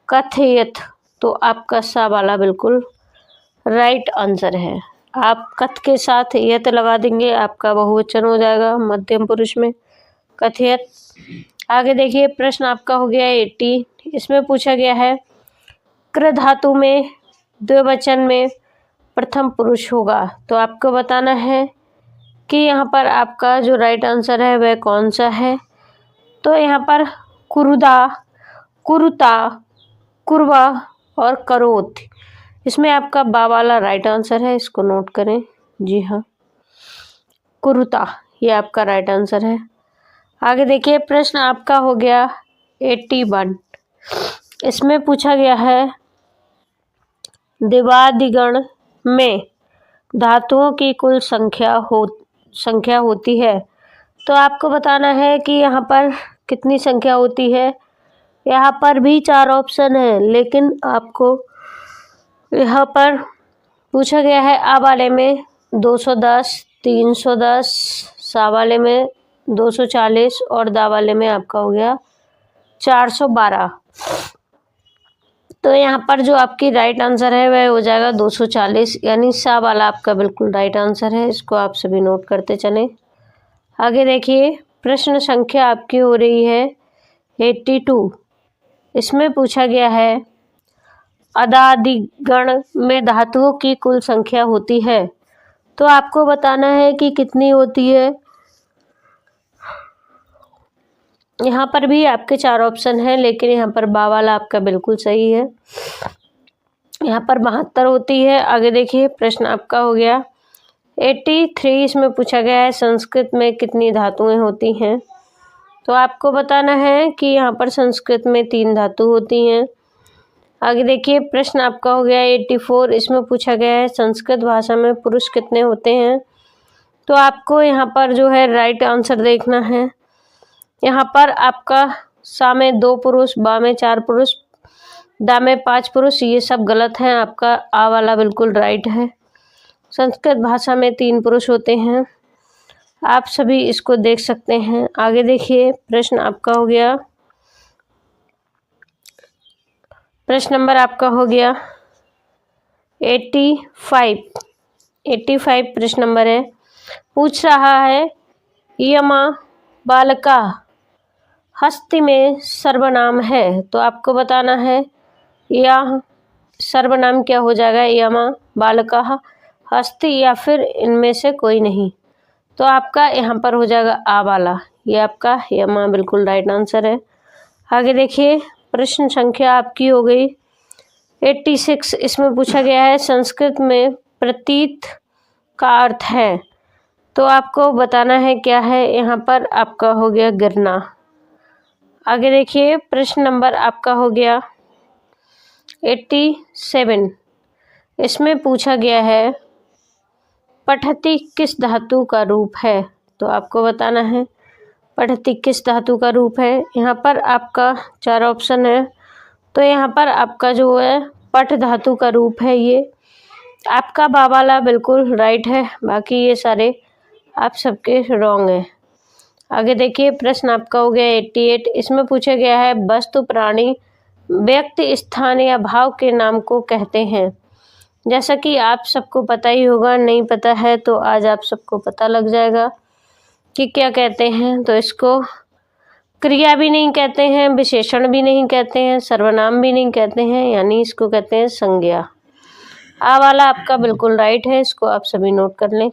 कथयत। तो आपका सा वाला बिल्कुल राइट आंसर है। आप कथ के साथ यत लगा देंगे, आपका बहुवचन हो जाएगा मध्यम पुरुष में कथयत। आगे देखिए, प्रश्न आपका हो गया 80। इसमें पूछा गया है कृ धातु में द्विवचन में प्रथम पुरुष होगा। तो आपको बताना है कि यहाँ पर आपका जो राइट आंसर है वह कौन सा है। तो यहाँ पर कुरुदा, कुरुता, कुरवा और करोत, इसमें आपका बा वाला राइट आंसर है, इसको नोट करें। जी हाँ, कुरुता ये आपका राइट आंसर है। आगे देखिए, प्रश्न आपका हो गया 81। इसमें पूछा गया है दिवादिगण में धातुओं की कुल संख्या होती है। तो आपको बताना है कि यहाँ पर कितनी संख्या होती है। यहाँ पर भी 4 ऑप्शन है, लेकिन आपको यहाँ पर पूछा गया है आ वाले में 210, 310, सा वाले में 240 और दा वाले में आपका हो गया 412। तो यहाँ पर जो आपकी राइट आंसर है वह हो जाएगा 240, यानी सा वाला आपका बिल्कुल राइट आंसर है। इसको आप सभी नोट करते चलें। आगे देखिए, प्रश्न संख्या आपकी हो रही है 82। इसमें पूछा गया है अदादिगण में धातुओं की कुल संख्या होती है। तो आपको बताना है कि कितनी होती है। यहाँ पर भी आपके 4 ऑप्शन हैं, लेकिन यहाँ पर बा वाला आपका बिल्कुल सही है। यहाँ पर 72 होती है। आगे देखिए, प्रश्न आपका हो गया 83। इसमें पूछा गया है संस्कृत में कितनी धातुएं होती हैं। तो आपको बताना है कि यहाँ पर संस्कृत में 3 धातु होती हैं। आगे देखिए, प्रश्न आपका हो गया 84। इसमें पूछा गया है संस्कृत भाषा में पुरुष कितने होते हैं। तो आपको यहाँ पर जो है राइट आंसर देखना है। यहाँ पर आपका सा में 2 पुरुष, बा में 4 पुरुष, दा में 5 पुरुष, ये सब गलत हैं। आपका आ वाला बिल्कुल राइट है। संस्कृत भाषा में 3 पुरुष होते हैं। आप सभी इसको देख सकते हैं। आगे देखिए, प्रश्न आपका हो गया, प्रश्न नंबर आपका हो गया 85। 85 प्रश्न नंबर है। पूछ रहा है यमा बालका हस्ति में सर्वनाम है। तो आपको बताना है यह सर्वनाम क्या हो जाएगा, यमा, बालका, हस्ति या फिर इनमें से कोई नहीं। तो आपका यहाँ पर हो जाएगा आ वाला, ये आपका यमा बिल्कुल राइट आंसर है। आगे देखिए, प्रश्न संख्या आपकी हो गई 86। इसमें पूछा गया है संस्कृत में प्रतीत का अर्थ है। तो आपको बताना है क्या है। यहाँ पर आपका हो गया गिरना। आगे देखिए, प्रश्न नंबर आपका हो गया 87। इसमें पूछा गया है पठति किस धातु का रूप है। तो आपको बताना है पठति किस धातु का रूप है। यहाँ पर आपका 4 ऑप्शन है। तो यहाँ पर आपका जो है पठ धातु का रूप है। ये आपका बा वाला बिल्कुल राइट है, बाकी ये सारे आप सबके रॉन्ग हैं। आगे देखिए प्रश्न आपका हो गया 88। इसमें पूछा गया है वस्तु, प्राणी, व्यक्ति, स्थान या भाव के नाम को कहते हैं। जैसा कि आप सबको पता ही होगा, नहीं पता है तो आज आप सबको पता लग जाएगा कि क्या कहते हैं। तो इसको क्रिया भी नहीं कहते हैं, विशेषण भी नहीं कहते हैं, सर्वनाम भी नहीं कहते हैं, यानी इसको कहते हैं संज्ञा। आ वाला आपका बिल्कुल राइट है, इसको आप सभी नोट कर लें।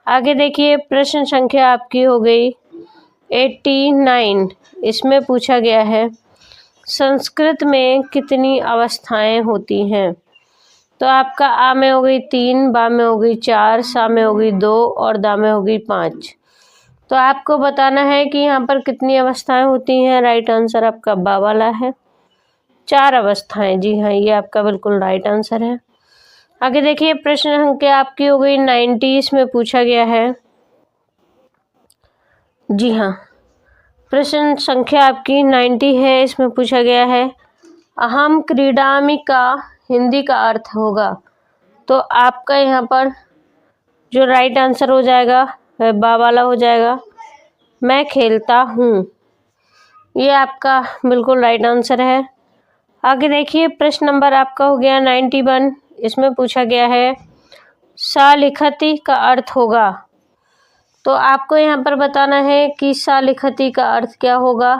आगे देखिए प्रश्न संख्या आपकी हो गई 89। इसमें पूछा गया है संस्कृत में कितनी अवस्थाएं होती हैं। तो आपका आ में हो गई 3, बा में हो गई 4, सा में हो गई 2 और दा में हो गई 5। तो आपको बताना है कि यहाँ पर कितनी अवस्थाएं होती हैं। राइट आंसर आपका बा वाला है, 4 अवस्थाएं। जी हाँ, ये आपका बिल्कुल राइट आंसर है। आगे देखिए प्रश्न संख्या आपकी हो गई 90। इसमें पूछा गया है, जी हाँ, प्रश्न संख्या आपकी 90 है। इसमें पूछा गया है अहम क्रीडामि का हिंदी का अर्थ होगा। तो आपका यहाँ पर जो राइट आंसर हो जाएगा वह बा वाला हो जाएगा, मैं खेलता हूँ। ये आपका बिल्कुल राइट आंसर है। आगे देखिए प्रश्न नंबर आपका हो गया 91। इसमें पूछा गया है सा लिखति का अर्थ होगा। तो आपको यहाँ पर बताना है कि सा लिखति का अर्थ क्या होगा।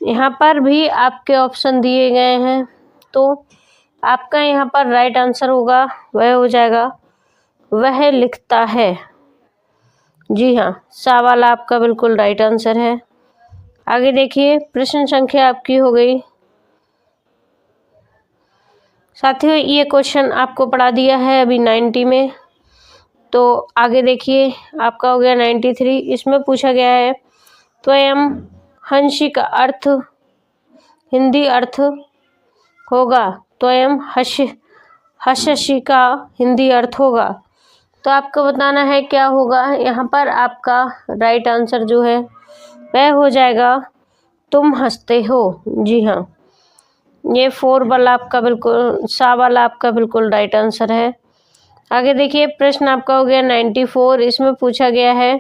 यहाँ पर भी आपके ऑप्शन दिए गए हैं, तो आपका यहाँ पर राइट आंसर होगा वह हो जाएगा वह लिखता है। जी हाँ, सा वाला आपका बिल्कुल राइट आंसर है। आगे देखिए प्रश्न संख्या आपकी हो गई, साथियों ये क्वेश्चन आपको पढ़ा दिया है अभी 90 में। तो आगे देखिए आपका हो गया 93। इसमें पूछा गया है त्वयं हंसी का अर्थ हिंदी अर्थ होगा। त्वयं हंसी का हिंदी अर्थ होगा। तो आपको बताना है क्या होगा। यहाँ पर आपका राइट आंसर जो है वह हो जाएगा तुम हंसते हो। जी हाँ, ये 4 वाला आपका बिल्कुल, सा वाला आपका बिल्कुल राइट आंसर है। आगे देखिए प्रश्न आपका हो गया 94। इसमें पूछा गया है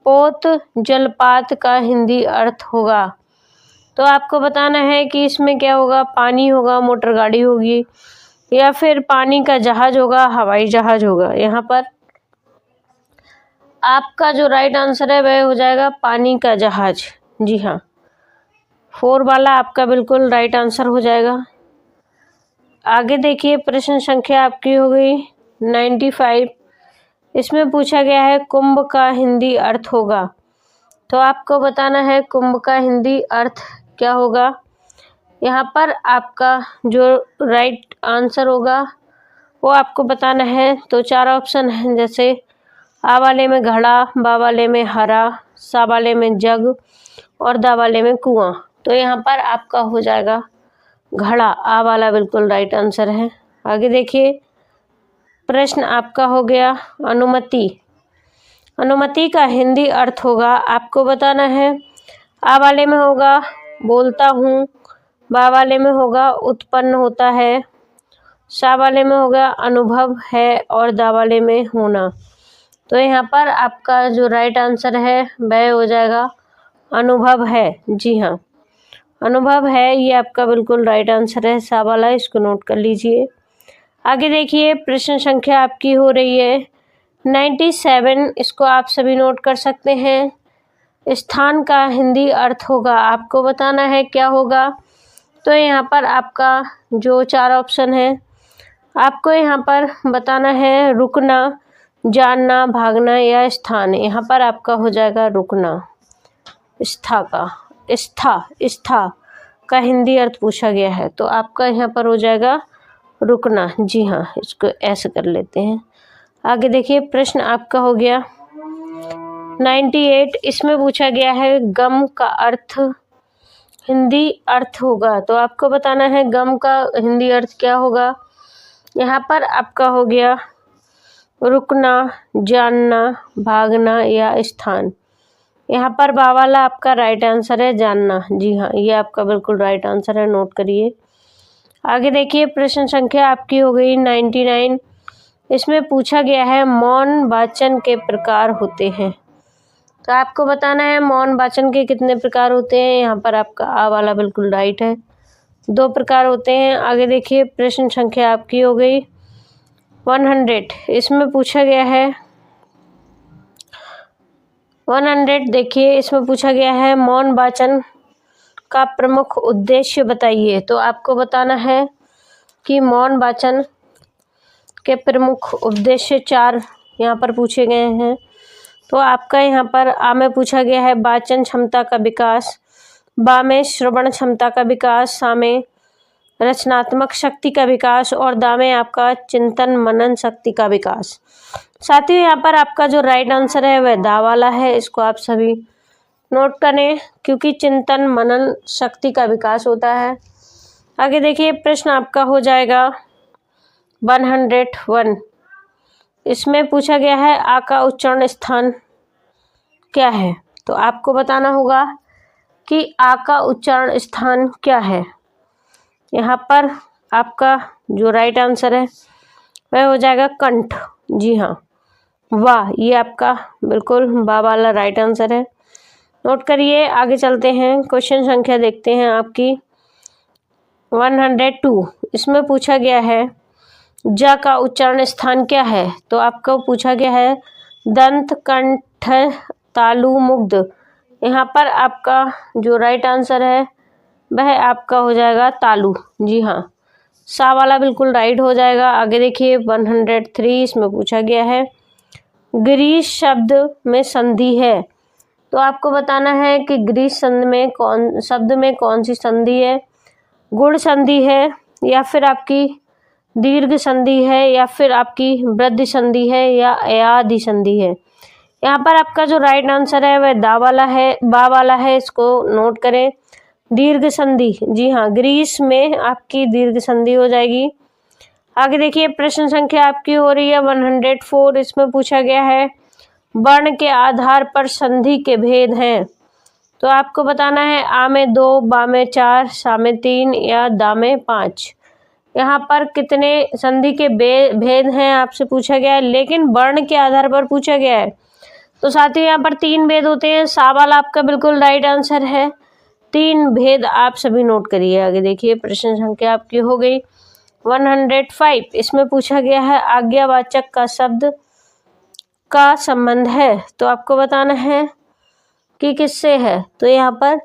पोत जलपात का हिंदी अर्थ होगा। तो आपको बताना है कि इसमें क्या होगा, पानी होगा, मोटर गाड़ी होगी, या फिर पानी का जहाज होगा, हवाई जहाज होगा। यहाँ पर आपका जो राइट आंसर है वह हो जाएगा पानी का जहाज। जी हाँ, 4 वाला आपका बिल्कुल राइट आंसर हो जाएगा। आगे देखिए प्रश्न संख्या आपकी हो गई 95। इसमें पूछा गया है कुंभ का हिंदी अर्थ होगा। तो आपको बताना है कुंभ का हिंदी अर्थ क्या होगा। यहाँ पर आपका जो राइट आंसर होगा वो आपको बताना है। तो 4 ऑप्शन हैं, जैसे आ वाले में घड़ा, बा वाले में हरा, सा वाले में जग और दा वाले में कुआं। तो यहाँ पर आपका हो जाएगा घड़ा, आ वाला बिल्कुल राइट आंसर है। आगे देखिए प्रश्न आपका हो गया अनुमति। अनुमति का हिंदी अर्थ होगा, आपको बताना है। आ वाले में होगा बोलता हूँ, बा वाले में होगा उत्पन्न होता है, सा वाले में होगा अनुभव है और दा वाले में होना। तो यहाँ पर आपका जो राइट आंसर है वह हो जाएगा अनुभव है। जी हाँ, अनुभव है, ये आपका बिल्कुल राइट आंसर है, सा वाला, इसको नोट कर लीजिए। आगे देखिए प्रश्न संख्या आपकी हो रही है 97। इसको आप सभी नोट कर सकते हैं। स्थान का हिंदी अर्थ होगा, आपको बताना है क्या होगा। तो यहाँ पर आपका जो 4 ऑप्शन है, आपको यहाँ पर बताना है रुकना, जानना, भागना या स्थान। यहाँ पर आपका हो जाएगा रुकना। स्था का हिंदी अर्थ पूछा गया है, तो आपका यहाँ पर हो जाएगा रुकना। जी हाँ, इसको ऐसे कर लेते हैं। आगे देखिए प्रश्न आपका हो गया 98। इसमें पूछा गया है गम का अर्थ हिंदी अर्थ होगा। तो आपको बताना है गम का हिंदी अर्थ क्या होगा। यहाँ पर आपका हो गया रुकना, जानना, भागना या स्थान। यहाँ पर बा वाला आपका राइट आंसर है जानना। जी हाँ, ये आपका बिल्कुल राइट आंसर है, नोट करिए। आगे देखिए प्रश्न संख्या आपकी हो गई 99। इसमें पूछा गया है मौन वाचन के प्रकार होते हैं। तो आपको बताना है मौन वाचन के कितने प्रकार होते हैं। यहाँ पर आपका आ वाला बिल्कुल राइट है, 2 प्रकार होते हैं। आगे देखिए प्रश्न संख्या आपकी हो गई 100। इसमें पूछा गया है 100। देखिए इसमें पूछा गया है मौन वाचन का प्रमुख उद्देश्य बताइए। तो आपको बताना है कि मौन वाचन के प्रमुख उद्देश्य 4 यहाँ पर पूछे गए हैं। तो आपका यहाँ पर आ में पूछा गया है वाचन क्षमता का विकास, बा में श्रवण क्षमता का विकास, सा में रचनात्मक शक्ति का विकास और दा में आपका चिंतन मनन शक्ति का विकास। साथ ही यहाँ पर आपका जो राइट आंसर है वह दा वाला है, इसको आप सभी नोट करें क्योंकि चिंतन मनन शक्ति का विकास होता है। आगे देखिए प्रश्न आपका हो जाएगा 101। इसमें पूछा गया है आ का उच्चारण स्थान क्या है। तो आपको बताना होगा कि आ का उच्चारण स्थान क्या है। यहाँ पर आपका जो राइट आंसर है वह हो जाएगा कंठ। जी हाँ, वाह, ये आपका बिल्कुल बा वाला राइट आंसर है। नोट करिए। आगे चलते हैं, क्वेश्चन संख्या देखते हैं आपकी 102। इसमें पूछा गया है जा का उच्चारण स्थान क्या है। तो आपको पूछा गया है दंत कंठ तालु मुग्ध। यहाँ पर आपका जो राइट आंसर है वह आपका हो जाएगा तालु। जी हाँ, सा वाला बिल्कुल राइट हो जाएगा। आगे देखिए 103। इसमें पूछा गया है ग्रीस शब्द में संधि है। तो आपको बताना है कि ग्रीस शब्द में कौन सी संधि है। गुण संधि है या फिर आपकी दीर्घ संधि है या फिर आपकी वृद्धि संधि है या आदि संधि है। यहाँ पर आपका जो राइट आंसर है वह दा वाला है, बा वाला है, इसको नोट करें। दीर्घ संधि, जी हाँ, ग्रीस में आपकी दीर्घ संधि हो जाएगी। आगे देखिए प्रश्न संख्या आपकी हो रही है 104। इसमें पूछा गया है वर्ण के आधार पर संधि के भेद हैं। तो आपको बताना है आ में 2, बा में 4, सा में 3 या दा में 5। यहाँ पर कितने संधि के भेद हैं आपसे पूछा गया है, लेकिन वर्ण के आधार पर पूछा गया है। तो साथ ही यहाँ पर 3 भेद होते हैं। सा वाला आपका बिल्कुल राइट आंसर है। 3 भेद आप सभी नोट करिए। आगे देखिए प्रश्न संख्या आपकी हो गई 105। इसमें पूछा गया है आज्ञावाचक का शब्द का संबंध है। तो आपको बताना है कि किससे है। तो यहाँ पर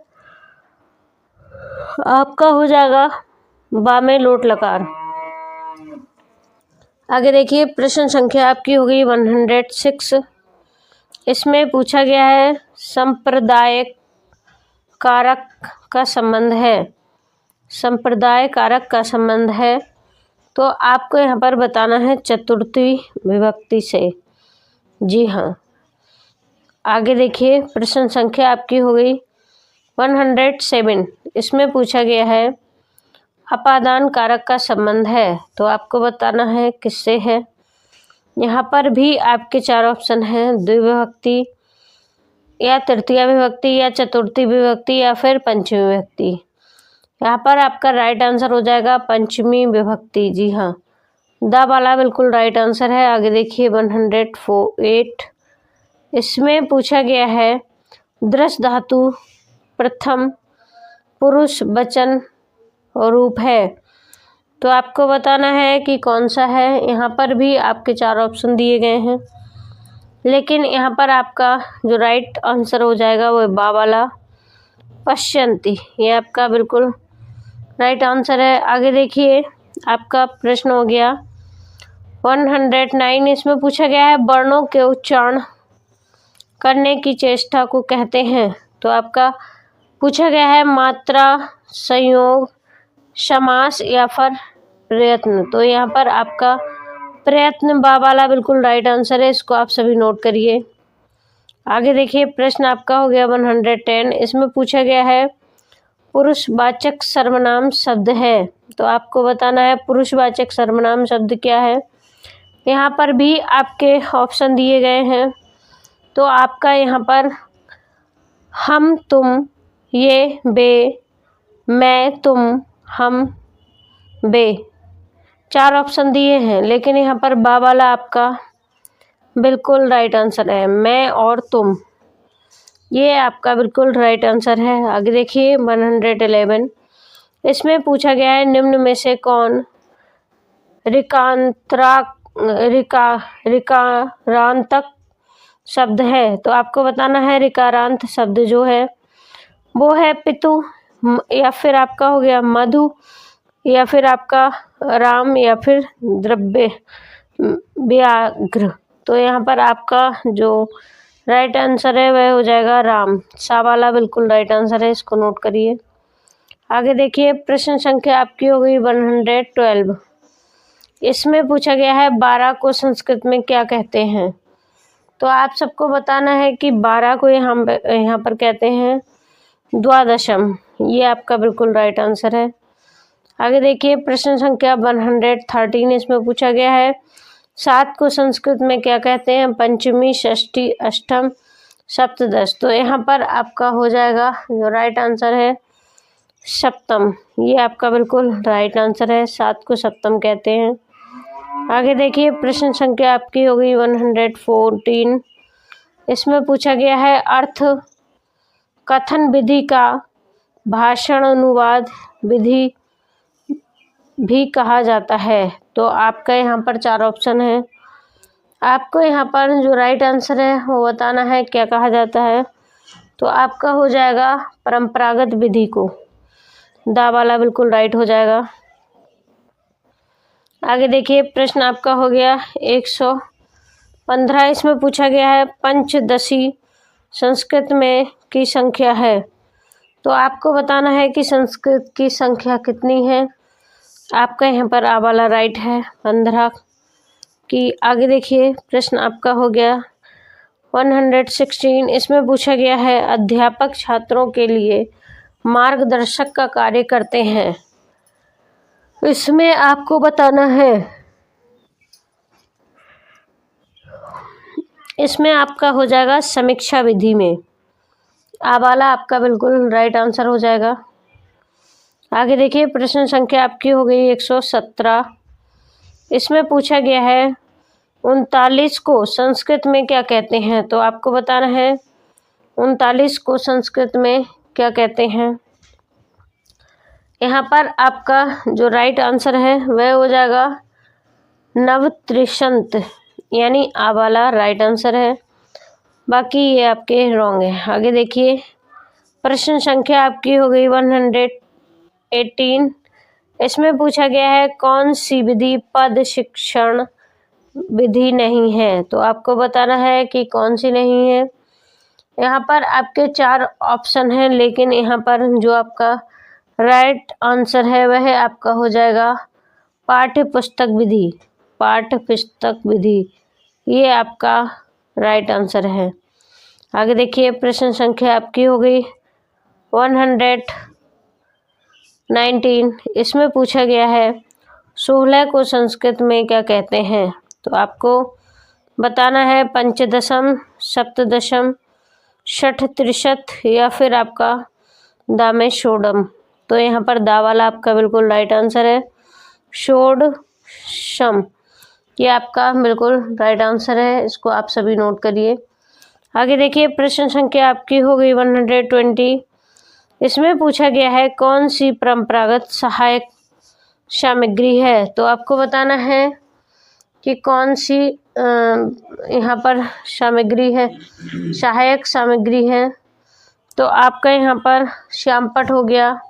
आपका हो जाएगा बा में लोट लकार। आगे देखिए प्रश्न संख्या आपकी हो गई 106। इसमें पूछा गया है संप्रदाय कारक का संबंध है। संप्रदाय कारक का संबंध है। तो आपको यहाँ पर बताना है चतुर्थी विभक्ति से। जी हाँ, आगे देखिए प्रश्न संख्या आपकी हो गई 107। इसमें पूछा गया है अपादान कारक का संबंध है। तो आपको बताना है किससे है। यहाँ पर भी आपके 4 ऑप्शन हैं, द्विविभक्ति या तृतीया विभक्ति या चतुर्थी विभक्ति या फिर पंचमी विभक्ति। यहाँ पर आपका राइट आंसर हो जाएगा पंचमी विभक्ति। जी हाँ, दा वाला बिल्कुल राइट आंसर है। आगे देखिए 108। इसमें पूछा गया है दृश धातु प्रथम पुरुष वचन रूप है। तो आपको बताना है कि कौन सा है। यहाँ पर भी आपके 4 ऑप्शन दिए गए हैं, लेकिन यहाँ पर आपका जो राइट आंसर हो जाएगा वो बा वाला पश्यन्ति। ये आपका बिल्कुल राइट आंसर है। आगे देखिए आपका प्रश्न हो गया 109। इसमें पूछा गया है वर्णों के उच्चारण करने की चेष्टा को कहते हैं। तो आपका पूछा गया है मात्रा, संयोग, समास या फिर प्रयत्न। तो यहाँ पर आपका प्रयत्न बा वाला बिल्कुल राइट आंसर है, इसको आप सभी नोट करिए। आगे देखिए प्रश्न आपका हो गया 110। इसमें पूछा गया है पुरुषवाचक सर्वनाम शब्द है। तो आपको बताना है पुरुषवाचक सर्वनाम शब्द क्या है। यहाँ पर भी आपके ऑप्शन दिए गए हैं। तो आपका यहाँ पर हम, तुम, ये, बे, मैं, तुम, हम, बे 4 ऑप्शन दिए हैं, लेकिन यहाँ पर बा वाला आपका बिल्कुल राइट आंसर है, मैं और तुम। ये आपका बिल्कुल राइट आंसर है। आगे देखिए 111, इसमें पूछा गया है निम्न में से कौन रिकारांतक शब्द है। तो आपको बताना है रिकारांत शब्द जो है वो है पितु, या फिर आपका हो गया मधु, या फिर आपका राम, या फिर द्रव्य व्याघ्र। तो यहाँ पर आपका जो राइट आंसर है वह हो जाएगा राम। सा वाला बिल्कुल राइट आंसर है, इसको नोट करिए। आगे देखिए प्रश्न संख्या आपकी हो गई 112, इसमें पूछा गया है 12 को संस्कृत में क्या कहते हैं। तो आप सबको बताना है कि 12 को यहाँ पर कहते हैं द्वादशम। ये आपका बिल्कुल राइट आंसर है। आगे देखिए प्रश्न संख्या 113, इसमें पूछा गया है 7 को संस्कृत में क्या कहते हैं, पंचमी, षष्ठी, अष्टम, सप्तदश। तो यहाँ पर आपका हो जाएगा जो राइट आंसर है सप्तम। ये आपका बिल्कुल राइट आंसर है, 7 को सप्तम कहते हैं। आगे देखिए प्रश्न संख्या आपकी हो गई 114, इसमें पूछा गया है अर्थ कथन विधि का भाषण अनुवाद विधि भी कहा जाता है। तो आपका यहाँ पर 4 ऑप्शन है, आपको यहाँ पर जो राइट आंसर है वो बताना है क्या कहा जाता है। तो आपका हो जाएगा परंपरागत विधि को, दा वाला बिल्कुल राइट हो जाएगा। आगे देखिए प्रश्न आपका हो गया 115, इसमें पूछा गया है पंचदशी संस्कृत में की संख्या है। तो आपको बताना है कि संस्कृत की संख्या कितनी है। आपका यहाँ पर आ वाला राइट है 15 की। आगे देखिए प्रश्न आपका हो गया 116, इसमें पूछा गया है अध्यापक छात्रों के लिए मार्गदर्शक का कार्य करते हैं। इसमें आपको बताना है, इसमें आपका हो जाएगा समीक्षा विधि में। आ वाला आपका बिल्कुल राइट आंसर हो जाएगा। आगे देखिए प्रश्न संख्या आपकी हो गई 117, इसमें पूछा गया है 39 को संस्कृत में क्या कहते हैं। तो आपको बताना है 39 को संस्कृत में क्या कहते हैं। यहाँ पर आपका जो राइट आंसर है वह हो जाएगा नवत्रिशंत, यानी आ वाला राइट आंसर है, बाकी ये आपके रॉन्ग है। आगे देखिए प्रश्न संख्या आपकी हो गई 118, इसमें पूछा गया है कौन सी विधि पद शिक्षण विधि नहीं है। तो आपको बताना है कि कौन सी नहीं है। यहाँ पर आपके 4 ऑप्शन हैं, लेकिन यहाँ पर जो आपका राइट आंसर है वह आपका हो जाएगा पाठ्य पुस्तक विधि। पाठ्य पुस्तक विधि ये आपका राइट आंसर है। आगे देखिए प्रश्न संख्या आपकी हो गई 119, इसमें पूछा गया है 16 को संस्कृत में क्या कहते हैं। तो आपको बताना है पंचदशम, सप्तदशम, षट्त्रिशत, या फिर आपका दामेशोडम। तो यहाँ पर दा वाला आपका बिल्कुल राइट आंसर है षोडशम। ये आपका बिल्कुल राइट आंसर है, इसको आप सभी नोट करिए। आगे देखिए प्रश्न संख्या आपकी हो गई 120, इसमें पूछा गया है कौन सी परंपरागत सहायक सामग्री है। तो आपको बताना है कि कौन सी यहाँ पर सामग्री है, सहायक सामग्री है। तो आपका यहाँ पर श्यामपट हो गया,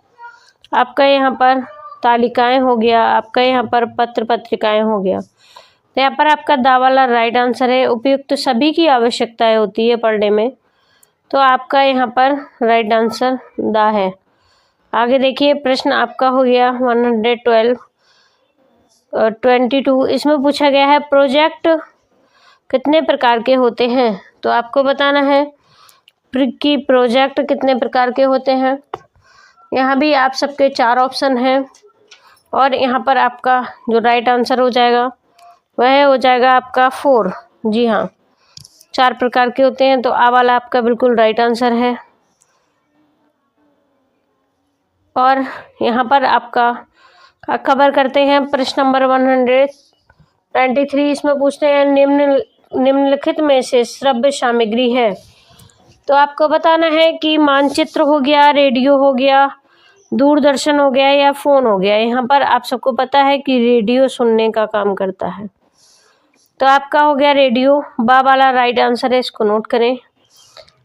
आपका यहाँ पर तालिकाएं हो गया, आपका यहाँ पर पत्र पत्रिकाएं हो गया। तो यहाँ पर आपका दा वाला राइट आंसर है। उपयुक्त सभी की आवश्यकताएं होती है पढ़ने में, तो आपका यहाँ पर राइट आंसर दा है। आगे देखिए प्रश्न आपका हो गया 122, इसमें पूछा गया है प्रोजेक्ट कितने प्रकार के होते हैं। तो आपको बताना है कि प्रोजेक्ट कितने प्रकार के होते हैं। यहाँ भी आप सबके 4 ऑप्शन हैं, और यहाँ पर आपका जो राइट आंसर हो जाएगा वह हो जाएगा आपका 4। जी हाँ, 4 प्रकार के होते हैं। तो आ वाला आपका बिल्कुल राइट आंसर है। और यहाँ पर आपका कवर करते हैं प्रश्न नंबर 123, इसमें पूछते हैं निम्नलिखित में से श्रव्य सामग्री है। तो आपको बताना है कि मानचित्र हो गया, रेडियो हो गया, दूरदर्शन हो गया या फ़ोन हो गया। यहाँ पर आप सबको पता है कि रेडियो सुनने का काम करता है, तो आपका हो गया रेडियो। बा वाला राइट आंसर है, इसको नोट करें।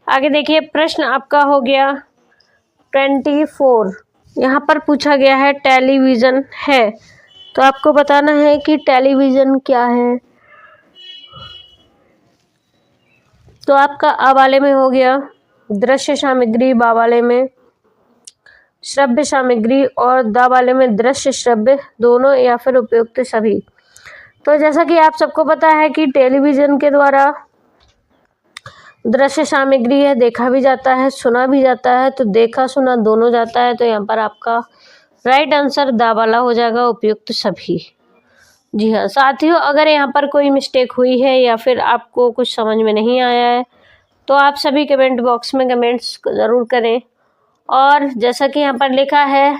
आगे देखिए, प्रश्न आपका हो गया 24। यहाँ पर पूछा गया है टेलीविज़न है, तो आपको बताना है कि टेलीविज़न क्या है। तो आपका आ वाले में हो गया दृश्य सामग्री, बा वाले में श्रव्य सामग्री और दा वाले में दृश्य श्रव्य दोनों या फिर उपयुक्त सभी। तो जैसा कि आप सबको पता है कि टेलीविज़न के द्वारा दृश्य सामग्री है, देखा भी जाता है, सुना भी जाता है, तो देखा सुना दोनों जाता है। तो यहाँ पर आपका राइट आंसर दा वाला हो जाएगा, उपयुक्त सभी। जी हाँ साथियों, अगर यहाँ पर कोई मिस्टेक हुई है या फिर आपको कुछ समझ में नहीं आया है तो आप सभी कमेंट बॉक्स में कमेंट्स ज़रूर करें। और जैसा कि यहाँ पर लिखा है,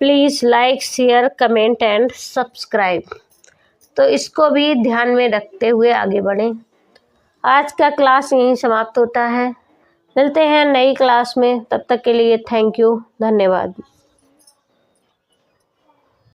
please like share comment and subscribe, तो इसको भी ध्यान में रखते हुए आगे बढ़ें। आज का क्लास यहीं समाप्त होता है, मिलते हैं नई क्लास में, तब तक के लिए थैंक यू, धन्यवाद।